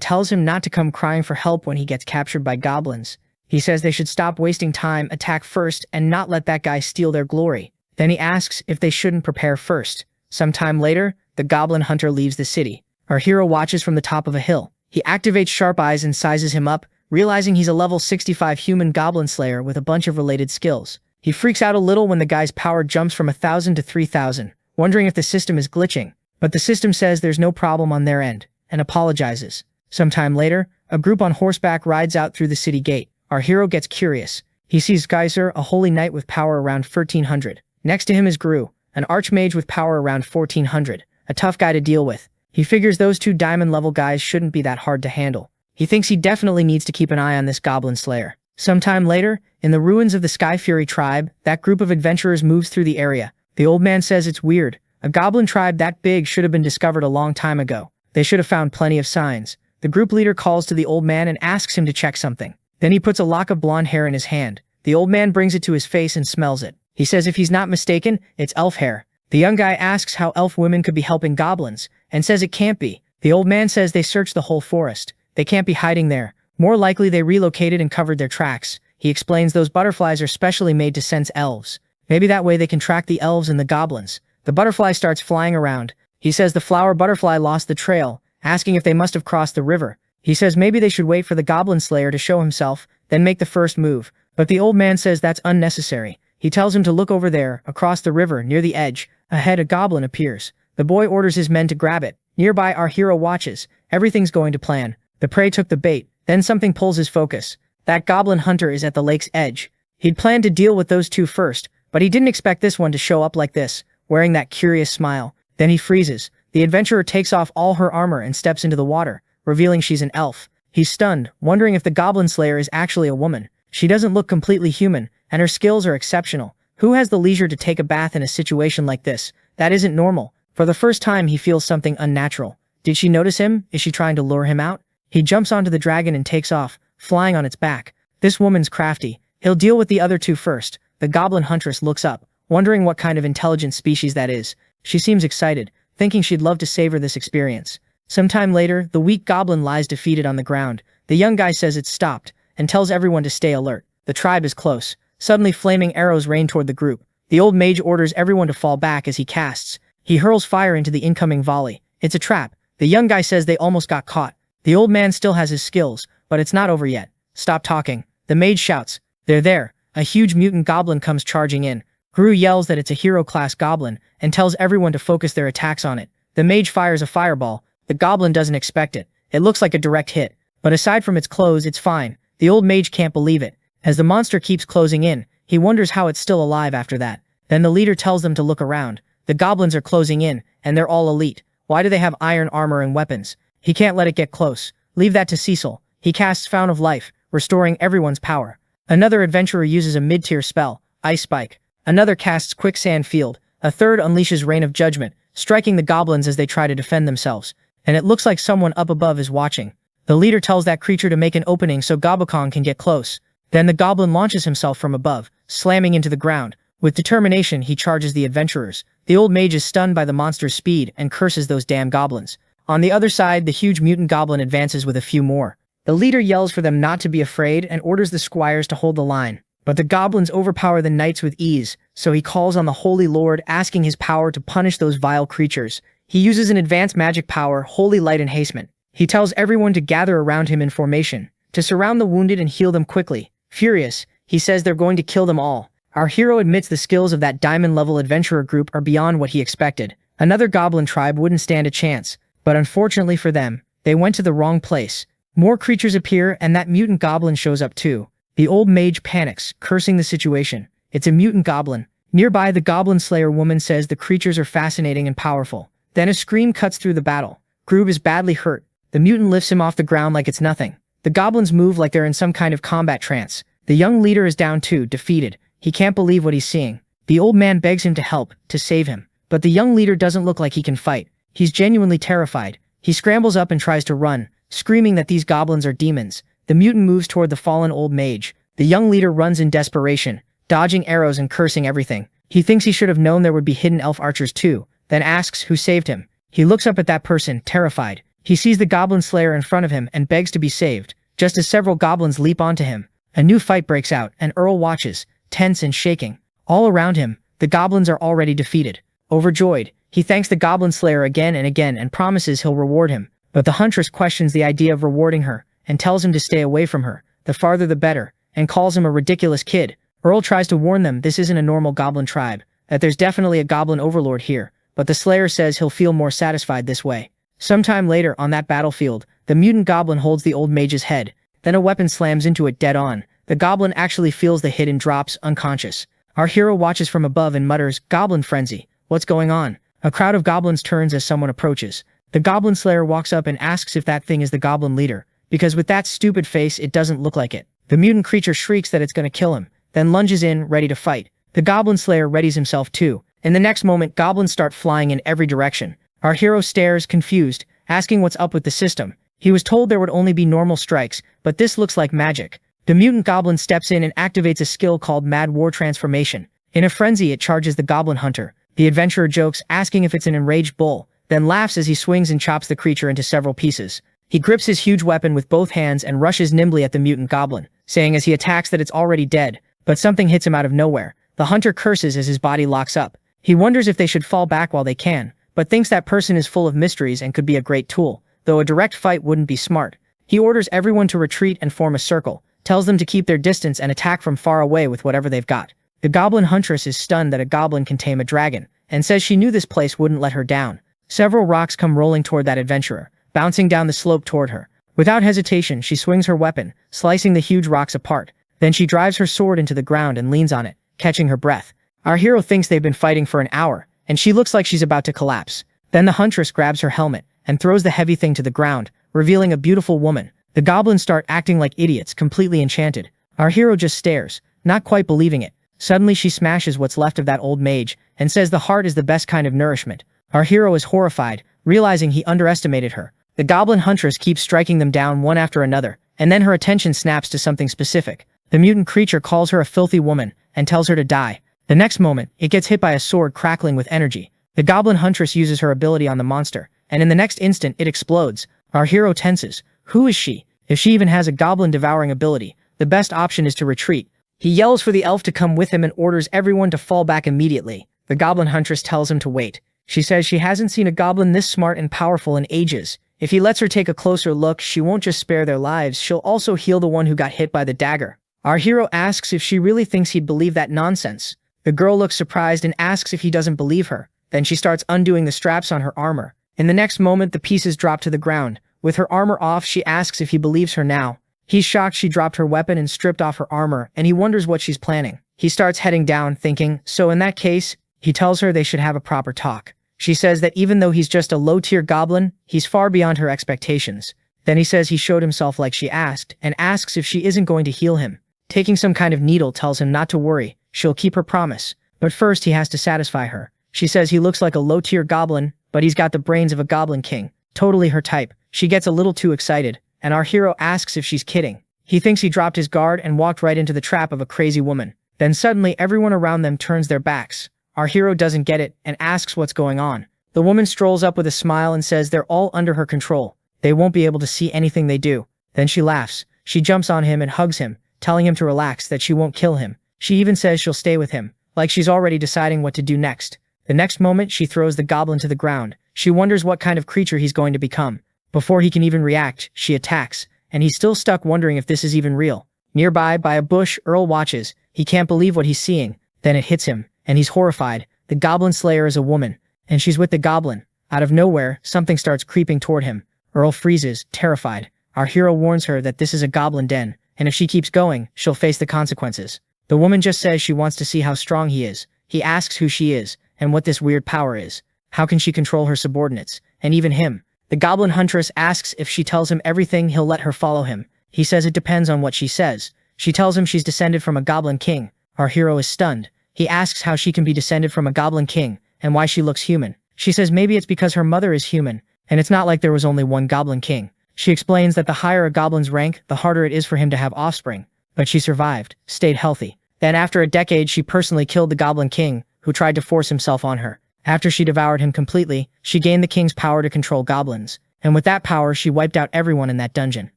tells him not to come crying for help when he gets captured by goblins. He says they should stop wasting time, attack first, and not let that guy steal their glory. Then he asks if they shouldn't prepare first. Sometime later, the goblin hunter leaves the city. Our hero watches from the top of a hill. He activates Sharp Eyes and sizes him up, realizing he's a level 65 human goblin slayer with a bunch of related skills. He freaks out a little when the guy's power jumps from 1,000 to 3,000, wondering if the system is glitching. But the system says there's no problem on their end, and apologizes. Sometime later, a group on horseback rides out through the city gate. Our hero gets curious. He sees Geyser, a holy knight with power around 1,300. Next to him is Gru, an archmage with power around 1,400, a tough guy to deal with. He figures those two diamond-level guys shouldn't be that hard to handle. He thinks he definitely needs to keep an eye on this goblin slayer. Sometime later, in the ruins of the Sky Fury tribe, that group of adventurers moves through the area. The old man says it's weird. A goblin tribe that big should have been discovered a long time ago. They should have found plenty of signs. The group leader calls to the old man and asks him to check something. Then he puts a lock of blonde hair in his hand. The old man brings it to his face and smells it. He says if he's not mistaken, it's elf hair. The young guy asks how elf women could be helping goblins, and says it can't be. The old man says they searched the whole forest. They can't be hiding there. More likely they relocated and covered their tracks. He explains those butterflies are specially made to sense elves. Maybe that way they can track the elves and the goblins. The butterfly starts flying around. He says the flower butterfly lost the trail, asking if they must have crossed the river. He says maybe they should wait for the goblin slayer to show himself, then make the first move. But the old man says that's unnecessary. He tells him to look over there, across the river, near the edge. Ahead, a goblin appears. The boy orders his men to grab it. Nearby, our hero watches. Everything's going to plan. The prey took the bait. Then something pulls his focus. That goblin hunter is at the lake's edge. He'd planned to deal with those two first, but he didn't expect this one to show up like this, wearing that curious smile. Then he freezes. The adventurer takes off all her armor and steps into the water, revealing she's an elf. He's stunned, wondering if the goblin slayer is actually a woman. She doesn't look completely human, and her skills are exceptional. Who has the leisure to take a bath in a situation like this? That isn't normal. For the first time, he feels something unnatural. Did she notice him? Is she trying to lure him out? He jumps onto the dragon and takes off, flying on its back. This woman's crafty. He'll deal with the other two first. The goblin huntress looks up, wondering what kind of intelligent species that is. She seems excited, thinking she'd love to savor this experience. Sometime later, the weak goblin lies defeated on the ground. The young guy says it's stopped, and tells everyone to stay alert. The tribe is close. Suddenly flaming arrows rain toward the group. The old mage orders everyone to fall back as he casts. He hurls fire into the incoming volley. It's a trap. The young guy says they almost got caught. The old man still has his skills, but it's not over yet. Stop talking. The mage shouts. They're there. A huge mutant goblin comes charging in. Gru yells that it's a hero-class goblin, and tells everyone to focus their attacks on it. The mage fires a fireball. The goblin doesn't expect it. It looks like a direct hit. But aside from its clothes, it's fine. The old mage can't believe it. As the monster keeps closing in, he wonders how it's still alive after that. Then the leader tells them to look around. The goblins are closing in, and they're all elite. Why do they have iron armor and weapons? He can't let it get close. Leave that to Cecil. He casts Fountain of Life, restoring everyone's power. Another adventurer uses a mid-tier spell, Ice Spike. Another casts Quicksand Field. A third unleashes Rain of Judgment, striking the goblins as they try to defend themselves. And it looks like someone up above is watching. The leader tells that creature to make an opening so Gobokong can get close. Then the goblin launches himself from above, slamming into the ground. With determination, he charges the adventurers. The old mage is stunned by the monster's speed and curses those damn goblins. On the other side, the huge mutant goblin advances with a few more. The leader yells for them not to be afraid and orders the squires to hold the line. But the goblins overpower the knights with ease, so he calls on the Holy Lord, asking his power to punish those vile creatures. He uses an advanced magic power, Holy Light Enhancement. He tells everyone to gather around him in formation, to surround the wounded and heal them quickly. Furious, he says they're going to kill them all. Our hero admits the skills of that diamond-level adventurer group are beyond what he expected. Another goblin tribe wouldn't stand a chance, but unfortunately for them, they went to the wrong place. More creatures appear, and that mutant goblin shows up too. The old mage panics, cursing the situation. It's a mutant goblin. Nearby, the goblin slayer woman says the creatures are fascinating and powerful. Then a scream cuts through the battle. Groob is badly hurt. The mutant lifts him off the ground like it's nothing. The goblins move like they're in some kind of combat trance. The young leader is down too, defeated. He can't believe what he's seeing. The old man begs him to help, to save him. But the young leader doesn't look like he can fight. He's genuinely terrified. He scrambles up and tries to run, screaming that these goblins are demons. The mutant moves toward the fallen old mage. The young leader runs in desperation, dodging arrows and cursing everything. He thinks he should have known there would be hidden elf archers too, then asks who saved him. He looks up at that person, terrified. He sees the goblin slayer in front of him and begs to be saved, just as several goblins leap onto him. A new fight breaks out, and Earl watches, tense and shaking. All around him, the goblins are already defeated. Overjoyed, he thanks the goblin slayer again and promises he'll reward him. But the huntress questions the idea of rewarding her, and tells him to stay away from her, the farther the better, and calls him a ridiculous kid. Earl tries to warn them this isn't a normal goblin tribe, that there's definitely a goblin overlord here, but the slayer says he'll feel more satisfied this way. Sometime later on that battlefield, the mutant goblin holds the old mage's head, then a weapon slams into it dead on. The goblin actually feels the hit and drops, unconscious. Our hero watches from above and mutters, "Goblin frenzy. What's going on?" A crowd of goblins turns as someone approaches. The goblin slayer walks up and asks if that thing is the goblin leader, because with that stupid face it doesn't look like it. The mutant creature shrieks that it's gonna kill him, then lunges in, ready to fight. The goblin slayer readies himself too. In the next moment, goblins start flying in every direction. Our hero stares, confused, asking what's up with the system. He was told there would only be normal strikes, but this looks like magic. The mutant goblin steps in and activates a skill called Mad War Transformation. In a frenzy, it charges the goblin hunter. The adventurer jokes, asking if it's an enraged bull, then laughs as he swings and chops the creature into several pieces. He grips his huge weapon with both hands and rushes nimbly at the mutant goblin, saying as he attacks that it's already dead, but something hits him out of nowhere. The hunter curses as his body locks up. He wonders if they should fall back while they can, but thinks that person is full of mysteries and could be a great tool, though a direct fight wouldn't be smart. He orders everyone to retreat and form a circle, tells them to keep their distance and attack from far away with whatever they've got. The goblin huntress is stunned that a goblin can tame a dragon, and says she knew this place wouldn't let her down. Several rocks come rolling toward that adventurer, bouncing down the slope toward her. Without hesitation, she swings her weapon, slicing the huge rocks apart. Then she drives her sword into the ground and leans on it, catching her breath. Our hero thinks they've been fighting for an hour, and she looks like she's about to collapse. Then the huntress grabs her helmet and throws the heavy thing to the ground, revealing a beautiful woman. The goblins start acting like idiots, completely enchanted. Our hero just stares, not quite believing it. Suddenly she smashes what's left of that old mage, and says the heart is the best kind of nourishment. Our hero is horrified, realizing he underestimated her. The goblin huntress keeps striking them down one after another, and then her attention snaps to something specific. The mutant creature calls her a filthy woman and tells her to die. The next moment, it gets hit by a sword crackling with energy. The goblin huntress uses her ability on the monster, and in the next instant it explodes. Our hero tenses. Who is she? If she even has a goblin devouring ability, the best option is to retreat. He yells for the elf to come with him and orders everyone to fall back immediately. The goblin huntress tells him to wait. She says she hasn't seen a goblin this smart and powerful in ages. If he lets her take a closer look, she won't just spare their lives, she'll also heal the one who got hit by the dagger. Our hero asks if she really thinks he'd believe that nonsense. The girl looks surprised and asks if he doesn't believe her. Then she starts undoing the straps on her armor. In the next moment, the pieces drop to the ground. With her armor off, she asks if he believes her now. He's shocked she dropped her weapon and stripped off her armor, and he wonders what she's planning. He starts heading down, thinking, so in that case, he tells her they should have a proper talk. She says that even though he's just a low-tier goblin, he's far beyond her expectations. Then he says he showed himself like she asked, and asks if she isn't going to heal him. Taking some kind of needle tells him not to worry, she'll keep her promise. But first he has to satisfy her. She says he looks like a low-tier goblin, but he's got the brains of a goblin king. Totally her type. She gets a little too excited, and our hero asks if she's kidding. He thinks he dropped his guard and walked right into the trap of a crazy woman. Then suddenly everyone around them turns their backs. Our hero doesn't get it and asks what's going on. The woman strolls up with a smile and says they're all under her control. They won't be able to see anything they do. Then she laughs. She jumps on him and hugs him, telling him to relax, that she won't kill him. She even says she'll stay with him, like she's already deciding what to do next. The next moment, she throws the goblin to the ground. She wonders what kind of creature he's going to become. Before he can even react, she attacks, and he's still stuck wondering if this is even real. Nearby, by a bush, Earl watches. He can't believe what he's seeing. Then it hits him, and he's horrified. The goblin slayer is a woman, and she's with the goblin. Out of nowhere, something starts creeping toward him. Earl freezes, terrified. Our hero warns her that this is a goblin den, and if she keeps going, she'll face the consequences. The woman just says she wants to see how strong he is. He asks who she is, and what this weird power is. How can she control her subordinates, and even him? The goblin huntress asks if she tells him everything, he'll let her follow him. He says it depends on what she says. She tells him she's descended from a goblin king. Our hero is stunned. He asks how she can be descended from a goblin king, and why she looks human. She says maybe it's because her mother is human, and it's not like there was only one goblin king. She explains that the higher a goblin's rank, the harder it is for him to have offspring. But she survived, stayed healthy. Then after a decade, she personally killed the goblin king, who tried to force himself on her. After she devoured him completely, she gained the king's power to control goblins. And with that power, she wiped out everyone in that dungeon.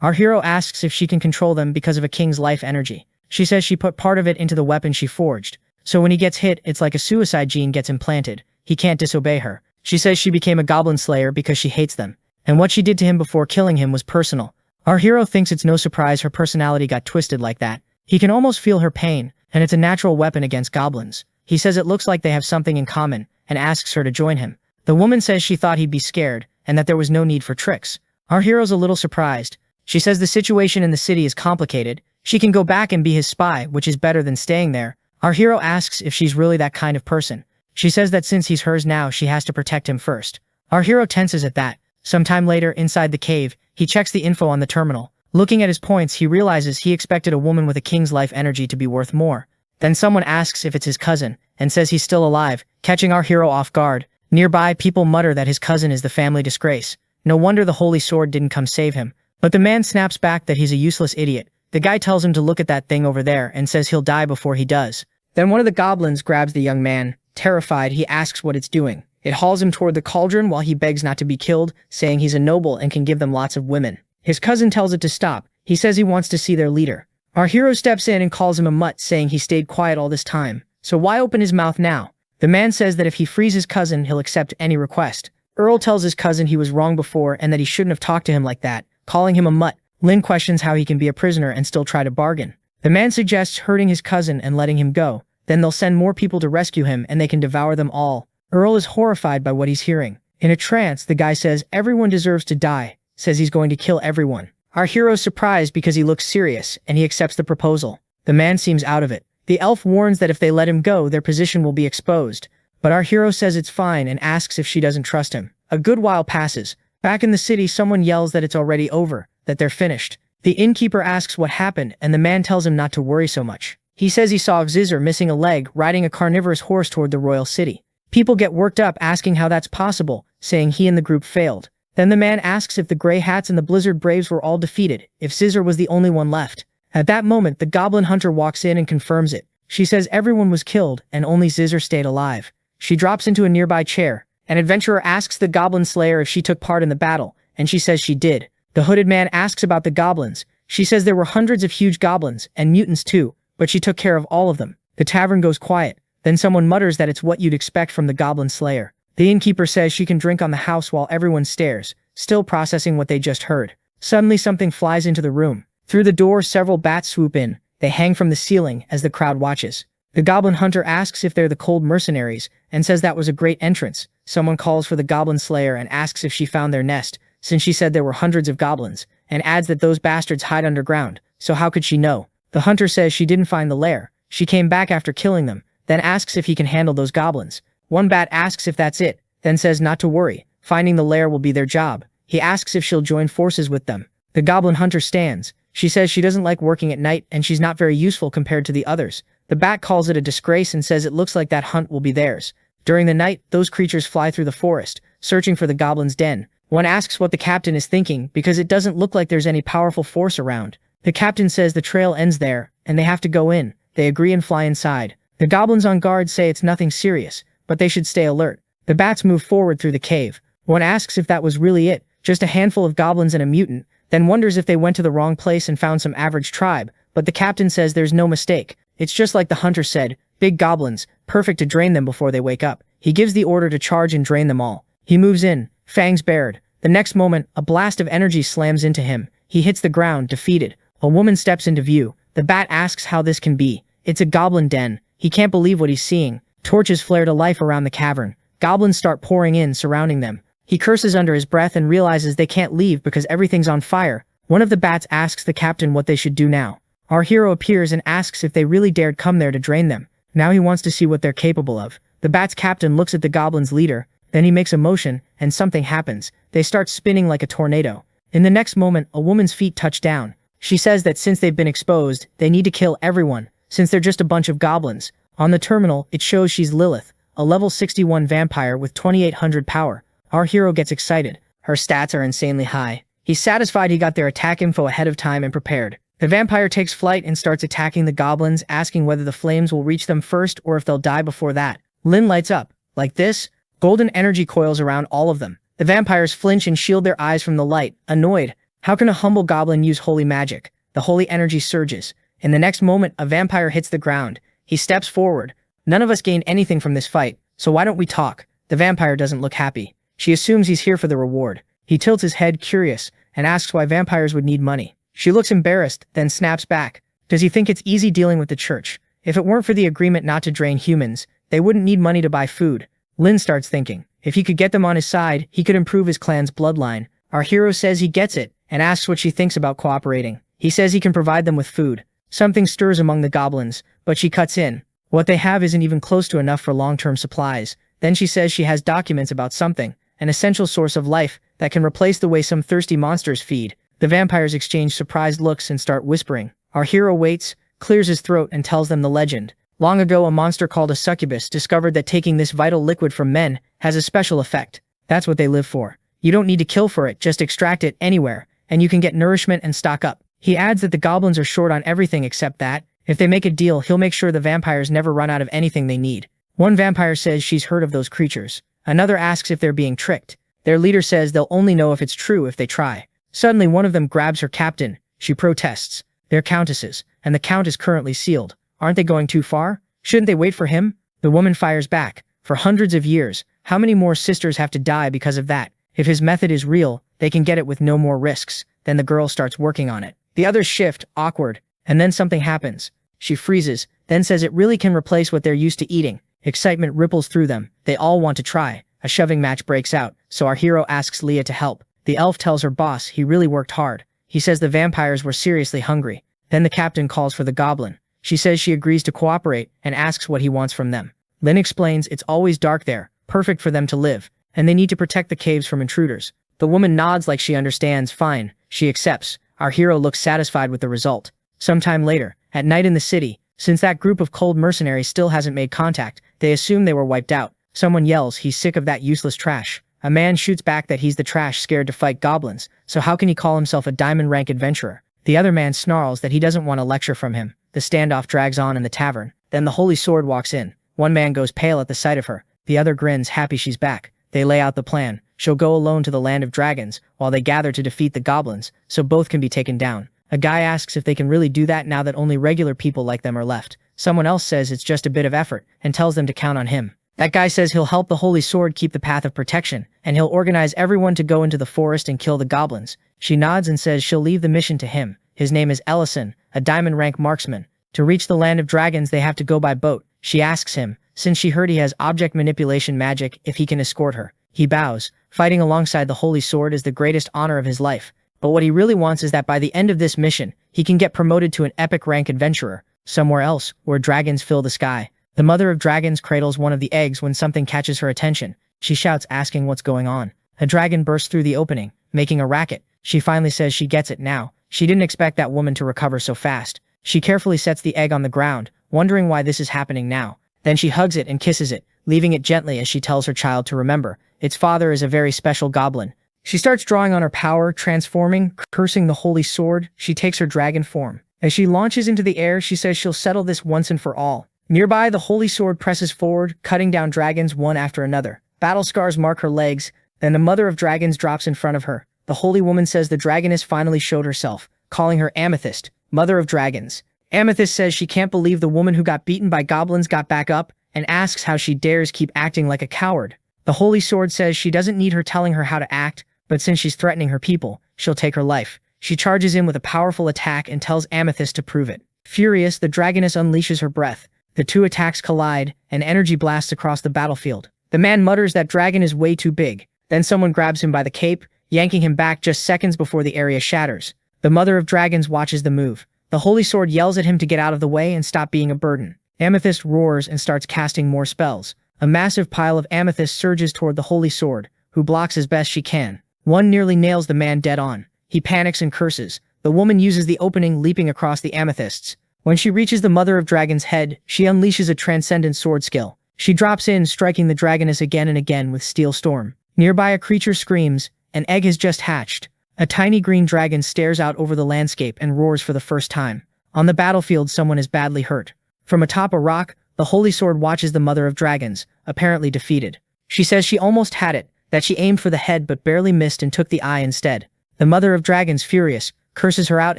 Our hero asks if she can control them because of a king's life energy. She says she put part of it into the weapon she forged. So when he gets hit, it's like a suicide gene gets implanted. He can't disobey her. She says she became a goblin slayer because she hates them. And what she did to him before killing him was personal. Our hero thinks it's no surprise her personality got twisted like that. He can almost feel her pain, and it's a natural weapon against goblins. He says it looks like they have something in common, and asks her to join him. The woman says she thought he'd be scared, and that there was no need for tricks. Our hero's a little surprised. She says the situation in the city is complicated. She can go back and be his spy, which is better than staying there. Our hero asks if she's really that kind of person. She says that since he's hers now, she has to protect him first. Our hero tenses at that. Sometime later, inside the cave, he checks the info on the terminal. Looking at his points, he realizes he expected a woman with a king's life energy to be worth more. Then someone asks if it's his cousin, and says he's still alive, catching our hero off guard. Nearby, people mutter that his cousin is the family disgrace. No wonder the holy sword didn't come save him. But the man snaps back that he's a useless idiot. The guy tells him to look at that thing over there and says he'll die before he does. Then one of the goblins grabs the young man. Terrified, he asks what it's doing. It hauls him toward the cauldron while he begs not to be killed, saying he's a noble and can give them lots of women. His cousin tells it to stop. He says he wants to see their leader. Our hero steps in and calls him a mutt, saying he stayed quiet all this time. So why open his mouth now? The man says that if he frees his cousin, he'll accept any request. Earl tells his cousin he was wrong before and that he shouldn't have talked to him like that, calling him a mutt. Lynn questions how he can be a prisoner and still try to bargain. The man suggests hurting his cousin and letting him go. Then they'll send more people to rescue him and they can devour them all. Earl is horrified by what he's hearing. In a trance, the guy says everyone deserves to die, says he's going to kill everyone. Our hero's surprised because he looks serious, and he accepts the proposal. The man seems out of it. The elf warns that if they let him go, their position will be exposed. But our hero says it's fine and asks if she doesn't trust him. A good while passes. Back in the city, someone yells that it's already over, that they're finished. The innkeeper asks what happened, and the man tells him not to worry so much. He says he saw Xizor missing a leg, riding a carnivorous horse toward the royal city. People get worked up asking how that's possible, saying he and the group failed. Then the man asks if the Grey Hats and the Blizzard Braves were all defeated, if Scissor was the only one left. At that moment, the Goblin Hunter walks in and confirms it. She says everyone was killed and only Scissor stayed alive. She drops into a nearby chair. An adventurer asks the Goblin Slayer if she took part in the battle, and she says she did. The hooded man asks about the goblins. She says there were hundreds of huge goblins, and mutants too, but she took care of all of them. The tavern goes quiet. Then someone mutters that it's what you'd expect from the Goblin Slayer. The innkeeper says she can drink on the house while everyone stares, still processing what they just heard. Suddenly something flies into the room. Through the door several bats swoop in. They hang from the ceiling as the crowd watches. The Goblin Hunter asks if they're the cold mercenaries, and says that was a great entrance. Someone calls for the Goblin Slayer and asks if she found their nest, since she said there were hundreds of goblins, and adds that those bastards hide underground, so how could she know? The hunter says she didn't find the lair. She came back after killing them, then asks if he can handle those goblins. One bat asks if that's it, then says not to worry, finding the lair will be their job. He asks if she'll join forces with them. The Goblin Hunter stands. She says she doesn't like working at night and she's not very useful compared to the others. The bat calls it a disgrace and says it looks like that hunt will be theirs. During the night, those creatures fly through the forest, searching for the goblin's den. One asks what the captain is thinking because it doesn't look like there's any powerful force around. The captain says the trail ends there, and they have to go in. They agree and fly inside. The goblins on guard say it's nothing serious, but they should stay alert. The bats move forward through the cave. One asks if that was really it, just a handful of goblins and a mutant, then wonders if they went to the wrong place and found some average tribe, but the captain says there's no mistake. It's just like the hunter said, big goblins, perfect to drain them before they wake up. He gives the order to charge and drain them all. He moves in, fangs bared. The next moment, a blast of energy slams into him. He hits the ground, defeated. A woman steps into view. The bat asks how this can be. It's a goblin den. He can't believe what he's seeing. Torches flare to life around the cavern. Goblins start pouring in, surrounding them. He curses under his breath and realizes they can't leave because everything's on fire. One of the bats asks the captain what they should do now. Our hero appears and asks if they really dared come there to drain them. Now he wants to see what they're capable of. The bat's captain looks at the goblin's leader, then he makes a motion, and something happens. They start spinning like a tornado. In the next moment, a woman's feet touch down. She says that since they've been exposed, they need to kill everyone, since they're just a bunch of goblins. On the terminal, it shows she's Lilith, a level 61 vampire with 2800 power. Our hero gets excited. Her stats are insanely high. He's satisfied he got their attack info ahead of time and prepared. The vampire takes flight and starts attacking the goblins, asking whether the flames will reach them first or if they'll die before that. Lynn lights up. Like this, golden energy coils around all of them. The vampires flinch and shield their eyes from the light, annoyed. How can a humble goblin use holy magic? The holy energy surges. In the next moment, a vampire hits the ground. He steps forward. None of us gained anything from this fight, so why don't we talk? The vampire doesn't look happy. She assumes he's here for the reward. He tilts his head, curious, and asks why vampires would need money. She looks embarrassed, then snaps back. Does he think it's easy dealing with the church? If it weren't for the agreement not to drain humans, they wouldn't need money to buy food. Lynn starts thinking. If he could get them on his side, he could improve his clan's bloodline. Our hero says he gets it, and asks what she thinks about cooperating. He says he can provide them with food. Something stirs among the goblins, but she cuts in. What they have isn't even close to enough for long-term supplies. Then she says she has documents about something, an essential source of life that can replace the way some thirsty monsters feed. The vampires exchange surprised looks and start whispering. Our hero waits, clears his throat, and tells them the legend. Long ago, a monster called a succubus discovered that taking this vital liquid from men has a special effect. That's what they live for. You don't need to kill for it, just extract it anywhere, and you can get nourishment and stock up. He adds that the goblins are short on everything except that. If they make a deal, he'll make sure the vampires never run out of anything they need. One vampire says she's heard of those creatures. Another asks if they're being tricked. Their leader says they'll only know if it's true if they try. Suddenly, one of them grabs her captain. She protests. They're countesses, and the count is currently sealed. Aren't they going too far? Shouldn't they wait for him? The woman fires back. For hundreds of years, how many more sisters have to die because of that? If his method is real, they can get it with no more risks. Then the girl starts working on it. The others shift, awkward, and then something happens. She freezes, then says it really can replace what they're used to eating. Excitement ripples through them. They all want to try. A shoving match breaks out, so our hero asks Leah to help. The elf tells her boss he really worked hard. He says the vampires were seriously hungry. Then the captain calls for the goblin. She says she agrees to cooperate and asks what he wants from them. Lynn explains it's always dark there, perfect for them to live, and they need to protect the caves from intruders. The woman nods like she understands. Fine, she accepts. Our hero looks satisfied with the result. Sometime later, at night in the city, since that group of cold mercenaries still hasn't made contact, they assume they were wiped out. Someone yells he's sick of that useless trash. A man shoots back that he's the trash scared to fight goblins, so how can he call himself a diamond rank adventurer? The other man snarls that he doesn't want a lecture from him. The standoff drags on in the tavern. Then the holy sword walks in. One man goes pale at the sight of her. The other grins, happy she's back. They lay out the plan. She'll go alone to the land of dragons, while they gather to defeat the goblins, so both can be taken down. A guy asks if they can really do that now that only regular people like them are left. Someone else says it's just a bit of effort, and tells them to count on him. That guy says he'll help the holy sword keep the path of protection, and he'll organize everyone to go into the forest and kill the goblins. She nods and says she'll leave the mission to him. His name is Ellison, a diamond rank marksman. To reach the land of dragons they have to go by boat. She asks him, since she heard he has object manipulation magic, if he can escort her. He bows. Fighting alongside the holy sword is the greatest honor of his life. But what he really wants is that by the end of this mission, he can get promoted to an epic rank adventurer, somewhere else, where dragons fill the sky. The mother of dragons cradles one of the eggs when something catches her attention. She shouts, asking what's going on. A dragon bursts through the opening, making a racket. She finally says she gets it now. She didn't expect that woman to recover so fast. She carefully sets the egg on the ground, wondering why this is happening now. Then she hugs it and kisses it, leaving it gently as she tells her child to remember. Its father is a very special goblin. She starts drawing on her power, transforming, cursing the holy sword. She takes her dragon form. As she launches into the air, she says she'll settle this once and for all. Nearby, the holy sword presses forward, cutting down dragons one after another. Battle scars mark her legs. Then the mother of dragons drops in front of her. The holy woman says the dragoness finally showed herself, calling her Amethyst, mother of dragons. Amethyst says she can't believe the woman who got beaten by goblins got back up, and asks how she dares keep acting like a coward. The holy sword says she doesn't need her telling her how to act, but since she's threatening her people, she'll take her life. She charges in with a powerful attack and tells Amethyst to prove it. Furious, the dragoness unleashes her breath. The two attacks collide, and energy blasts across the battlefield. The man mutters that dragon is way too big. Then someone grabs him by the cape, yanking him back just seconds before the area shatters. The mother of dragons watches the move. The holy sword yells at him to get out of the way and stop being a burden. Amethyst roars and starts casting more spells. A massive pile of amethyst surges toward the holy sword, who blocks as best she can. One nearly nails the man dead on. He panics and curses. The woman uses the opening, leaping across the amethysts. When she reaches the mother of dragon's head, she unleashes a transcendent sword skill. She drops in, striking the dragoness again and again with steel storm. Nearby, a creature screams. An egg has just hatched. A tiny green dragon stares out over the landscape and roars for the first time. On the battlefield, someone is badly hurt. From atop a rock, the holy sword watches the mother of dragons, apparently defeated. She says she almost had it, that she aimed for the head but barely missed and took the eye instead. The mother of dragons, furious, curses her out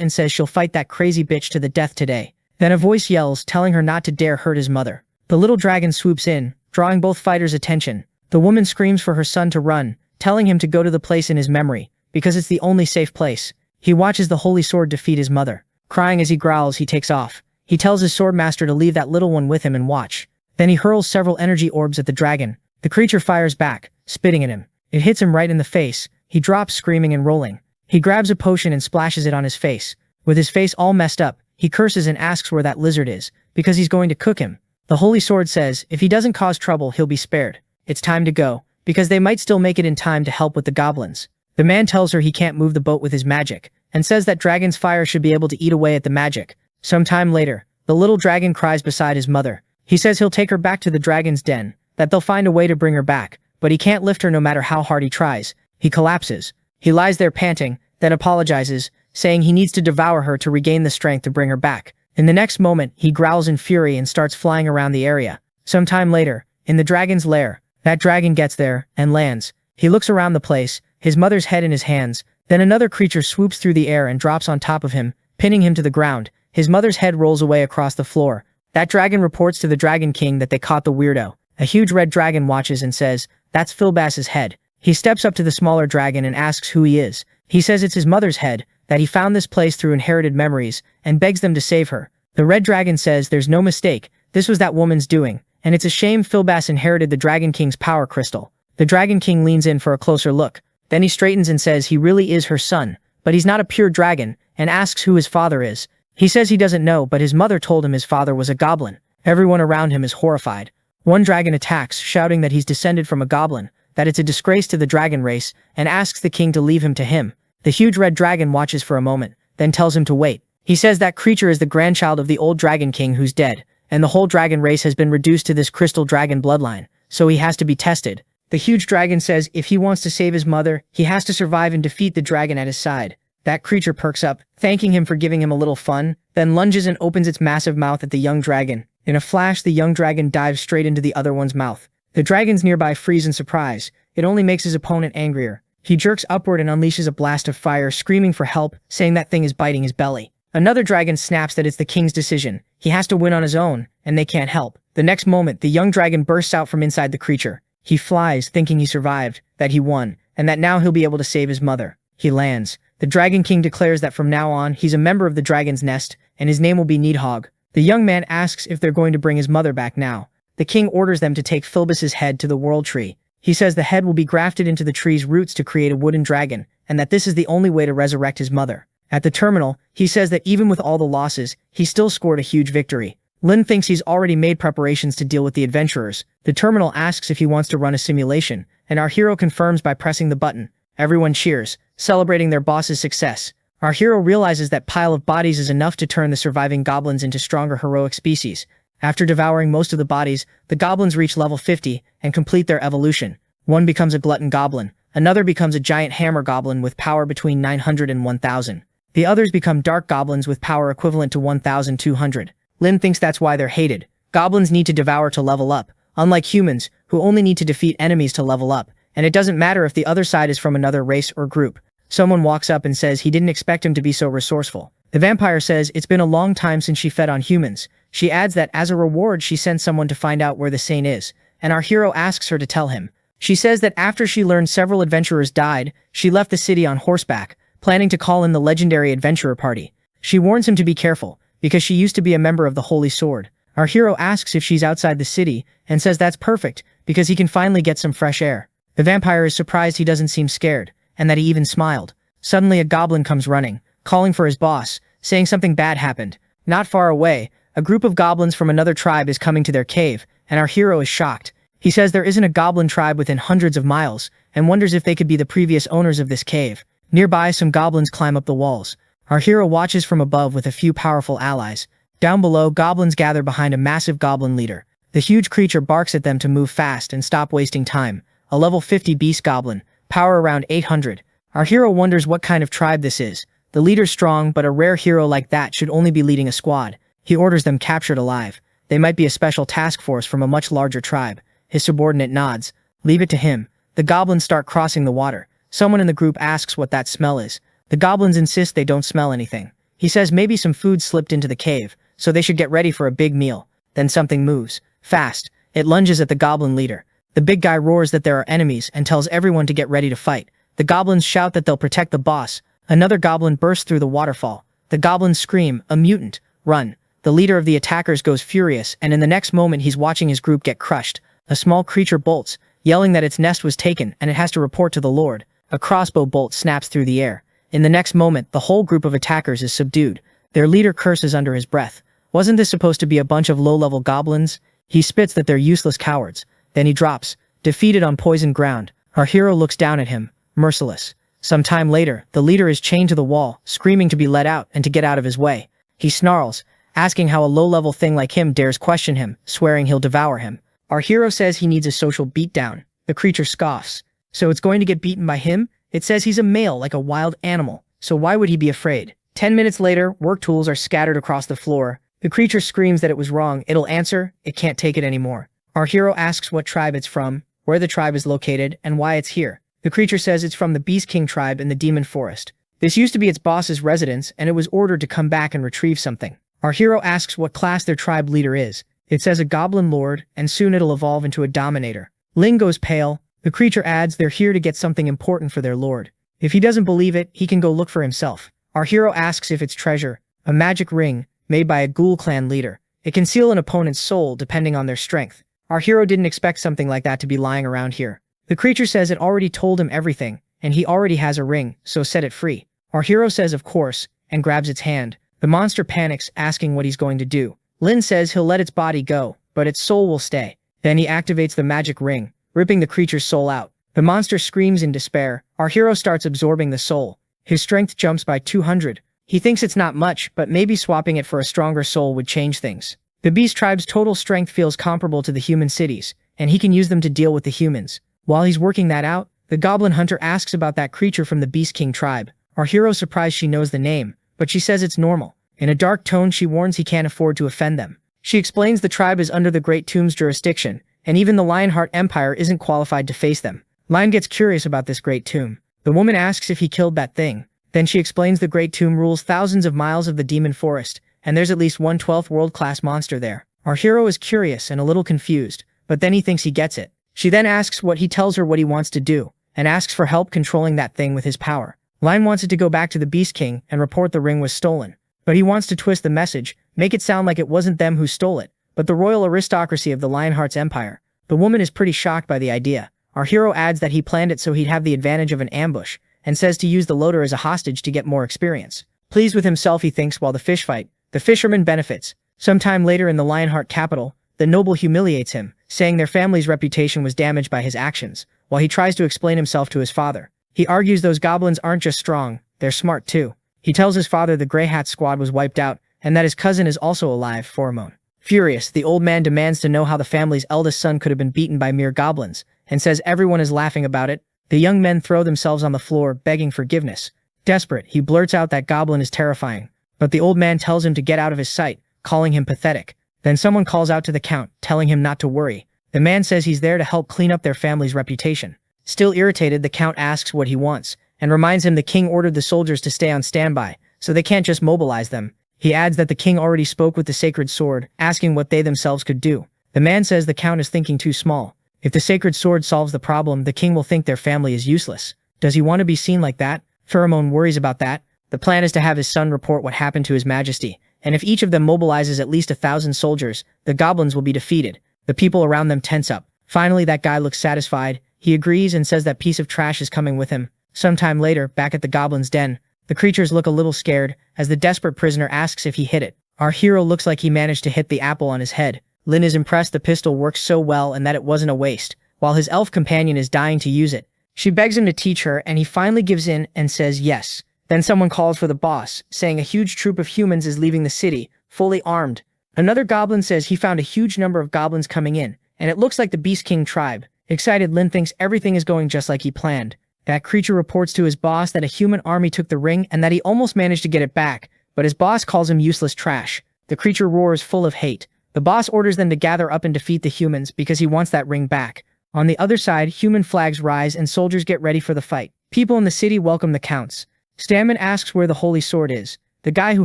and says she'll fight that crazy bitch to the death today. Then a voice yells, telling her not to dare hurt his mother. The little dragon swoops in, drawing both fighters' attention. The woman screams for her son to run, telling him to go to the place in his memory, because it's the only safe place. He watches the holy sword defeat his mother. Crying as he growls, he takes off. He tells his swordmaster to leave that little one with him and watch. Then he hurls several energy orbs at the dragon. The creature fires back, spitting at him. It hits him right in the face. He drops screaming and rolling. He grabs a potion and splashes it on his face. With his face all messed up, he curses and asks where that lizard is, because he's going to cook him. The holy sword says if he doesn't cause trouble, he'll be spared. It's time to go, because they might still make it in time to help with the goblins. The man tells her he can't move the boat with his magic, and says that dragon's fire should be able to eat away at the magic. Some time later, the little dragon cries beside his mother. He says he'll take her back to the dragon's den, that they'll find a way to bring her back, but he can't lift her no matter how hard he tries. He collapses. He lies there panting, then apologizes, saying he needs to devour her to regain the strength to bring her back. In the next moment, he growls in fury and starts flying around the area. Some time later, in the dragon's lair, that dragon gets there and lands. He looks around the place, his mother's head in his hands. Then another creature swoops through the air and drops on top of him, pinning him to the ground. His mother's head rolls away across the floor. That dragon reports to the Dragon King that they caught the weirdo. A huge red dragon watches and says, "That's Philbass's head." He steps up to the smaller dragon and asks who he is. He says it's his mother's head, that he found this place through inherited memories, and begs them to save her. The red dragon says there's no mistake, this was that woman's doing, and it's a shame Philbass inherited the Dragon King's power crystal. The Dragon King leans in for a closer look. Then he straightens and says he really is her son, but he's not a pure dragon, and asks who his father is. He says he doesn't know, but his mother told him his father was a goblin. Everyone around him is horrified. One dragon attacks, shouting that he's descended from a goblin, that it's a disgrace to the dragon race, and asks the king to leave him to him. The huge red dragon watches for a moment, then tells him to wait. He says that creature is the grandchild of the old Dragon King who's dead, and the whole dragon race has been reduced to this crystal dragon bloodline, so he has to be tested. The huge dragon says if he wants to save his mother, he has to survive and defeat the dragon at his side. That creature perks up, thanking him for giving him a little fun, then lunges and opens its massive mouth at the young dragon. In a flash, the young dragon dives straight into the other one's mouth. The dragons nearby freeze in surprise. It only makes his opponent angrier. He jerks upward and unleashes a blast of fire, screaming for help, saying that thing is biting his belly. Another dragon snaps that it's the king's decision. He has to win on his own, and they can't help. The next moment, the young dragon bursts out from inside the creature. He flies, thinking he survived, that he won, and that now he'll be able to save his mother. He lands. The Dragon King declares that from now on, he's a member of the dragon's nest, and his name will be Needhog. The young man asks if they're going to bring his mother back now. The king orders them to take Philbus's head to the world tree. He says the head will be grafted into the tree's roots to create a wooden dragon, and that this is the only way to resurrect his mother. At the terminal, he says that even with all the losses, he still scored a huge victory. Lin thinks he's already made preparations to deal with the adventurers. The terminal asks if he wants to run a simulation, and our hero confirms by pressing the button. Everyone cheers, celebrating their boss's success. Our hero realizes that pile of bodies is enough to turn the surviving goblins into stronger heroic species. After devouring most of the bodies, the goblins reach level 50 and complete their evolution. One becomes a glutton goblin, another becomes a giant hammer goblin with power between 900 and 1000. The others become dark goblins with power equivalent to 1200. Lin thinks that's why they're hated. Goblins need to devour to level up, unlike humans, who only need to defeat enemies to level up, and it doesn't matter if the other side is from another race or group. Someone walks up and says he didn't expect him to be so resourceful. The vampire says it's been a long time since she fed on humans. She adds that as a reward she sent someone to find out where the saint is, and our hero asks her to tell him. She says that after she learned several adventurers died, she left the city on horseback, planning to call in the legendary adventurer party. She warns him to be careful, because she used to be a member of the Holy Sword. Our hero asks if she's outside the city, and says that's perfect, because he can finally get some fresh air. The vampire is surprised he doesn't seem scared, and that he even smiled. Suddenly a goblin comes running, calling for his boss, saying something bad happened. Not far away, a group of goblins from another tribe is coming to their cave, and our hero is shocked. He says there isn't a goblin tribe within hundreds of miles, and wonders if they could be the previous owners of this cave. Nearby, some goblins climb up the walls. Our hero watches from above with a few powerful allies. Down below, goblins gather behind a massive goblin leader. The huge creature barks at them to move fast and stop wasting time. A level 50 beast goblin, power around 800. Our hero wonders what kind of tribe this is. The leader's strong, but a rare hero like that should only be leading a squad. He orders them captured alive. They might be a special task force from a much larger tribe. His subordinate nods. Leave it to him. The goblins start crossing the water. Someone in the group asks what that smell is. The goblins insist they don't smell anything. He says maybe some food slipped into the cave, so they should get ready for a big meal. Then something moves. Fast. It lunges at the goblin leader. The big guy roars that there are enemies and tells everyone to get ready to fight. The goblins shout that they'll protect the boss. Another goblin bursts through the waterfall. The goblins scream, "A mutant! Run!" The leader of the attackers goes furious, and in the next moment he's watching his group get crushed. A small creature bolts, yelling that its nest was taken and it has to report to the Lord. A crossbow bolt snaps through the air. In the next moment, the whole group of attackers is subdued. Their leader curses under his breath. Wasn't this supposed to be a bunch of low-level goblins? He spits that they're useless cowards. Then he drops, defeated on poisoned ground. Our hero looks down at him, merciless. Some time later, the leader is chained to the wall, screaming to be let out and to get out of his way. He snarls, asking how a low-level thing like him dares question him, swearing he'll devour him. Our hero says he needs a social beatdown. The creature scoffs. So it's going to get beaten by him? It says he's a male like a wild animal, so why would he be afraid? 10 minutes later, work tools are scattered across the floor. The creature screams that it was wrong. It'll answer, it can't take it anymore. Our hero asks what tribe it's from, where the tribe is located, and why it's here. The creature says it's from the Beast King tribe in the Demon Forest. This used to be its boss's residence, and it was ordered to come back and retrieve something. Our hero asks what class their tribe leader is. It says a goblin lord, and soon it'll evolve into a dominator. Ling goes pale. The creature adds they're here to get something important for their lord. If he doesn't believe it, he can go look for himself. Our hero asks if it's treasure, a magic ring, made by a ghoul clan leader. It can seal an opponent's soul depending on their strength. Our hero didn't expect something like that to be lying around here. The creature says it already told him everything, and he already has a ring, so set it free. Our hero says of course, and grabs its hand. The monster panics, asking what he's going to do. Lin says he'll let its body go, but its soul will stay. Then he activates the magic ring, ripping the creature's soul out. The monster screams in despair. Our hero starts absorbing the soul. His strength jumps by 200. He thinks it's not much, but maybe swapping it for a stronger soul would change things. The beast tribe's total strength feels comparable to the human cities. and he can use them to deal with the humans. While he's working that out, the goblin hunter asks about that creature from the Beast King tribe. Our hero surprised she knows the name, but she says it's normal. In a dark tone, she warns he can't afford to offend them. She explains the tribe is under the Great Tomb's jurisdiction, and even the Lionheart Empire isn't qualified to face them. Lion gets curious about this Great Tomb. The woman asks if he killed that thing. Then she explains the Great Tomb rules thousands of miles of the demon forest, and there's at least 1/12 world-class monster there. Our hero is curious and a little confused, but then he thinks he gets it. She then asks what he tells her what he wants to do, and asks for help controlling that thing with his power. Lion wants it to go back to the Beast King and report the ring was stolen. But he wants to twist the message, make it sound like it wasn't them who stole it, but the royal aristocracy of the Lionheart's empire. The woman is pretty shocked by the idea. Our hero adds that he planned it so he'd have the advantage of an ambush, and says to use the loader as a hostage to get more experience. Pleased with himself, he thinks while the fish fight. The fisherman benefits. Sometime later in the Lionheart capital, the noble humiliates him, saying their family's reputation was damaged by his actions, while he tries to explain himself to his father. He argues those goblins aren't just strong, they're smart too. He tells his father the Grey Hat squad was wiped out, and that his cousin is also alive, Pheromone. Furious, the old man demands to know how the family's eldest son could have been beaten by mere goblins, and says everyone is laughing about it. The young men throw themselves on the floor, begging forgiveness. Desperate, he blurts out that goblin is terrifying, but the old man tells him to get out of his sight, calling him pathetic. Then someone calls out to the Count, telling him not to worry. The man says he's there to help clean up their family's reputation. Still irritated, the Count asks what he wants, and reminds him the king ordered the soldiers to stay on standby, so they can't just mobilize them. He adds that the king already spoke with the Sacred Sword, asking what they themselves could do. The man says the Count is thinking too small. If the Sacred Sword solves the problem, the king will think their family is useless. Does he want to be seen like that? Pheromone worries about that. The plan is to have his son report what happened to his majesty, and if each of them mobilizes at least 1,000 soldiers, the goblins will be defeated. The people around them tense up. Finally, that guy looks satisfied. He agrees and says that piece of trash is coming with him. Sometime later, back at the goblin's den, the creatures look a little scared, as the desperate prisoner asks if he hit it. Our hero looks like he managed to hit the apple on his head. Lin is impressed the pistol works so well and that it wasn't a waste, while his elf companion is dying to use it. She begs him to teach her, and he finally gives in and says yes. Then someone calls for the boss, saying a huge troop of humans is leaving the city, fully armed. Another goblin says he found a huge number of goblins coming in, and it looks like the Beast King tribe. Excited, Lin thinks everything is going just like he planned. That creature reports to his boss that a human army took the ring and that he almost managed to get it back, but his boss calls him useless trash. The creature roars full of hate. The boss orders them to gather up and defeat the humans because he wants that ring back. On the other side, human flags rise and soldiers get ready for the fight. People in the city welcome the counts. Stammen asks where the holy sword is. The guy who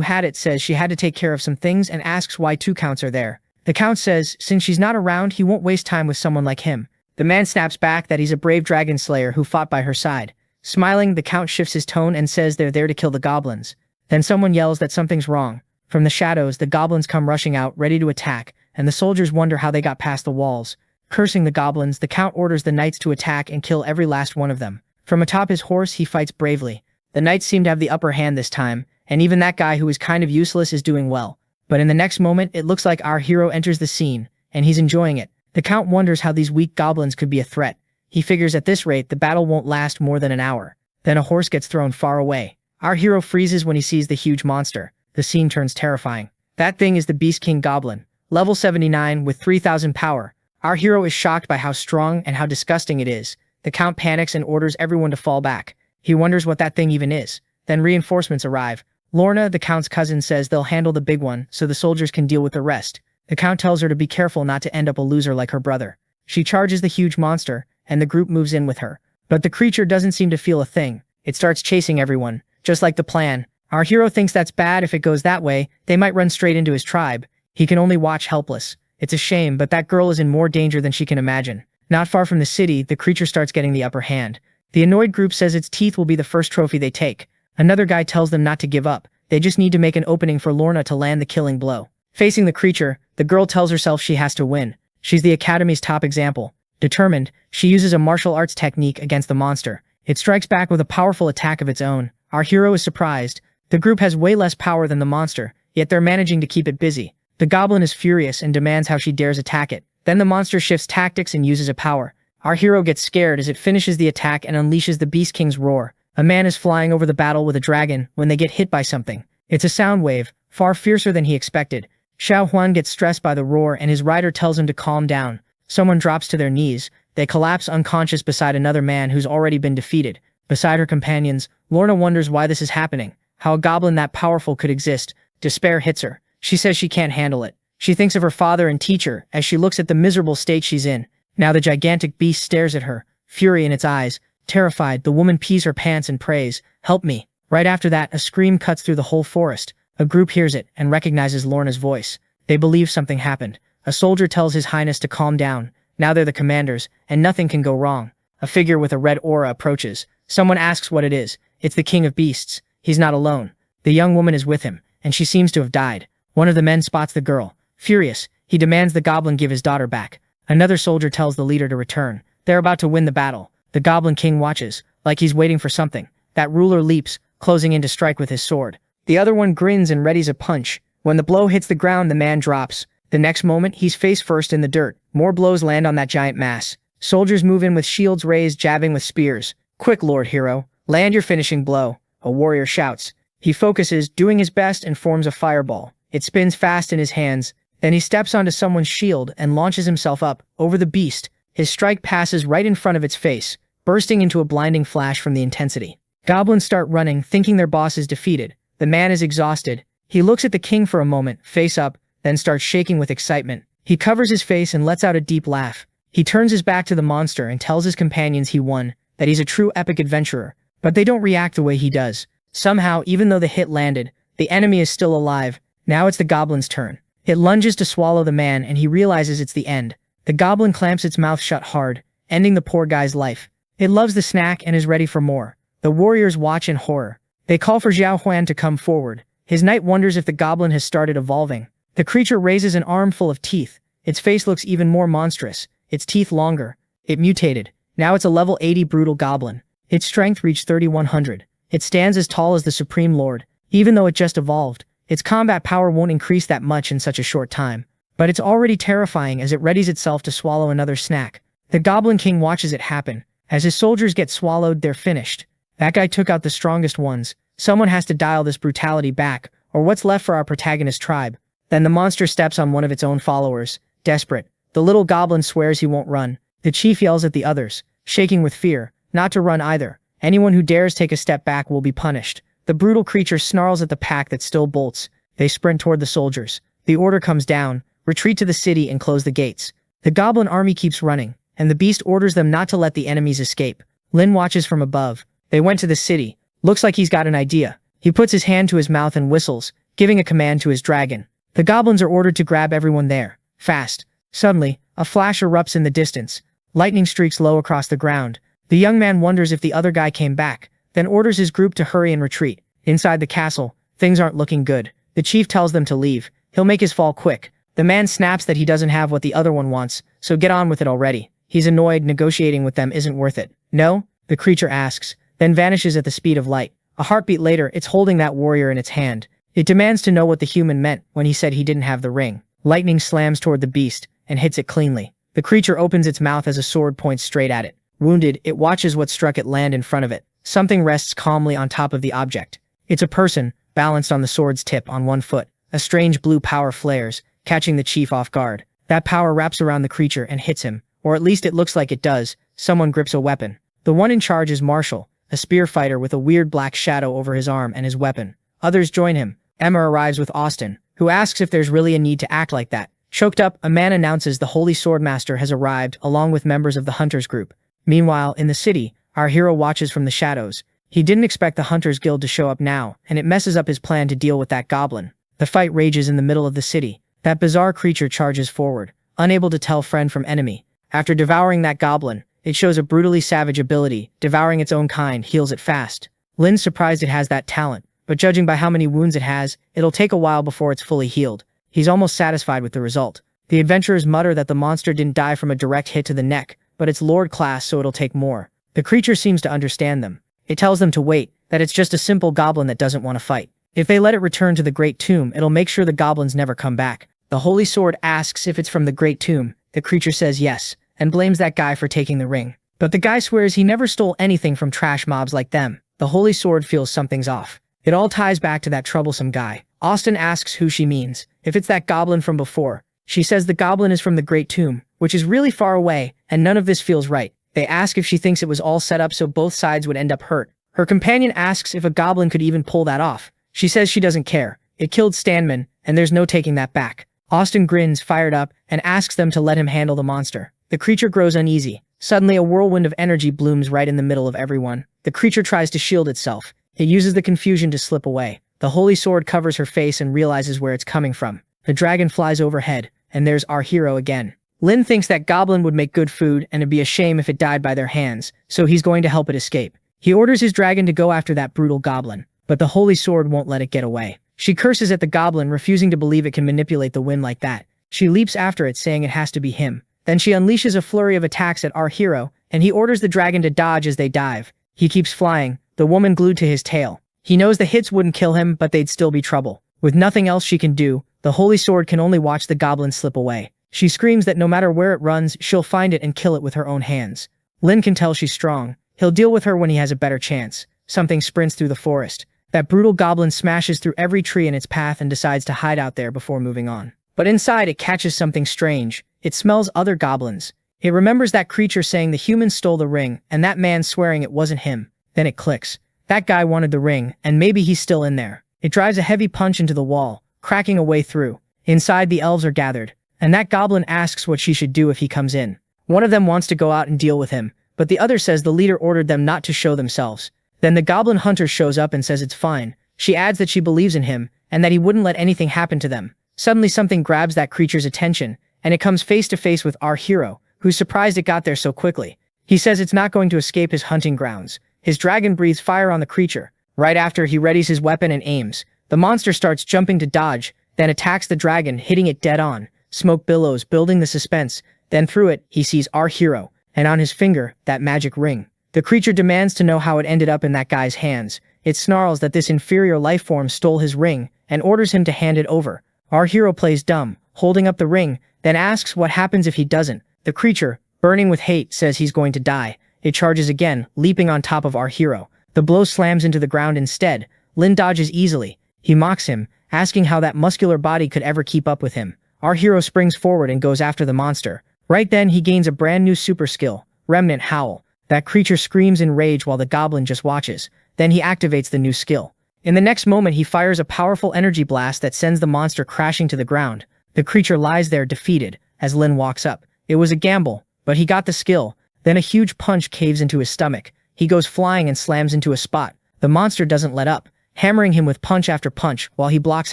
had it says she had to take care of some things and asks why 2 counts are there. The count says since she's not around, he won't waste time with someone like him. The man snaps back that he's a brave dragon slayer who fought by her side. Smiling, the count shifts his tone and says they're there to kill the goblins. Then someone yells that something's wrong. From the shadows, the goblins come rushing out, ready to attack, and the soldiers wonder how they got past the walls. Cursing the goblins, the count orders the knights to attack and kill every last one of them. From atop his horse, he fights bravely. The knights seem to have the upper hand this time, and even that guy who is kind of useless is doing well. But in the next moment, it looks like our hero enters the scene, and he's enjoying it. The count wonders how these weak goblins could be a threat. He figures at this rate, the battle won't last more than an hour. Then a horse gets thrown far away. Our hero freezes when he sees the huge monster. The scene turns terrifying. That thing is the Beast King Goblin, level 79 with 3,000 power. Our hero is shocked by how strong and how disgusting it is. The count panics and orders everyone to fall back. He wonders what that thing even is. Then reinforcements arrive. Lorna, the count's cousin, says they'll handle the big one so the soldiers can deal with the rest. The count tells her to be careful not to end up a loser like her brother. She charges the huge monster, and the group moves in with her. But the creature doesn't seem to feel a thing. It starts chasing everyone, just like the plan. Our hero thinks that's bad. If it goes that way, they might run straight into his tribe. He can only watch helpless. It's a shame, but that girl is in more danger than she can imagine. Not far from the city, the creature starts getting the upper hand. The annoyed group says its teeth will be the first trophy they take. Another guy tells them not to give up. They just need to make an opening for Lorna to land the killing blow. Facing the creature, the girl tells herself she has to win. She's the Academy's top example. Determined, she uses a martial arts technique against the monster. It strikes back with a powerful attack of its own. Our hero is surprised. The group has way less power than the monster, yet they're managing to keep it busy. The goblin is furious and demands how she dares attack it. Then the monster shifts tactics and uses a power. Our hero gets scared as it finishes the attack and unleashes the Beast King's roar. A man is flying over the battle with a dragon when they get hit by something. It's a sound wave, far fiercer than he expected. Xiao Huan gets stressed by the roar and his rider tells him to calm down. Someone drops to their knees. They collapse unconscious beside another man who's already been defeated. Beside her companions, Lorna wonders why this is happening, how a goblin that powerful could exist. Despair hits her. She says she can't handle it. She thinks of her father and teacher as she looks at the miserable state she's in. Now the gigantic beast stares at her, fury in its eyes. Terrified, the woman pees her pants and prays, "Help me." Right after that, a scream cuts through the whole forest. A group hears it and recognizes Lorna's voice. They believe something happened. A soldier tells His Highness to calm down. Now they're the commanders, and nothing can go wrong. A figure with a red aura approaches. Someone asks what it is. It's the King of Beasts. He's not alone. The young woman is with him, and she seems to have died. One of the men spots the girl. Furious, he demands the goblin give his daughter back. Another soldier tells the leader to return. They're about to win the battle. The Goblin King watches, like he's waiting for something. That ruler leaps, closing in to strike with his sword. The other one grins and readies a punch. When the blow hits the ground, the man drops. The next moment, he's face first in the dirt. More blows land on that giant mass. Soldiers move in with shields raised, jabbing with spears. "Quick, Lord Hero, land your finishing blow," a warrior shouts. He focuses, doing his best, and forms a fireball. It spins fast in his hands. Then he steps onto someone's shield and launches himself up, over the beast. His strike passes right in front of its face, bursting into a blinding flash from the intensity. Goblins start running, thinking their boss is defeated. The man is exhausted. He looks at the king for a moment, face up, then starts shaking with excitement. He covers his face and lets out a deep laugh. He turns his back to the monster and tells his companions he won, that he's a true epic adventurer. But they don't react the way he does. Somehow, even though the hit landed, the enemy is still alive. Now it's the goblin's turn. It lunges to swallow the man, and he realizes it's the end. The goblin clamps its mouth shut hard, ending the poor guy's life. It loves the snack and is ready for more. The warriors watch in horror. They call for Xiao Huan to come forward. His knight wonders if the goblin has started evolving. The creature raises an arm full of teeth. Its face looks even more monstrous, its teeth longer. It mutated. Now it's a level 80 brutal goblin. Its strength reached 3100. It stands as tall as the Supreme Lord. Even though it just evolved, its combat power won't increase that much in such a short time. But it's already terrifying as it readies itself to swallow another snack. The Goblin King watches it happen. As his soldiers get swallowed, they're finished. That guy took out the strongest ones. Someone has to dial this brutality back, or what's left for our protagonist tribe. Then the monster steps on one of its own followers. Desperate, the little goblin swears he won't run. The chief yells at the others, shaking with fear, not to run either. Anyone who dares take a step back will be punished. The brutal creature snarls at the pack that still bolts. They sprint toward the soldiers. The order comes down: retreat to the city and close the gates. The goblin army keeps running, and the beast orders them not to let the enemies escape. Lin watches from above. They went to the city. Looks like he's got an idea. He puts his hand to his mouth and whistles, giving a command to his dragon. The goblins are ordered to grab everyone there. Fast. Suddenly, a flash erupts in the distance. Lightning streaks low across the ground. The young man wonders if the other guy came back, then orders his group to hurry and retreat. Inside the castle, things aren't looking good. The chief tells them to leave. He'll make his fall quick. The man snaps that he doesn't have what the other one wants, so get on with it already. He's annoyed. Negotiating with them isn't worth it. No? The creature asks, then vanishes at the speed of light. A heartbeat later, it's holding that warrior in its hand. It demands to know what the human meant when he said he didn't have the ring. Lightning slams toward the beast and hits it cleanly. The creature opens its mouth as a sword points straight at it. Wounded, it watches what struck it land in front of it. Something rests calmly on top of the object. It's a person, balanced on the sword's tip on one foot. A strange blue power flares, catching the chief off guard. That power wraps around the creature and hits him, or at least it looks like it does. Someone grips a weapon. The one in charge is Marshall, a spear fighter with a weird black shadow over his arm and his weapon. Others join him. Emma arrives with Austin, who asks if there's really a need to act like that. Choked up, a man announces the Holy Swordmaster has arrived, along with members of the Hunters group. Meanwhile, in the city, our hero watches from the shadows. He didn't expect the Hunters Guild to show up now, and it messes up his plan to deal with that goblin. The fight rages in the middle of the city. That bizarre creature charges forward, unable to tell friend from enemy. After devouring that goblin, it shows a brutally savage ability. Devouring its own kind heals it fast. Lynn's surprised it has that talent, but judging by how many wounds it has, it'll take a while before it's fully healed. He's almost satisfied with the result. The adventurers mutter that the monster didn't die from a direct hit to the neck, but it's Lord class, so it'll take more. The creature seems to understand them. It tells them to wait, that it's just a simple goblin that doesn't want to fight. If they let it return to the Great Tomb, it'll make sure the goblins never come back. The Holy Sword asks if it's from the Great Tomb. The creature says yes, and blames that guy for taking the ring. But the guy swears he never stole anything from trash mobs like them. The Holy Sword feels something's off. It all ties back to that troublesome guy. Austin asks who she means, if it's that goblin from before. She says the goblin is from the Great Tomb, which is really far away, and none of this feels right. They ask if she thinks it was all set up so both sides would end up hurt. Her companion asks if a goblin could even pull that off. She says she doesn't care. It killed Stanman, and there's no taking that back. Austin grins, fired up, and asks them to let him handle the monster. The creature grows uneasy. Suddenly, a whirlwind of energy blooms right in the middle of everyone. The creature tries to shield itself. It uses the confusion to slip away. The holy sword covers her face and realizes where it's coming from. The dragon flies overhead, and there's our hero again. Lin thinks that goblin would make good food and it'd be a shame if it died by their hands, so he's going to help it escape. He orders his dragon to go after that brutal goblin, but the holy sword won't let it get away. She curses at the goblin, refusing to believe it can manipulate the wind like that. She leaps after it, saying it has to be him. Then she unleashes a flurry of attacks at our hero, and he orders the dragon to dodge as they dive. He keeps flying, the woman glued to his tail. He knows the hits wouldn't kill him, but they'd still be trouble. With nothing else she can do, the holy sword can only watch the goblin slip away. She screams that no matter where it runs, she'll find it and kill it with her own hands. Lin can tell she's strong. He'll deal with her when he has a better chance. Something sprints through the forest. That brutal goblin smashes through every tree in its path and decides to hide out there before moving on. But inside it catches something strange. It smells other goblins. It remembers that creature saying the humans stole the ring, and that man swearing it wasn't him. Then it clicks. That guy wanted the ring, and maybe he's still in there. It drives a heavy punch into the wall, cracking a way through. Inside, the elves are gathered, and that goblin asks what she should do if he comes in. One of them wants to go out and deal with him, but the other says the leader ordered them not to show themselves. Then the goblin hunter shows up and says it's fine. She adds that she believes in him, and that he wouldn't let anything happen to them. Suddenly something grabs that creature's attention, and it comes face to face with our hero, who's surprised it got there so quickly. He says it's not going to escape his hunting grounds. His dragon breathes fire on the creature. Right after, he readies his weapon and aims. The monster starts jumping to dodge, then attacks the dragon, hitting it dead on. Smoke billows, building the suspense. Then through it, he sees our hero, and on his finger, that magic ring. The creature demands to know how it ended up in that guy's hands. It snarls that this inferior life form stole his ring, and orders him to hand it over. Our hero plays dumb, holding up the ring, then asks what happens if he doesn't. The creature, burning with hate, says he's going to die. It charges again, leaping on top of our hero. The blow slams into the ground instead. Lin dodges easily. He mocks him, asking how that muscular body could ever keep up with him. Our hero springs forward and goes after the monster. Right then, he gains a brand new super skill, Remnant Howl. That creature screams in rage while the goblin just watches. Then he activates the new skill. In the next moment, he fires a powerful energy blast that sends the monster crashing to the ground. The creature lies there defeated, as Lin walks up. It was a gamble, but he got the skill. Then a huge punch caves into his stomach. He goes flying and slams into a spot. The monster doesn't let up, hammering him with punch after punch while he blocks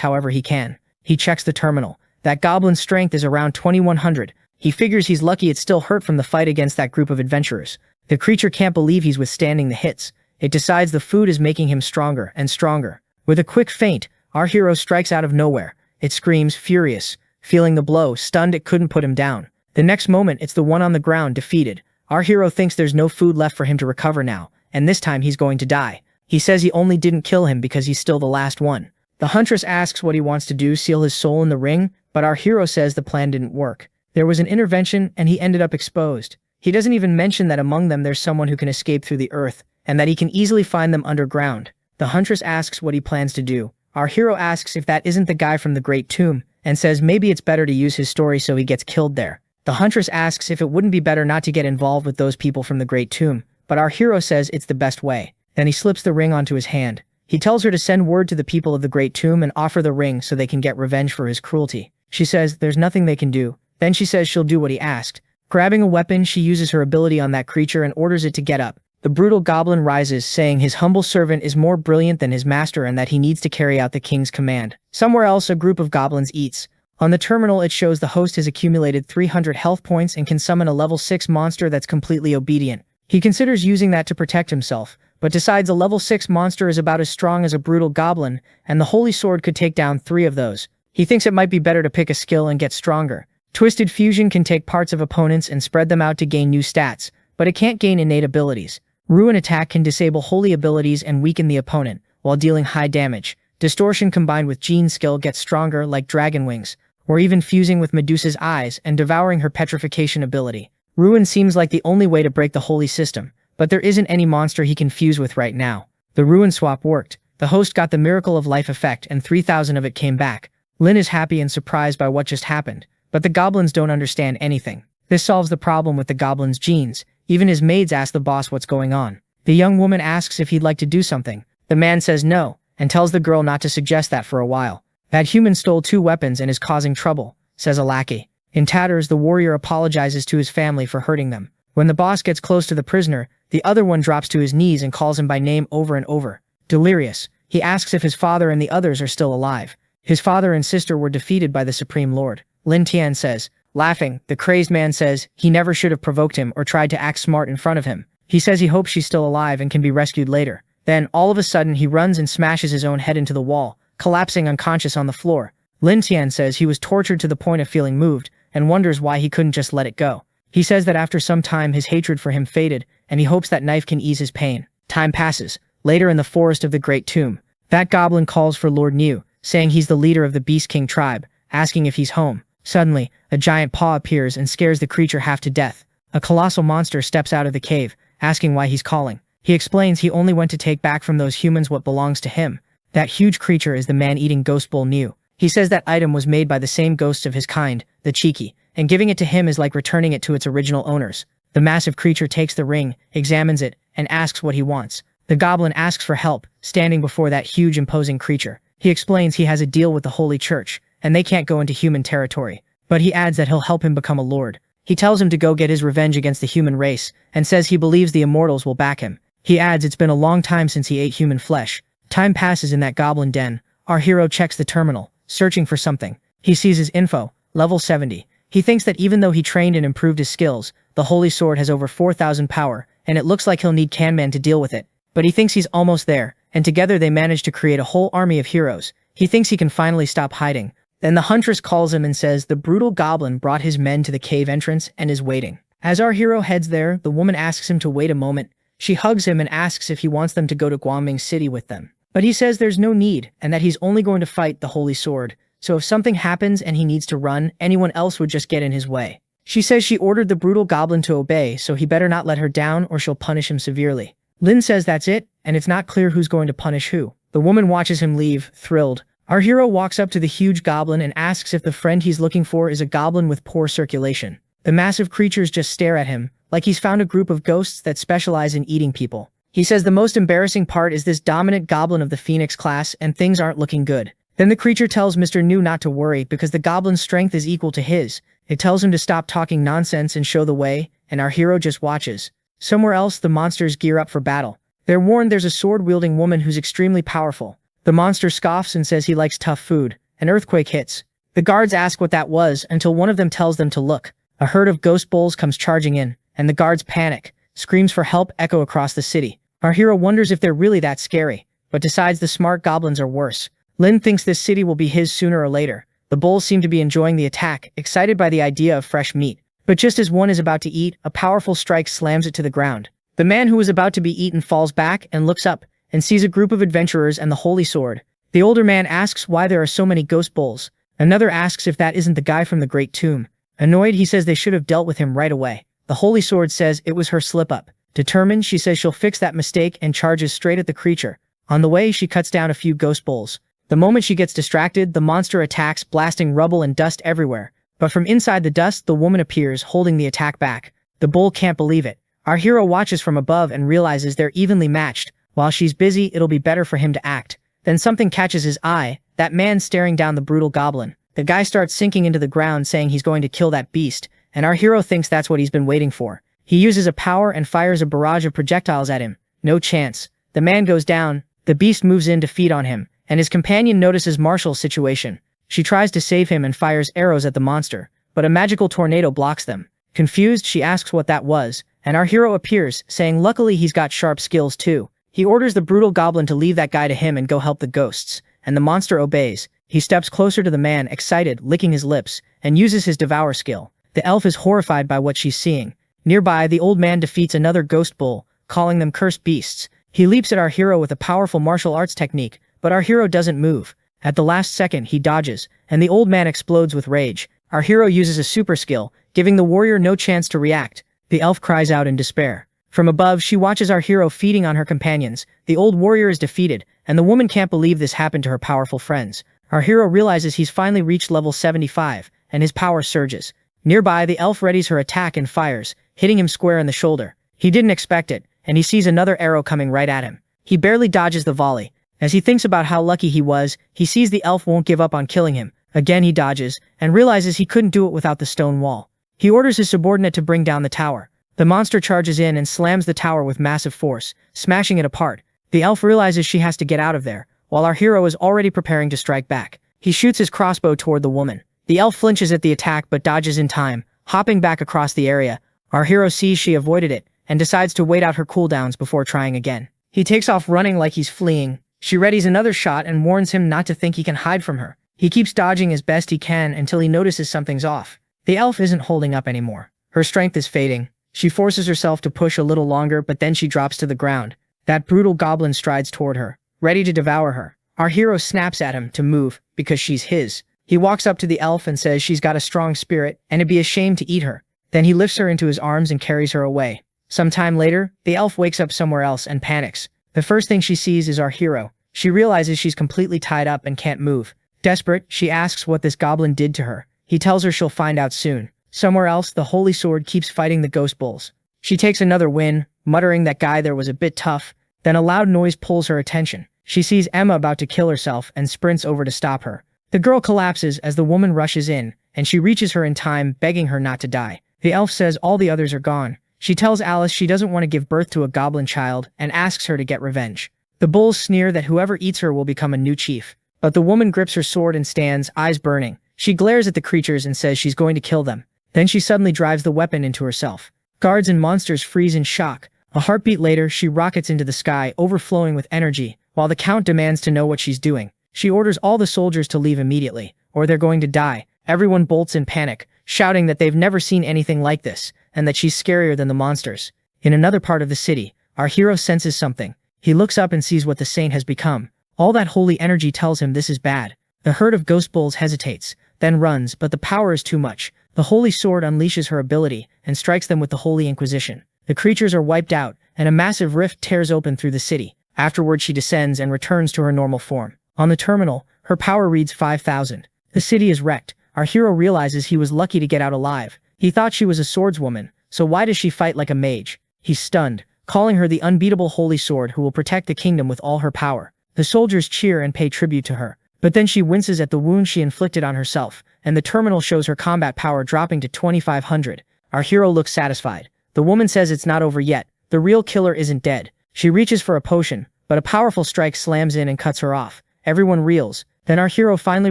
however he can. He checks the terminal. That goblin's strength is around 2100. He figures he's lucky it's still hurt from the fight against that group of adventurers. The creature can't believe he's withstanding the hits. It decides the food is making him stronger and stronger. With a quick feint, our hero strikes out of nowhere. It screams, furious. Feeling the blow, stunned, it couldn't put him down. The next moment, it's the one on the ground, defeated. Our hero thinks there's no food left for him to recover now, and this time he's going to die. He says he only didn't kill him because he's still the last one. The huntress asks what he wants to do, seal his soul in the ring, but our hero says the plan didn't work. There was an intervention, and he ended up exposed. He doesn't even mention that among them there's someone who can escape through the earth, and that he can easily find them underground. The huntress asks what he plans to do. Our hero asks if that isn't the guy from the Great Tomb, and says maybe it's better to use his story so he gets killed there. The huntress asks if it wouldn't be better not to get involved with those people from the Great Tomb, but our hero says it's the best way. Then he slips the ring onto his hand. He tells her to send word to the people of the Great Tomb and offer the ring so they can get revenge for his cruelty. She says there's nothing they can do. Then she says she'll do what he asked. Grabbing a weapon, she uses her ability on that creature and orders it to get up. The brutal goblin rises, saying his humble servant is more brilliant than his master and that he needs to carry out the king's command. Somewhere else, a group of goblins eats. On the terminal, it shows the host has accumulated 300 health points and can summon a level 6 monster that's completely obedient. He considers using that to protect himself, but decides a level 6 monster is about as strong as a brutal goblin, and the holy sword could take down 3 of those. He thinks it might be better to pick a skill and get stronger. Twisted Fusion can take parts of opponents and spread them out to gain new stats, but it can't gain innate abilities. Ruin Attack can disable holy abilities and weaken the opponent, while dealing high damage. Distortion combined with Jean's skill gets stronger, like Dragon Wings, or even fusing with Medusa's eyes and devouring her petrification ability. Ruin seems like the only way to break the holy system, but there isn't any monster he can fuse with right now. The Ruin swap worked. The host got the Miracle of Life effect and 3,000 of it came back. Lin is happy and surprised by what just happened, but the goblins don't understand anything. This solves the problem with the goblin's genes. Even his maids ask the boss what's going on. The young woman asks if he'd like to do something. The man says no, and tells the girl not to suggest that for a while. That human stole 2 weapons and is causing trouble, says a lackey. In tatters, the warrior apologizes to his family for hurting them. When the boss gets close to the prisoner, the other one drops to his knees and calls him by name over and over. Delirious, he asks if his father and the others are still alive. His father and sister were defeated by the Supreme Lord. Lin Tian says. Laughing, the crazed man says he never should have provoked him or tried to act smart in front of him. He says he hopes she's still alive and can be rescued later. Then, all of a sudden, he runs and smashes his own head into the wall, collapsing unconscious on the floor. Lin Tian says he was tortured to the point of feeling moved, and wonders why he couldn't just let it go. He says that after some time his hatred for him faded, and he hopes that knife can ease his pain. Time passes. Later in the forest of the Great Tomb, that goblin calls for Lord Niu, saying he's the leader of the Beast King tribe, asking if he's home. Suddenly, a giant paw appears and scares the creature half to death. A colossal monster steps out of the cave, asking why he's calling. He explains he only went to take back from those humans what belongs to him. That huge creature is the man-eating ghost bull Niu. He says that item was made by the same ghosts of his kind, the Cheeky, and giving it to him is like returning it to its original owners. The massive creature takes the ring, examines it, and asks what he wants. The goblin asks for help, standing before that huge imposing creature. He explains he has a deal with the Holy Church, and they can't go into human territory. But he adds that he'll help him become a lord. He tells him to go get his revenge against the human race, and says he believes the immortals will back him. He adds it's been a long time since he ate human flesh. Time passes in that goblin den. Our hero checks the terminal, searching for something. He sees his info, level 70. He thinks that even though he trained and improved his skills, the holy sword has over 4,000 power, and it looks like he'll need Kanman to deal with it. But he thinks he's almost there, and together they manage to create a whole army of heroes. He thinks he can finally stop hiding. Then the huntress calls him and says the brutal goblin brought his men to the cave entrance and is waiting. As our hero heads there, the woman asks him to wait a moment. She hugs him and asks if he wants them to go to Guangming City with them. But he says there's no need, and that he's only going to fight the holy sword. So if something happens and he needs to run, anyone else would just get in his way. She says she ordered the brutal goblin to obey, so he better not let her down or she'll punish him severely. Lin says that's it, and it's not clear who's going to punish who. The woman watches him leave, thrilled. Our hero walks up to the huge goblin and asks if the friend he's looking for is a goblin with poor circulation. The massive creatures just stare at him, like he's found a group of ghosts that specialize in eating people. He says the most embarrassing part is this dominant goblin of the Phoenix class and things aren't looking good. Then the creature tells Mr. New not to worry because the goblin's strength is equal to his. It tells him to stop talking nonsense and show the way, and our hero just watches. Somewhere else, the monsters gear up for battle. They're warned there's a sword-wielding woman who's extremely powerful. The monster scoffs and says he likes tough food. An earthquake hits. The guards ask what that was until one of them tells them to look. A herd of ghost bulls comes charging in, and the guards panic. Screams for help echo across the city. Our hero wonders if they're really that scary, but decides the smart goblins are worse. Lin thinks this city will be his sooner or later. The bulls seem to be enjoying the attack, excited by the idea of fresh meat. But just as one is about to eat, a powerful strike slams it to the ground. The man who was about to be eaten falls back and looks up, and sees a group of adventurers and the holy sword. The older man asks why there are so many ghost bulls. Another asks if that isn't the guy from the Great Tomb. Annoyed, he says they should have dealt with him right away. The holy sword says it was her slip-up. Determined, she says she'll fix that mistake and charges straight at the creature. On the way, she cuts down a few ghost bulls. The moment she gets distracted, the monster attacks, blasting rubble and dust everywhere. But from inside the dust, the woman appears, holding the attack back. The bull can't believe it. Our hero watches from above and realizes they're evenly matched. While she's busy, it'll be better for him to act. Then something catches his eye, that man staring down the brutal goblin. The guy starts sinking into the ground saying he's going to kill that beast, and our hero thinks that's what he's been waiting for. He uses a power and fires a barrage of projectiles at him. No chance. The man goes down, the beast moves in to feed on him, and his companion notices Marshall's situation. She tries to save him and fires arrows at the monster, but a magical tornado blocks them. Confused, she asks what that was, and our hero appears, saying luckily he's got sharp skills too. He orders the brutal goblin to leave that guy to him and go help the ghosts, and the monster obeys. He steps closer to the man, excited, licking his lips, and uses his devour skill. The elf is horrified by what she's seeing. Nearby, the old man defeats another ghost bull, calling them cursed beasts. He leaps at our hero with a powerful martial arts technique, but our hero doesn't move. At the last second, he dodges, and the old man explodes with rage. Our hero uses a super skill, giving the warrior no chance to react. The elf cries out in despair. From above, she watches our hero feeding on her companions. The old warrior is defeated, and the woman can't believe this happened to her powerful friends. Our hero realizes he's finally reached level 75, and his power surges. Nearby, the elf readies her attack and fires, hitting him square in the shoulder. He didn't expect it, and he sees another arrow coming right at him. He barely dodges the volley. As he thinks about how lucky he was, he sees the elf won't give up on killing him. Again he dodges, and realizes he couldn't do it without the stone wall. He orders his subordinate to bring down the tower. The monster charges in and slams the tower with massive force, smashing it apart. The elf realizes she has to get out of there, while our hero is already preparing to strike back. He shoots his crossbow toward the woman. The elf flinches at the attack but dodges in time, hopping back across the area. Our hero sees she avoided it, and decides to wait out her cooldowns before trying again. He takes off running like he's fleeing. She readies another shot and warns him not to think he can hide from her. He keeps dodging as best he can until he notices something's off. The elf isn't holding up anymore. Her strength is fading. She forces herself to push a little longer, but then she drops to the ground. That brutal goblin strides toward her, ready to devour her. Our hero snaps at him to move, because she's his. He walks up to the elf and says she's got a strong spirit, and it'd be a shame to eat her. Then he lifts her into his arms and carries her away. Some time later, the elf wakes up somewhere else and panics. The first thing she sees is our hero. She realizes she's completely tied up and can't move. Desperate, she asks what this goblin did to her. He tells her she'll find out soon. Somewhere else, the holy sword keeps fighting the ghost bulls. She takes another win, muttering that guy there was a bit tough. Then a loud noise pulls her attention. She sees Emma about to kill herself and sprints over to stop her. The girl collapses as the woman rushes in, and she reaches her in time, begging her not to die. The elf says all the others are gone. She tells Alice she doesn't want to give birth to a goblin child and asks her to get revenge. The bulls sneer that whoever eats her will become a new chief. But the woman grips her sword and stands, eyes burning. She glares at the creatures and says she's going to kill them. Then she suddenly drives the weapon into herself. Guards and monsters freeze in shock. A heartbeat later, she rockets into the sky, overflowing with energy, while the Count demands to know what she's doing. She orders all the soldiers to leave immediately, or they're going to die. Everyone bolts in panic, shouting that they've never seen anything like this, and that she's scarier than the monsters. In another part of the city, our hero senses something. He looks up and sees what the saint has become. All that holy energy tells him this is bad. The herd of ghost bulls hesitates, then runs, but the power is too much. The holy sword unleashes her ability and strikes them with the holy inquisition. The creatures are wiped out, and a massive rift tears open through the city. Afterward, she descends and returns to her normal form. On the terminal, her power reads 5,000. The city is wrecked. Our hero realizes he was lucky to get out alive. He thought she was a swordswoman, so why does she fight like a mage? He's stunned, calling her the unbeatable holy sword who will protect the kingdom with all her power. The soldiers cheer and pay tribute to her. But then she winces at the wound she inflicted on herself, and the terminal shows her combat power dropping to 2,500. Our hero looks satisfied. The woman says it's not over yet. The real killer isn't dead. She reaches for a potion, but a powerful strike slams in and cuts her off. Everyone reels. Then our hero finally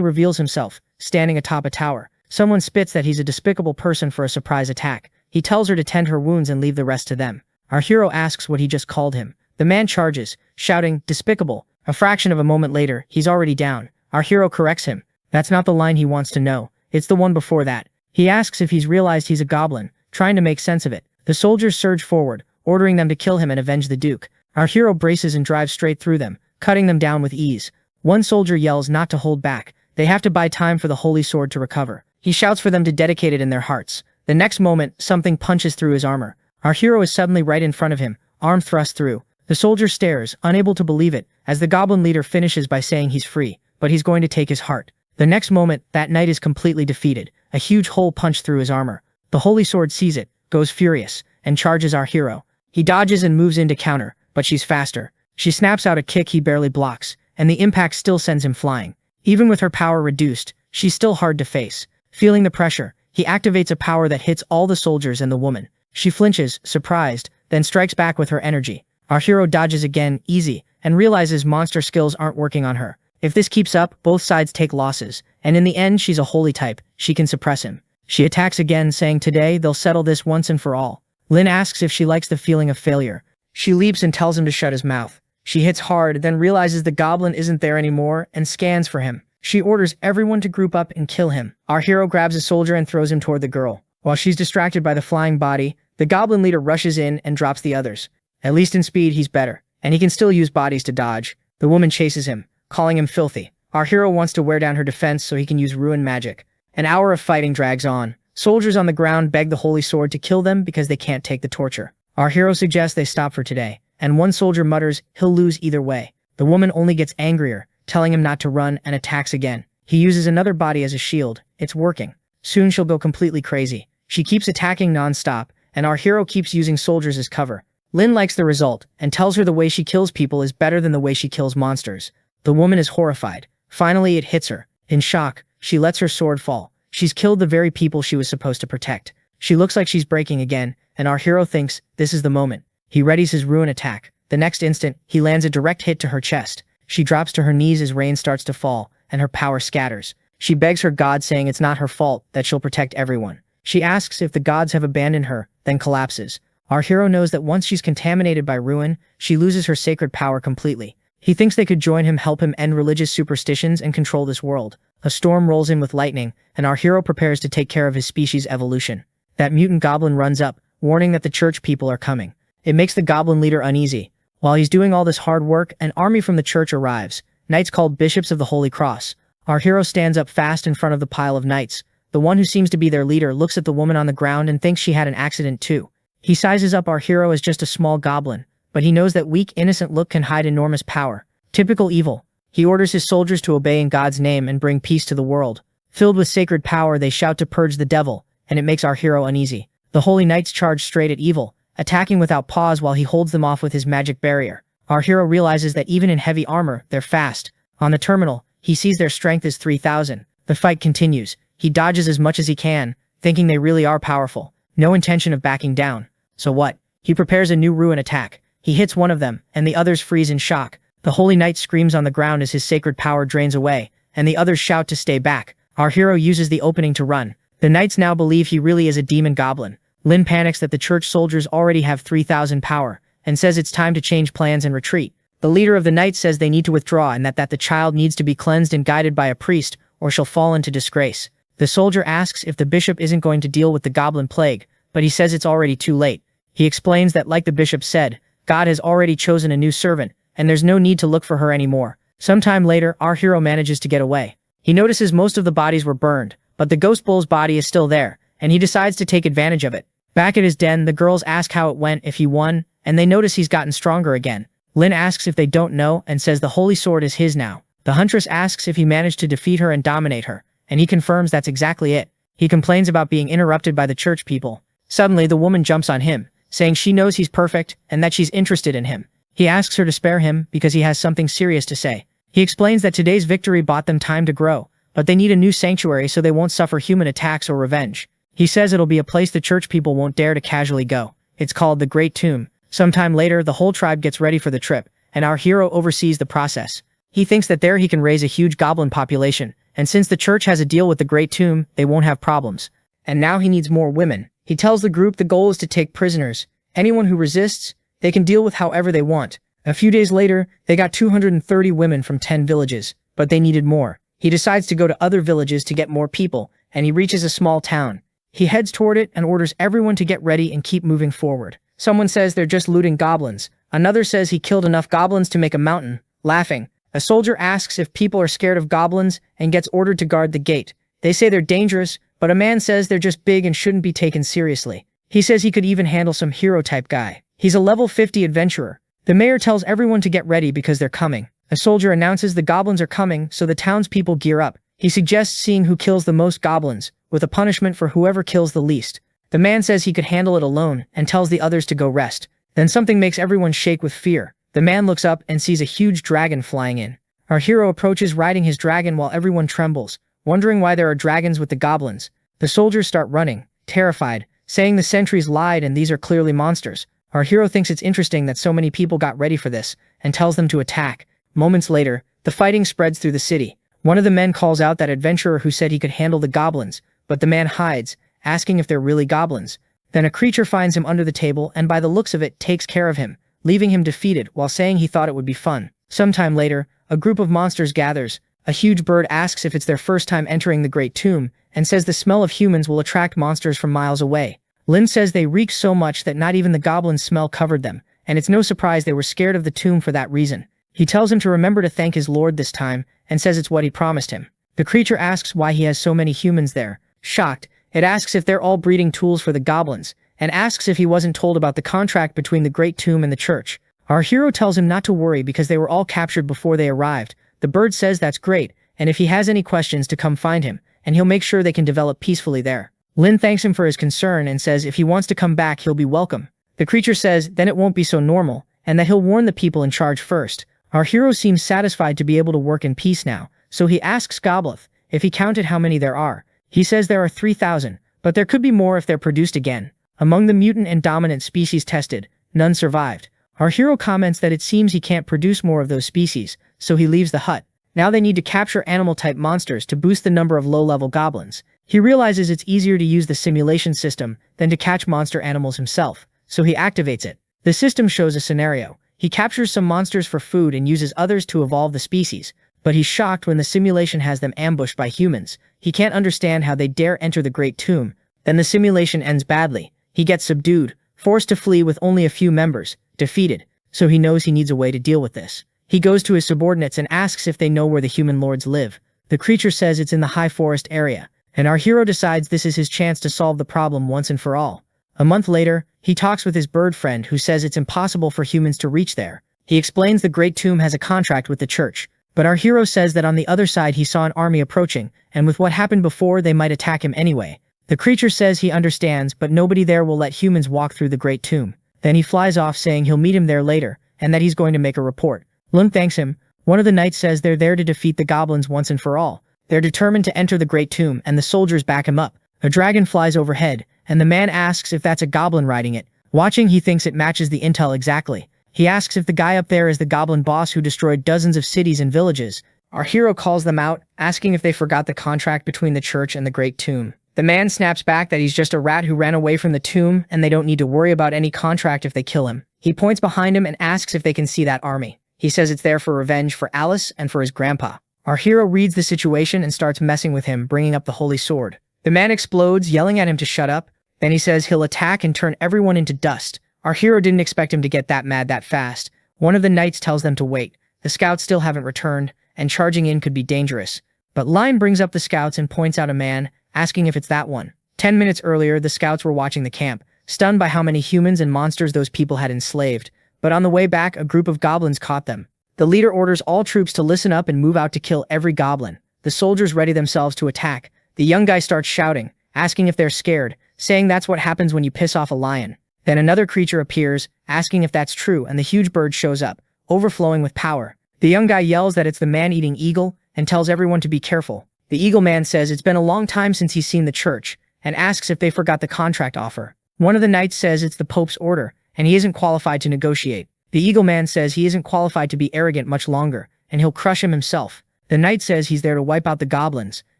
reveals himself, standing atop a tower. Someone spits that he's a despicable person for a surprise attack. He tells her to tend her wounds and leave the rest to them. Our hero asks what he just called him. The man charges, shouting, "Despicable." A fraction of a moment later, he's already down. Our hero corrects him. That's not the line he wants to know. It's the one before that. He asks if he's realized he's a goblin, trying to make sense of it. The soldiers surge forward, ordering them to kill him and avenge the Duke. Our hero braces and drives straight through them, cutting them down with ease. One soldier yells not to hold back. They have to buy time for the holy sword to recover. He shouts for them to dedicate it in their hearts. The next moment, something punches through his armor. Our hero is suddenly right in front of him, arm thrust through. The soldier stares, unable to believe it, as the goblin leader finishes by saying he's free, but he's going to take his heart. The next moment, that knight is completely defeated. A huge hole punched through his armor. The holy sword sees it, goes furious, and charges our hero. He dodges and moves in to counter, but she's faster. She snaps out a kick he barely blocks, and the impact still sends him flying. Even with her power reduced, she's still hard to face. Feeling the pressure, he activates a power that hits all the soldiers and the woman. She flinches, surprised, then strikes back with her energy. Our hero dodges again, easy, and realizes monster skills aren't working on her. If this keeps up, both sides take losses, and in the end she's a holy type. She can suppress him. She attacks again, saying today they'll settle this once and for all. Lynn asks if she likes the feeling of failure. She leaps and tells him to shut his mouth. She hits hard, then realizes the goblin isn't there anymore and scans for him. She orders everyone to group up and kill him. Our hero grabs a soldier and throws him toward the girl. While she's distracted by the flying body, the goblin leader rushes in and drops the others. At least in speed, he's better, and he can still use bodies to dodge. The woman chases him, calling him filthy. Our hero wants to wear down her defense so he can use ruin magic. An hour of fighting drags on. Soldiers on the ground beg the holy sword to kill them because they can't take the torture. Our hero suggests they stop for today, and one soldier mutters he'll lose either way. The woman only gets angrier, telling him not to run, and attacks again. He uses another body as a shield. It's working. Soon she'll go completely crazy. She keeps attacking non-stop, and our hero keeps using soldiers as cover. Lin likes the result, and tells her the way she kills people is better than the way she kills monsters. The woman is horrified. Finally, it hits her. In shock, she lets her sword fall. She's killed the very people she was supposed to protect. She looks like she's breaking again, and our hero thinks this is the moment. He readies his ruin attack. The next instant, he lands a direct hit to her chest. She drops to her knees as rain starts to fall, and her power scatters. She begs her god, saying it's not her fault, that she'll protect everyone. She asks if the gods have abandoned her, then collapses. Our hero knows that once she's contaminated by ruin, she loses her sacred power completely. He thinks they could join him, help him end religious superstitions and control this world. A storm rolls in with lightning, and our hero prepares to take care of his species' evolution. That mutant goblin runs up, warning that the church people are coming. It makes the goblin leader uneasy. While he's doing all this hard work, an army from the church arrives. Knights called Bishops of the Holy Cross. Our hero stands up fast in front of the pile of knights. The one who seems to be their leader looks at the woman on the ground and thinks she had an accident too. He sizes up our hero as just a small goblin, but he knows that weak, innocent look can hide enormous power. Typical evil. He orders his soldiers to obey in God's name and bring peace to the world. Filled with sacred power, they shout to purge the devil, and it makes our hero uneasy. The holy knights charge straight at evil, attacking without pause while he holds them off with his magic barrier. Our hero realizes that even in heavy armor, they're fast. On the terminal, he sees their strength is 3,000. The fight continues. He dodges as much as he can, thinking they really are powerful. No intention of backing down. So what? He prepares a new ruin attack. He hits one of them, and the others freeze in shock. The holy knight screams on the ground as his sacred power drains away, and the others shout to stay back. Our hero uses the opening to run. The knights now believe he really is a demon goblin. Lin panics that the church soldiers already have 3,000 power, and says it's time to change plans and retreat. The leader of the knights says they need to withdraw and that the child needs to be cleansed and guided by a priest, or she'll fall into disgrace. The soldier asks if the bishop isn't going to deal with the goblin plague, but he says it's already too late. He explains that, like the bishop said, God has already chosen a new servant, and there's no need to look for her anymore. Sometime later, our hero manages to get away. He notices most of the bodies were burned, but the ghost bull's body is still there, and he decides to take advantage of it. Back at his den, the girls ask how it went, if he won, and they notice he's gotten stronger again. Lin asks if they don't know and says the holy sword is his now. The huntress asks if he managed to defeat her and dominate her, and he confirms that's exactly it. He complains about being interrupted by the church people. Suddenly, the woman jumps on him, saying she knows he's perfect and that she's interested in him. He asks her to spare him because he has something serious to say. He explains that today's victory bought them time to grow, but they need a new sanctuary so they won't suffer human attacks or revenge. He says it'll be a place the church people won't dare to casually go. It's called the Great Tomb. Sometime later, the whole tribe gets ready for the trip, and our hero oversees the process. He thinks that there he can raise a huge goblin population, and since the church has a deal with the Great Tomb, they won't have problems. And now he needs more women. He tells the group the goal is to take prisoners. Anyone who resists, they can deal with however they want. A few days later, they got 230 women from 10 villages, but they needed more. He decides to go to other villages to get more people, and he reaches a small town. He heads toward it and orders everyone to get ready and keep moving forward. Someone says they're just looting goblins. Another says he killed enough goblins to make a mountain. Laughing, a soldier asks if people are scared of goblins and gets ordered to guard the gate. They say they're dangerous, but a man says they're just big and shouldn't be taken seriously. He says he could even handle some hero-type guy. He's a level 50 adventurer. The mayor tells everyone to get ready because they're coming. A soldier announces the goblins are coming, so the townspeople gear up. He suggests seeing who kills the most goblins, with a punishment for whoever kills the least. The man says he could handle it alone and tells the others to go rest. Then something makes everyone shake with fear. The man looks up and sees a huge dragon flying in. Our hero approaches riding his dragon while everyone trembles, wondering why there are dragons with the goblins. The soldiers start running, terrified, saying the sentries lied and these are clearly monsters. Our hero thinks it's interesting that so many people got ready for this, and tells them to attack. Moments later, the fighting spreads through the city. One of the men calls out that adventurer who said he could handle the goblins, but the man hides, asking if they're really goblins. Then a creature finds him under the table and by the looks of it takes care of him, leaving him defeated while saying he thought it would be fun. Sometime later, a group of monsters gathers. A huge bird asks if it's their first time entering the Great Tomb, and says the smell of humans will attract monsters from miles away. Lin says they reek so much that not even the goblin's smell covered them, and it's no surprise they were scared of the tomb for that reason. He tells him to remember to thank his lord this time, and says it's what he promised him. The creature asks why he has so many humans there. Shocked, it asks if they're all breeding tools for the goblins, and asks if he wasn't told about the contract between the Great Tomb and the church. Our hero tells him not to worry because they were all captured before they arrived. The bird says that's great, and if he has any questions to come find him, and he'll make sure they can develop peacefully there. Lin thanks him for his concern and says if he wants to come back, he'll be welcome. The creature says then it won't be so normal, and that he'll warn the people in charge first. Our hero seems satisfied to be able to work in peace now, so he asks Gobleth if he counted how many there are. He says there are 3,000, but there could be more if they're produced again. Among the mutant and dominant species tested, none survived. Our hero comments that it seems he can't produce more of those species, so he leaves the hut. Now they need to capture animal-type monsters to boost the number of low-level goblins. He realizes it's easier to use the simulation system than to catch monster animals himself, so he activates it. The system shows a scenario. He captures some monsters for food and uses others to evolve the species, but he's shocked when the simulation has them ambushed by humans. He can't understand how they dare enter the Great Tomb. Then the simulation ends badly. He gets subdued, forced to flee with only a few members, defeated, so he knows he needs a way to deal with this. He goes to his subordinates and asks if they know where the human lords live. The creature says it's in the high forest area, and our hero decides this is his chance to solve the problem once and for all. A month later, he talks with his bird friend who says it's impossible for humans to reach there. He explains the Great Tomb has a contract with the church, but our hero says that on the other side he saw an army approaching, and with what happened before they might attack him anyway. The creature says he understands, but nobody there will let humans walk through the Great Tomb. Then he flies off saying he'll meet him there later, and that he's going to make a report. Lun thanks him. One of the knights says they're there to defeat the goblins once and for all. They're determined to enter the Great Tomb, and the soldiers back him up. A dragon flies overhead, and the man asks if that's a goblin riding it. Watching, he thinks it matches the intel exactly. He asks if the guy up there is the goblin boss who destroyed dozens of cities and villages. Our hero calls them out, asking if they forgot the contract between the church and the Great Tomb. The man snaps back that he's just a rat who ran away from the tomb, and they don't need to worry about any contract if they kill him. He points behind him and asks if they can see that army. He says it's there for revenge for Alice and for his grandpa. Our hero reads the situation and starts messing with him, bringing up the holy sword. The man explodes, yelling at him to shut up. Then he says he'll attack and turn everyone into dust. Our hero didn't expect him to get that mad that fast. One of the knights tells them to wait. The scouts still haven't returned, and charging in could be dangerous. But Line brings up the scouts and points out a man, asking if it's that one. 10 minutes earlier, the scouts were watching the camp, stunned by how many humans and monsters those people had enslaved. But on the way back, a group of goblins caught them. The leader orders all troops to listen up and move out to kill every goblin. The soldiers ready themselves to attack. The young guy starts shouting, asking if they're scared, saying that's what happens when you piss off a lion. Then another creature appears, asking if that's true, and the huge bird shows up, overflowing with power. The young guy yells that it's the man-eating eagle and tells everyone to be careful. The eagle man says it's been a long time since he's seen the church and asks if they forgot the contract offer. One of the knights says it's the Pope's order and he isn't qualified to negotiate. The eagle man says he isn't qualified to be arrogant much longer and he'll crush him himself. The knight says he's there to wipe out the goblins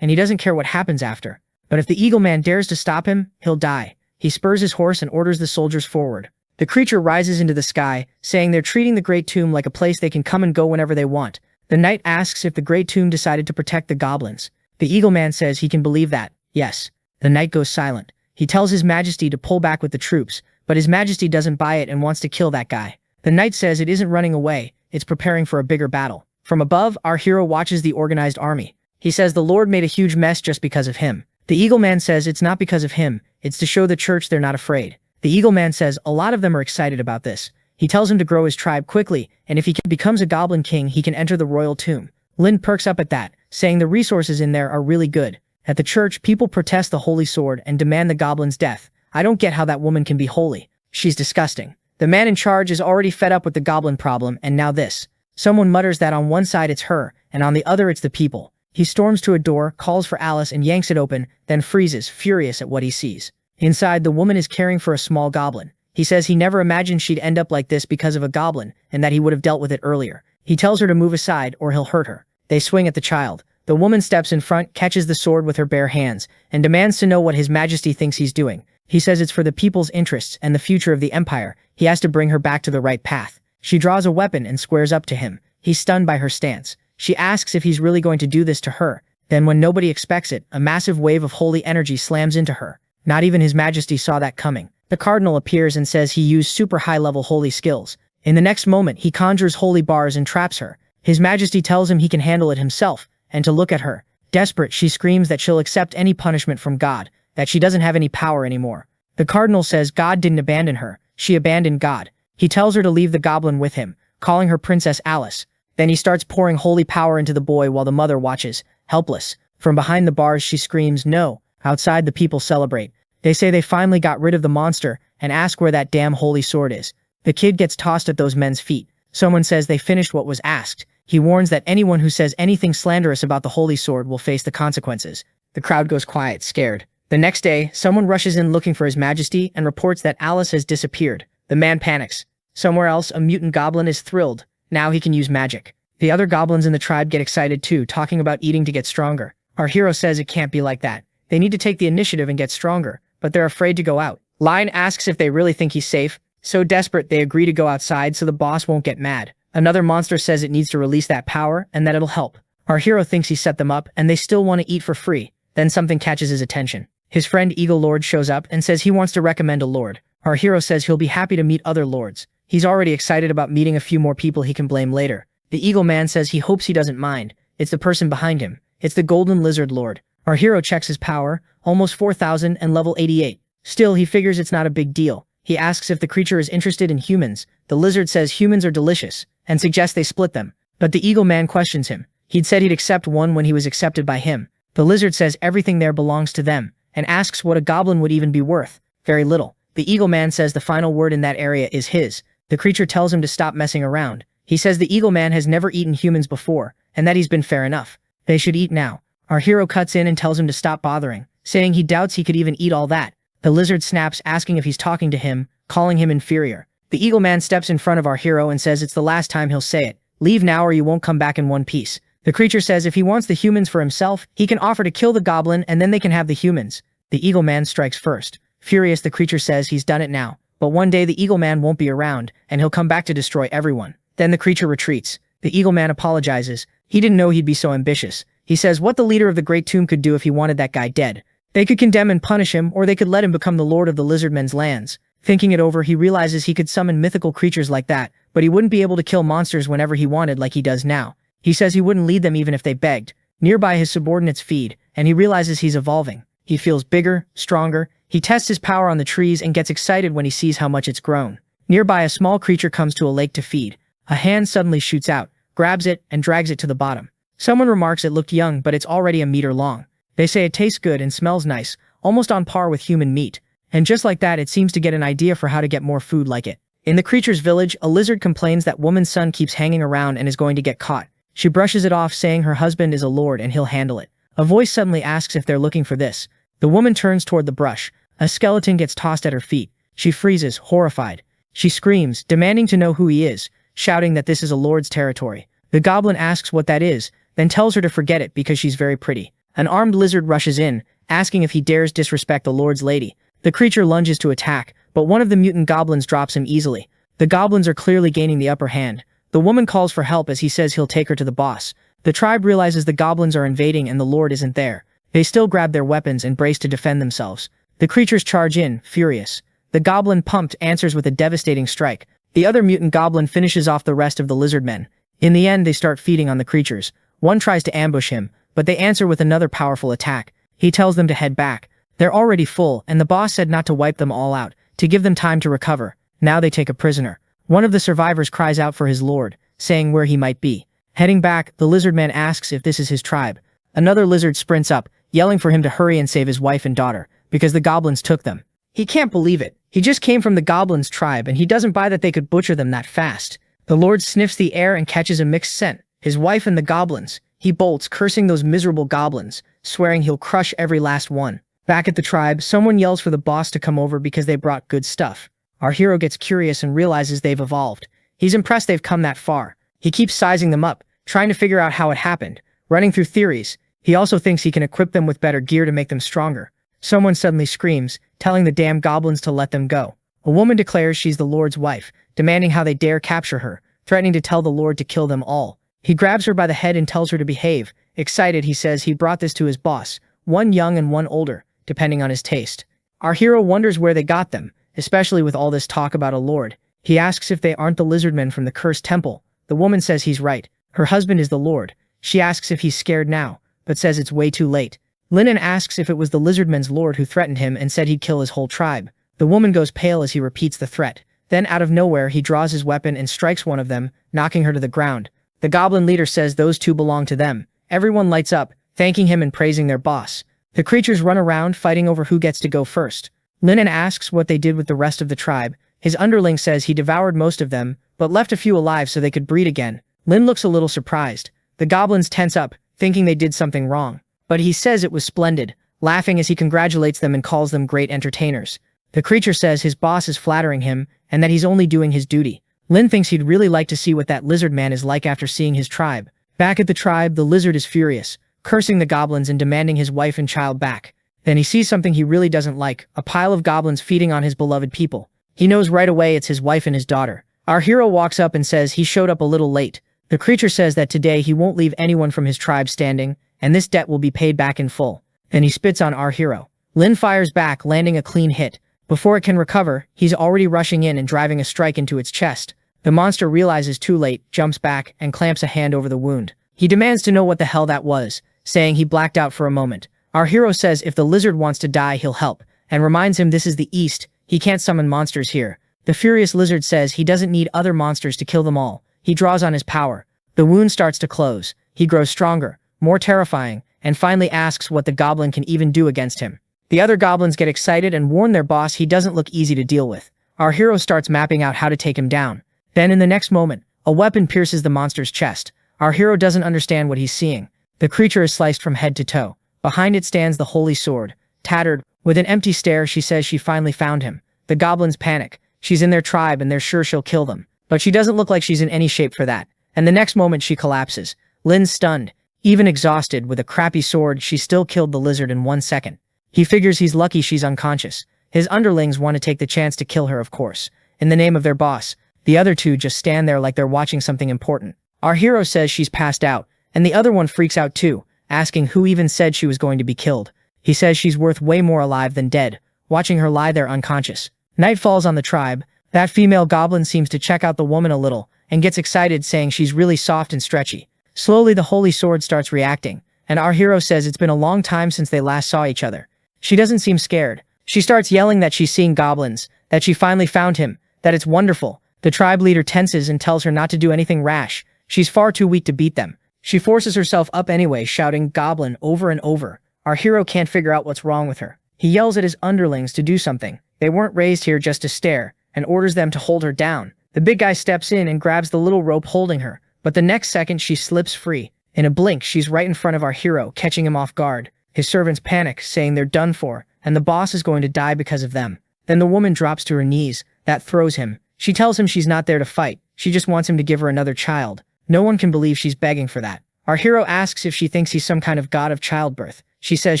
and he doesn't care what happens after. But if the eagle man dares to stop him, he'll die. He spurs his horse and orders the soldiers forward. The creature rises into the sky, saying they're treating the Great Tomb like a place they can come and go whenever they want. The knight asks if the Great Tomb decided to protect the goblins. The eagle man says he can believe that, yes. The knight goes silent. He tells his majesty to pull back with the troops, but his majesty doesn't buy it and wants to kill that guy. The knight says it isn't running away, it's preparing for a bigger battle. From above, our hero watches the organized army. He says the Lord made a huge mess just because of him. The eagle man says it's not because of him, it's to show the church they're not afraid. The eagle man says a lot of them are excited about this. He tells him to grow his tribe quickly, and if he becomes a goblin king, he can enter the royal tomb. Lin perks up at that, saying the resources in there are really good. At the church, people protest the holy sword and demand the goblin's death. I don't get how that woman can be holy. She's disgusting. The man in charge is already fed up with the goblin problem, and now this. Someone mutters that on one side it's her, and on the other it's the people. He storms to a door, calls for Alice and yanks it open, then freezes, furious at what he sees. Inside, the woman is caring for a small goblin. He says he never imagined she'd end up like this because of a goblin, and that he would have dealt with it earlier. He tells her to move aside or he'll hurt her. They swing at the child. The woman steps in front, catches the sword with her bare hands, and demands to know what his majesty thinks he's doing. He says it's for the people's interests and the future of the empire. He has to bring her back to the right path. She draws a weapon and squares up to him. He's stunned by her stance. She asks if he's really going to do this to her. Then when nobody expects it, a massive wave of holy energy slams into her. Not even his majesty saw that coming. The cardinal appears and says he used super high-level holy skills. In the next moment, he conjures holy bars and traps her. His majesty tells him he can handle it himself, and to look at her. Desperate, she screams that she'll accept any punishment from God, that she doesn't have any power anymore. The cardinal says God didn't abandon her, she abandoned God. He tells her to leave the goblin with him, calling her Princess Alice. Then he starts pouring holy power into the boy while the mother watches, helpless. From behind the bars she screams, "No!" Outside the people celebrate. They say they finally got rid of the monster and ask where that damn holy sword is. The kid gets tossed at those men's feet. Someone says they finished what was asked. He warns that anyone who says anything slanderous about the holy sword will face the consequences. The crowd goes quiet, scared. The next day, someone rushes in looking for His Majesty and reports that Alice has disappeared. The man panics. Somewhere else, a mutant goblin is thrilled. Now he can use magic. The other goblins in the tribe get excited too, talking about eating to get stronger. Our hero says it can't be like that. They need to take the initiative and get stronger, but they're afraid to go out. Lion asks if they really think he's safe. So desperate, they agree to go outside so the boss won't get mad. Another monster says it needs to release that power and that it'll help. Our hero thinks he set them up and they still want to eat for free. Then something catches his attention. His friend Eagle Lord shows up and says he wants to recommend a lord. Our hero says he'll be happy to meet other lords. He's already excited about meeting a few more people he can blame later. The Eagle Man says he hopes he doesn't mind. It's the person behind him. It's the Golden Lizard Lord. Our hero checks his power, almost 4,000 and level 88. Still, he figures it's not a big deal. He asks if the creature is interested in humans. The lizard says humans are delicious, and suggests they split them. But the Eagle Man questions him. He'd said he'd accept one when he was accepted by him. The lizard says everything there belongs to them, and asks what a goblin would even be worth. Very little. The Eagle Man says the final word in that area is his. The creature tells him to stop messing around. He says the Eagle Man has never eaten humans before, and that he's been fair enough. They should eat now. Our hero cuts in and tells him to stop bothering, saying he doubts he could even eat all that. The lizard snaps, asking if he's talking to him, calling him inferior. The Eagle Man steps in front of our hero and says it's the last time he'll say it. Leave now or you won't come back in one piece. The creature says if he wants the humans for himself, he can offer to kill the goblin and then they can have the humans. The Eagle Man strikes first. Furious, the creature says he's done it now. But one day the Eagle Man won't be around, and he'll come back to destroy everyone. Then the creature retreats. The Eagle Man apologizes. He didn't know he'd be so ambitious. He says what the leader of the Great Tomb could do if he wanted that guy dead. They could condemn and punish him, or they could let him become the lord of the Lizardmen's lands. Thinking it over, he realizes he could summon mythical creatures like that, but he wouldn't be able to kill monsters whenever he wanted like he does now. He says he wouldn't lead them even if they begged. Nearby his subordinates feed, and he realizes he's evolving. He feels bigger, stronger. He tests his power on the trees and gets excited when he sees how much it's grown. Nearby, a small creature comes to a lake to feed. A hand suddenly shoots out, grabs it, and drags it to the bottom. Someone remarks it looked young, but it's already a meter long. They say it tastes good and smells nice, almost on par with human meat. And just like that, it seems to get an idea for how to get more food like it. In the creature's village, a lizard complains that woman's son keeps hanging around and is going to get caught. She brushes it off, saying her husband is a lord and he'll handle it. A voice suddenly asks if they're looking for this. The woman turns toward the brush. A skeleton gets tossed at her feet. She freezes, horrified. She screams, demanding to know who he is, shouting that this is a lord's territory. The goblin asks what that is, then tells her to forget it because she's very pretty. An armed lizard rushes in, asking if he dares disrespect the lord's lady. The creature lunges to attack, but one of the mutant goblins drops him easily. The goblins are clearly gaining the upper hand. The woman calls for help as he says he'll take her to the boss. The tribe realizes the goblins are invading and the lord isn't there. They still grab their weapons and brace to defend themselves. The creatures charge in, furious. The goblin, pumped, answers with a devastating strike. The other mutant goblin finishes off the rest of the lizard men. In the end, they start feeding on the creatures. One tries to ambush him, but they answer with another powerful attack. He tells them to head back. They're already full, and the boss said not to wipe them all out, to give them time to recover. Now they take a prisoner. One of the survivors cries out for his lord, saying where he might be. Heading back, the lizard man asks if this is his tribe. Another lizard sprints up, yelling for him to hurry and save his wife and daughter, because the goblins took them. He can't believe it. He just came from the goblins' tribe, and he doesn't buy that they could butcher them that fast. The lord sniffs the air and catches a mixed scent. His wife and the goblins. He bolts, cursing those miserable goblins, swearing he'll crush every last one. Back at the tribe, someone yells for the boss to come over because they brought good stuff. Our hero gets curious and realizes they've evolved. He's impressed they've come that far. He keeps sizing them up, trying to figure out how it happened, running through theories. He also thinks he can equip them with better gear to make them stronger. Someone suddenly screams, telling the damn goblins to let them go. A woman declares she's the lord's wife, demanding how they dare capture her, threatening to tell the lord to kill them all. He grabs her by the head and tells her to behave. Excited, he says he brought this to his boss, one young and one older, depending on his taste. Our hero wonders where they got them, especially with all this talk about a lord. He asks if they aren't the lizardmen from the cursed temple. The woman says he's right. Her husband is the lord. She asks if he's scared now, but says it's way too late. Linnen asks if it was the lizardmen's lord who threatened him and said he'd kill his whole tribe. The woman goes pale as he repeats the threat. Then out of nowhere, he draws his weapon and strikes one of them, knocking her to the ground. The goblin leader says those two belong to them. Everyone lights up, thanking him and praising their boss. The creatures run around fighting over who gets to go first. Lin asks what they did with the rest of the tribe. His underling says he devoured most of them, but left a few alive so they could breed again. Lin looks a little surprised. The goblins tense up, thinking they did something wrong. But he says it was splendid, laughing as he congratulates them and calls them great entertainers. The creature says his boss is flattering him, and that he's only doing his duty. Lin thinks he'd really like to see what that lizard man is like after seeing his tribe. Back at the tribe, the lizard is furious, cursing the goblins and demanding his wife and child back. Then he sees something he really doesn't like, a pile of goblins feeding on his beloved people. He knows right away it's his wife and his daughter. Our hero walks up and says he showed up a little late. The creature says that today he won't leave anyone from his tribe standing, and this debt will be paid back in full. Then he spits on our hero. Lin fires back, landing a clean hit. Before it can recover, he's already rushing in and driving a strike into its chest. The monster realizes too late, jumps back, and clamps a hand over the wound. He demands to know what the hell that was, saying he blacked out for a moment. Our hero says if the lizard wants to die, he'll help, and reminds him this is the East, he can't summon monsters here. The furious lizard says he doesn't need other monsters to kill them all. He draws on his power. The wound starts to close. He grows stronger, more terrifying, and finally asks what the goblin can even do against him. The other goblins get excited and warn their boss he doesn't look easy to deal with. Our hero starts mapping out how to take him down. Then in the next moment, a weapon pierces the monster's chest. Our hero doesn't understand what he's seeing. The creature is sliced from head to toe. Behind it stands the holy sword. Tattered, with an empty stare, she says she finally found him. The goblins panic. She's in their tribe and they're sure she'll kill them. But she doesn't look like she's in any shape for that. And the next moment she collapses. Lin's stunned. Even exhausted, with a crappy sword, she still killed the lizard in 1 second. He figures he's lucky she's unconscious. His underlings want to take the chance to kill her, of course, in the name of their boss. The other two just stand there like they're watching something important. Our hero says she's passed out, and the other one freaks out too, asking who even said she was going to be killed. He says she's worth way more alive than dead, watching her lie there unconscious. Night falls on the tribe. That female goblin seems to check out the woman a little, and gets excited, saying she's really soft and stretchy. Slowly the holy sword starts reacting, and our hero says it's been a long time since they last saw each other. She doesn't seem scared. She starts yelling that she's seeing goblins, that she finally found him, that it's wonderful. The tribe leader tenses and tells her not to do anything rash. She's far too weak to beat them. She forces herself up anyway, shouting "Goblin" over and over. Our hero can't figure out what's wrong with her. He yells at his underlings to do something. They weren't raised here just to stare, and orders them to hold her down. The big guy steps in and grabs the little rope holding her, but the next second she slips free. In a blink, she's right in front of our hero, catching him off guard. His servants panic, saying they're done for, and the boss is going to die because of them. Then the woman drops to her knees. That throws him. She tells him she's not there to fight. She just wants him to give her another child. No one can believe she's begging for that. Our hero asks if she thinks he's some kind of god of childbirth. She says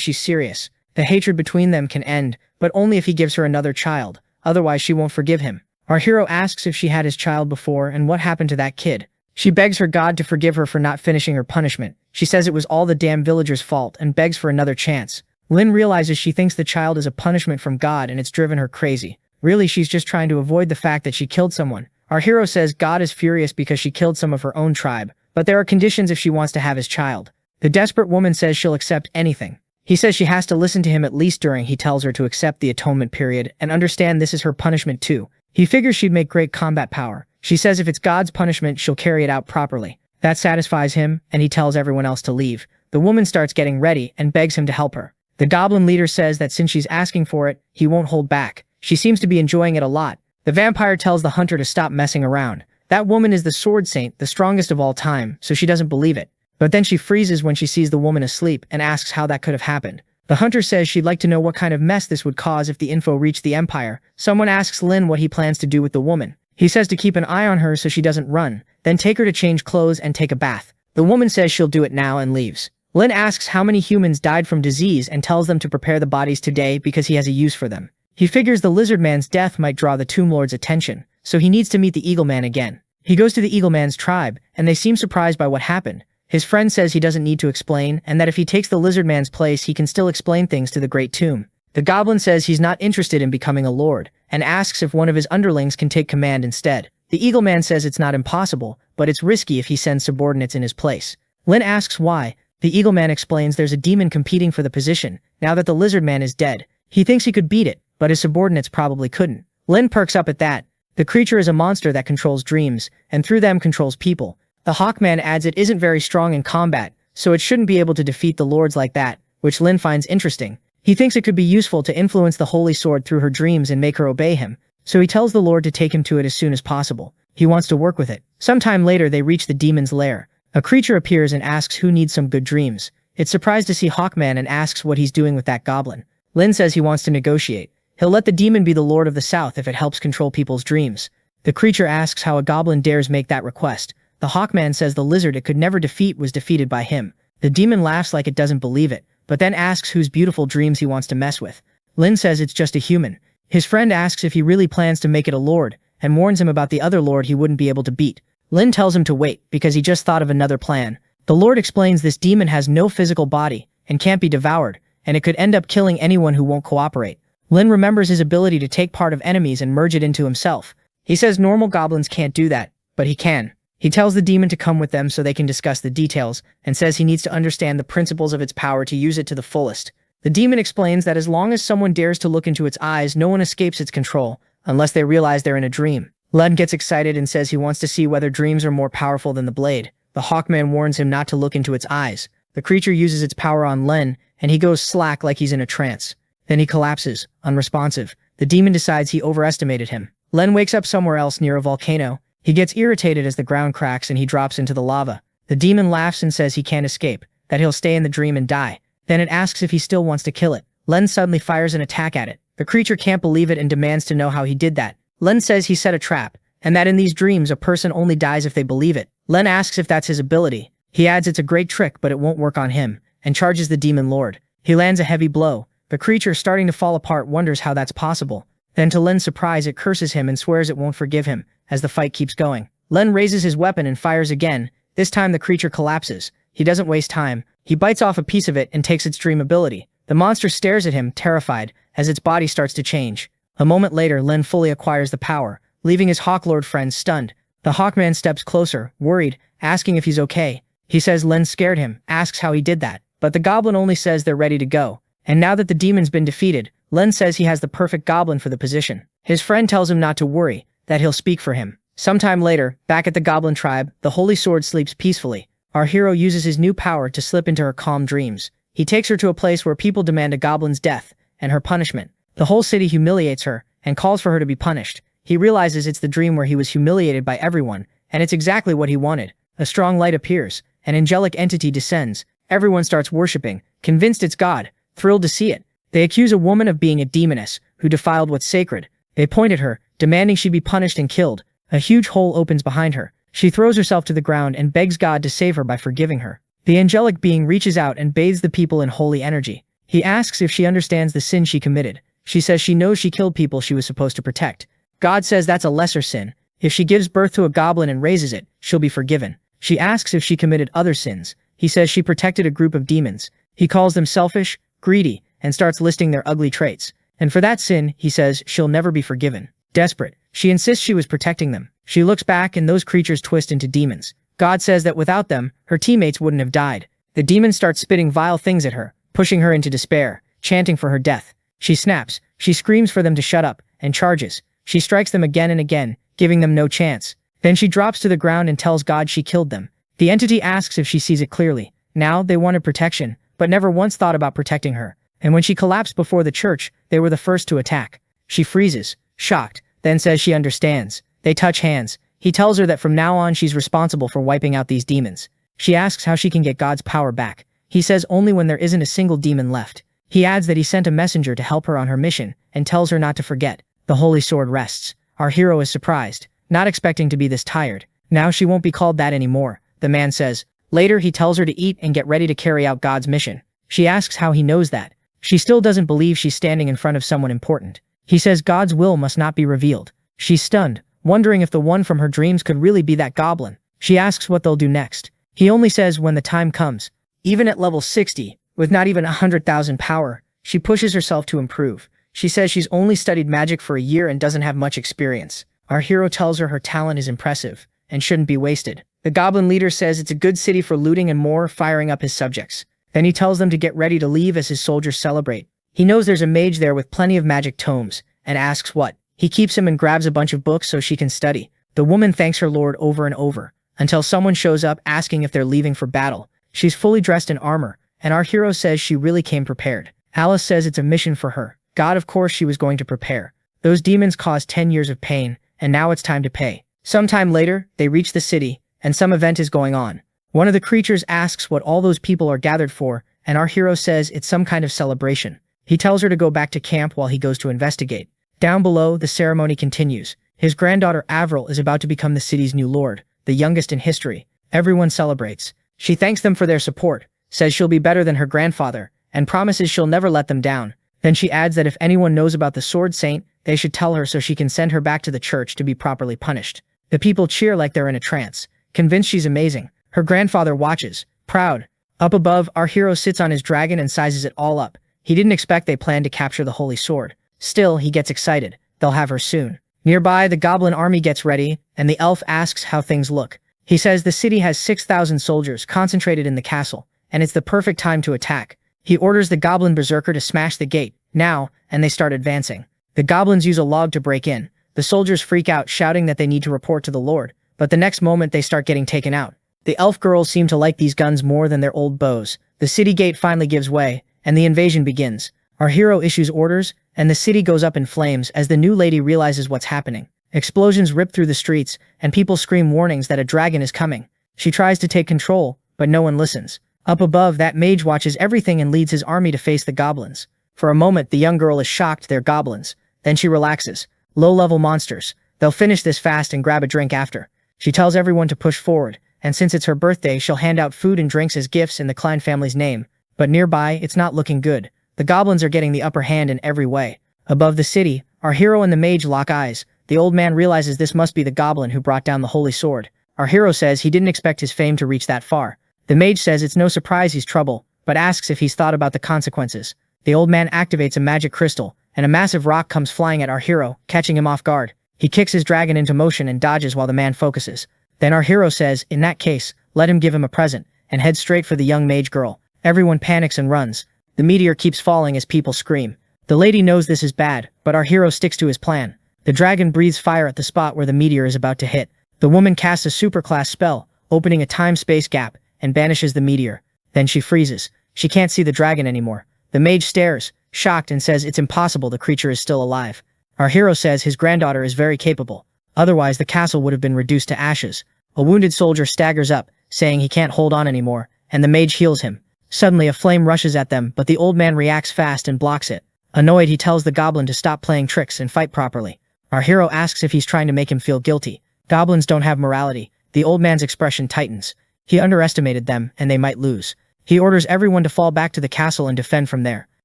she's serious. The hatred between them can end, but only if he gives her another child. Otherwise, she won't forgive him. Our hero asks if she had his child before and what happened to that kid. She begs her god to forgive her for not finishing her punishment. She says it was all the damn villagers' fault and begs for another chance. Lin realizes she thinks the child is a punishment from God and it's driven her crazy. Really, she's just trying to avoid the fact that she killed someone. Our hero says God is furious because she killed some of her own tribe, but there are conditions if she wants to have his child. The desperate woman says she'll accept anything. He says she has to listen to him at least during he tells her to accept the atonement period and understand this is her punishment too. He figures she'd make great combat power. She says if it's God's punishment, she'll carry it out properly. That satisfies him, and he tells everyone else to leave. The woman starts getting ready and begs him to help her. The goblin leader says that since she's asking for it, he won't hold back. She seems to be enjoying it a lot. The vampire tells the hunter to stop messing around. That woman is the sword saint, the strongest of all time, so she doesn't believe it. But then she freezes when she sees the woman asleep and asks how that could have happened. The hunter says she'd like to know what kind of mess this would cause if the info reached the Empire. Someone asks Lin what he plans to do with the woman. He says to keep an eye on her so she doesn't run, then take her to change clothes and take a bath. The woman says she'll do it now and leaves. Lin asks how many humans died from disease and tells them to prepare the bodies today because he has a use for them. He figures the lizard man's death might draw the Tomb Lord's attention, so he needs to meet the Eagle Man again. He goes to the Eagle Man's tribe, and they seem surprised by what happened. His friend says he doesn't need to explain, and that if he takes the lizard man's place, he can still explain things to the Great Tomb. The goblin says he's not interested in becoming a lord, and asks if one of his underlings can take command instead. The Eagle Man says it's not impossible, but it's risky if he sends subordinates in his place. Lin asks why. The Eagle Man explains there's a demon competing for the position, now that the lizard man is dead. He thinks he could beat it, but his subordinates probably couldn't. Lin perks up at that. The creature is a monster that controls dreams, and through them controls people. The Hawkman adds it isn't very strong in combat, so it shouldn't be able to defeat the lords like that, which Lin finds interesting. He thinks it could be useful to influence the holy sword through her dreams and make her obey him, so he tells the lord to take him to it as soon as possible. He wants to work with it. Sometime later they reach the demon's lair. A creature appears and asks who needs some good dreams. It's surprised to see Hawkman and asks what he's doing with that goblin. Lin says he wants to negotiate. He'll let the demon be the Lord of the South if it helps control people's dreams. The creature asks how a goblin dares make that request. The Hawkman says the lizard it could never defeat was defeated by him. The demon laughs like it doesn't believe it, but then asks whose beautiful dreams he wants to mess with. Lin says it's just a human. His friend asks if he really plans to make it a lord, and warns him about the other lord he wouldn't be able to beat. Lin tells him to wait, because he just thought of another plan. The lord explains this demon has no physical body, and can't be devoured, and it could end up killing anyone who won't cooperate. Lin remembers his ability to take part of enemies and merge it into himself. He says normal goblins can't do that, but he can. He tells the demon to come with them so they can discuss the details, and says he needs to understand the principles of its power to use it to the fullest. The demon explains that as long as someone dares to look into its eyes, no one escapes its control, unless they realize they're in a dream. Lin gets excited and says he wants to see whether dreams are more powerful than the blade. The Hawkman warns him not to look into its eyes. The creature uses its power on Lin, and he goes slack like he's in a trance. Then he collapses, unresponsive. The demon decides he overestimated him. Lin wakes up somewhere else near a volcano. He gets irritated as the ground cracks and he drops into the lava. The demon laughs and says he can't escape, that he'll stay in the dream and die. Then it asks if he still wants to kill it. Lin suddenly fires an attack at it. The creature can't believe it and demands to know how he did that. Lin says he set a trap, and that in these dreams a person only dies if they believe it. Lin asks if that's his ability. He adds it's a great trick but it won't work on him, and charges the demon lord. He lands a heavy blow. The creature, starting to fall apart, wonders how that's possible. Then to Lin's surprise it curses him and swears it won't forgive him, as the fight keeps going. Lin raises his weapon and fires again. This time the creature collapses. He doesn't waste time. He bites off a piece of it and takes its dream ability. The monster stares at him, terrified, as its body starts to change. A moment later, Lin fully acquires the power, leaving his Hawklord friends stunned. The Hawkman steps closer, worried, asking if he's okay. He says Lin scared him, asks how he did that, but the goblin only says they're ready to go. And now that the demon's been defeated, Lin says he has the perfect goblin for the position. His friend tells him not to worry, that he'll speak for him. Sometime later, back at the goblin tribe, the holy sword sleeps peacefully. Our hero uses his new power to slip into her calm dreams. He takes her to a place where people demand a goblin's death, and her punishment. The whole city humiliates her, and calls for her to be punished. He realizes it's the dream where he was humiliated by everyone, and it's exactly what he wanted. A strong light appears, an angelic entity descends. Everyone starts worshipping, convinced it's God, thrilled to see it. They accuse a woman of being a demoness, who defiled what's sacred. They point at her, demanding she be punished and killed. A huge hole opens behind her. She throws herself to the ground and begs God to save her by forgiving her. The angelic being reaches out and bathes the people in holy energy. He asks if she understands the sin she committed. She says she knows she killed people she was supposed to protect. God says that's a lesser sin. If she gives birth to a goblin and raises it, she'll be forgiven. She asks if she committed other sins. He says she protected a group of demons. He calls them selfish, greedy, and starts listing their ugly traits. And for that sin, he says she'll never be forgiven. Desperate, she insists she was protecting them. She looks back and those creatures twist into demons. God says that without them, her teammates wouldn't have died. The demons start spitting vile things at her, pushing her into despair, chanting for her death. She snaps. She screams for them to shut up, and charges. She strikes them again and again, giving them no chance. Then she drops to the ground and tells God she killed them. The entity asks if she sees it clearly. Now, they wanted protection, but never once thought about protecting her. And when she collapsed before the church, they were the first to attack. She freezes, shocked, then says she understands. They touch hands. He tells her that from now on she's responsible for wiping out these demons. She asks how she can get God's power back. He says only when there isn't a single demon left. He adds that he sent a messenger to help her on her mission, and tells her not to forget. The holy sword rests. Our hero is surprised, not expecting to be this tired. Now she won't be called that anymore, the man says. Later he tells her to eat and get ready to carry out God's mission. She asks how he knows that. She still doesn't believe she's standing in front of someone important. He says God's will must not be revealed. She's stunned, wondering if the one from her dreams could really be that goblin. She asks what they'll do next. He only says when the time comes. Even at level 60, with not even 100,000 power, she pushes herself to improve. She says she's only studied magic for a year and doesn't have much experience. Our hero tells her talent is impressive, and shouldn't be wasted. The goblin leader says it's a good city for looting and more, firing up his subjects. Then he tells them to get ready to leave as his soldiers celebrate. He knows there's a mage there with plenty of magic tomes, and asks what. He keeps him and grabs a bunch of books so she can study. The woman thanks her lord over and over, until someone shows up asking if they're leaving for battle. She's fully dressed in armor, and our hero says she really came prepared. Alice says it's a mission for her. God, of course she was going to prepare. Those demons caused 10 years of pain, and now it's time to pay. Sometime later, they reach the city, and some event is going on. One of the creatures asks what all those people are gathered for, and our hero says it's some kind of celebration. He tells her to go back to camp while he goes to investigate. Down below, the ceremony continues. His granddaughter Avril is about to become the city's new lord, the youngest in history. Everyone celebrates. She thanks them for their support, says she'll be better than her grandfather, and promises she'll never let them down. Then she adds that if anyone knows about the Sword Saint, they should tell her so she can send her back to the church to be properly punished. The people cheer like they're in a trance, convinced she's amazing. Her grandfather watches, proud. Up above, our hero sits on his dragon and sizes it all up. He didn't expect they planned to capture the holy sword. Still, he gets excited. They'll have her soon. Nearby, the goblin army gets ready, and the elf asks how things look. He says the city has 6,000 soldiers concentrated in the castle, and it's the perfect time to attack. He orders the goblin berserker to smash the gate, now, and they start advancing. The goblins use a log to break in. The soldiers freak out, shouting that they need to report to the Lord, but the next moment they start getting taken out. The elf girls seem to like these guns more than their old bows. The city gate finally gives way, and the invasion begins. Our hero issues orders, and the city goes up in flames as the new lady realizes what's happening. Explosions rip through the streets, and people scream warnings that a dragon is coming. She tries to take control, but no one listens. Up above, that mage watches everything and leads his army to face the goblins. For a moment, the young girl is shocked they're goblins. Then she relaxes. Low-level monsters. They'll finish this fast and grab a drink after. She tells everyone to push forward, and since it's her birthday, she'll hand out food and drinks as gifts in the Klein family's name. But nearby, it's not looking good. The goblins are getting the upper hand in every way. Above the city, our hero and the mage lock eyes. The old man realizes this must be the goblin who brought down the holy sword. Our hero says he didn't expect his fame to reach that far. The mage says it's no surprise he's trouble, but asks if he's thought about the consequences. The old man activates a magic crystal, and a massive rock comes flying at our hero, catching him off guard. He kicks his dragon into motion and dodges while the man focuses. Then our hero says, in that case, let him give him a present, and heads straight for the young mage girl. Everyone panics and runs. The meteor keeps falling as people scream. The lady knows this is bad, but our hero sticks to his plan. The dragon breathes fire at the spot where the meteor is about to hit. The woman casts a superclass spell, opening a time-space gap, and banishes the meteor. Then she freezes. She can't see the dragon anymore. The mage stares, shocked, and says it's impossible the creature is still alive. Our hero says his granddaughter is very capable. Otherwise, the castle would have been reduced to ashes. A wounded soldier staggers up, saying he can't hold on anymore, and the mage heals him. Suddenly, a flame rushes at them, but the old man reacts fast and blocks it. Annoyed, he tells the goblin to stop playing tricks and fight properly. Our hero asks if he's trying to make him feel guilty. Goblins don't have morality. The old man's expression tightens. He underestimated them, and they might lose. He orders everyone to fall back to the castle and defend from there.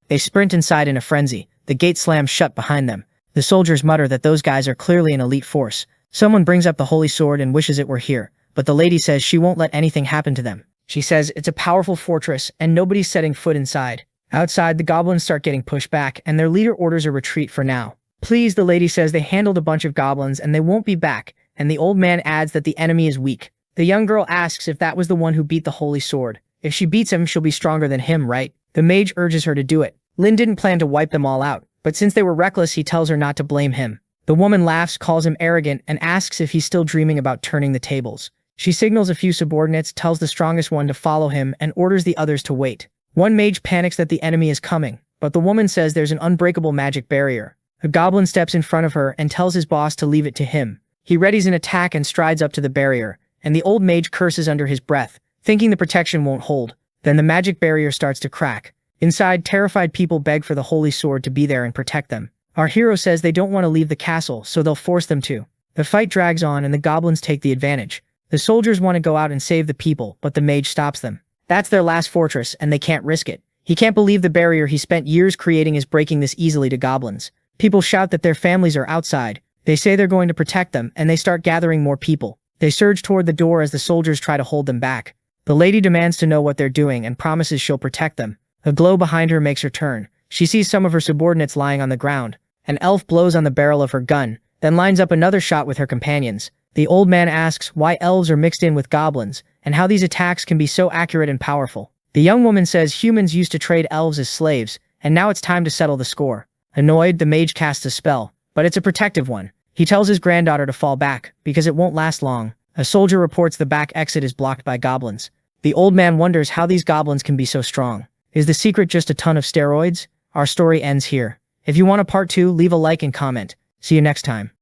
They sprint inside in a frenzy. The gate slams shut behind them. The soldiers mutter that those guys are clearly an elite force. Someone brings up the holy sword and wishes it were here, but the lady says she won't let anything happen to them. She says it's a powerful fortress, and nobody's setting foot inside. Outside, the goblins start getting pushed back, and their leader orders a retreat for now. Please, the lady says they handled a bunch of goblins and they won't be back, and the old man adds that the enemy is weak. The young girl asks if that was the one who beat the holy sword. If she beats him, she'll be stronger than him, right? The mage urges her to do it. Lin didn't plan to wipe them all out, but since they were reckless, he tells her not to blame him. The woman laughs, calls him arrogant, and asks if he's still dreaming about turning the tables. She signals a few subordinates, tells the strongest one to follow him, and orders the others to wait. One mage panics that the enemy is coming, but the woman says there's an unbreakable magic barrier. A goblin steps in front of her and tells his boss to leave it to him. He readies an attack and strides up to the barrier, and the old mage curses under his breath, thinking the protection won't hold. Then the magic barrier starts to crack. Inside, terrified people beg for the holy sword to be there and protect them. Our hero says they don't want to leave the castle, so they'll force them to. The fight drags on and the goblins take the advantage. The soldiers want to go out and save the people, but the mage stops them. That's their last fortress, and they can't risk it. He can't believe the barrier he spent years creating is breaking this easily to goblins. People shout that their families are outside. They say they're going to protect them, and they start gathering more people. They surge toward the door as the soldiers try to hold them back. The lady demands to know what they're doing and promises she'll protect them. A glow behind her makes her turn. She sees some of her subordinates lying on the ground. An elf blows on the barrel of her gun, then lines up another shot with her companions. The old man asks why elves are mixed in with goblins, and how these attacks can be so accurate and powerful. The young woman says humans used to trade elves as slaves, and now it's time to settle the score. Annoyed, the mage casts a spell, but it's a protective one. He tells his granddaughter to fall back, because it won't last long. A soldier reports the back exit is blocked by goblins. The old man wonders how these goblins can be so strong. Is the secret just a ton of steroids? Our story ends here. If you want a part 2, leave a like and comment. See you next time.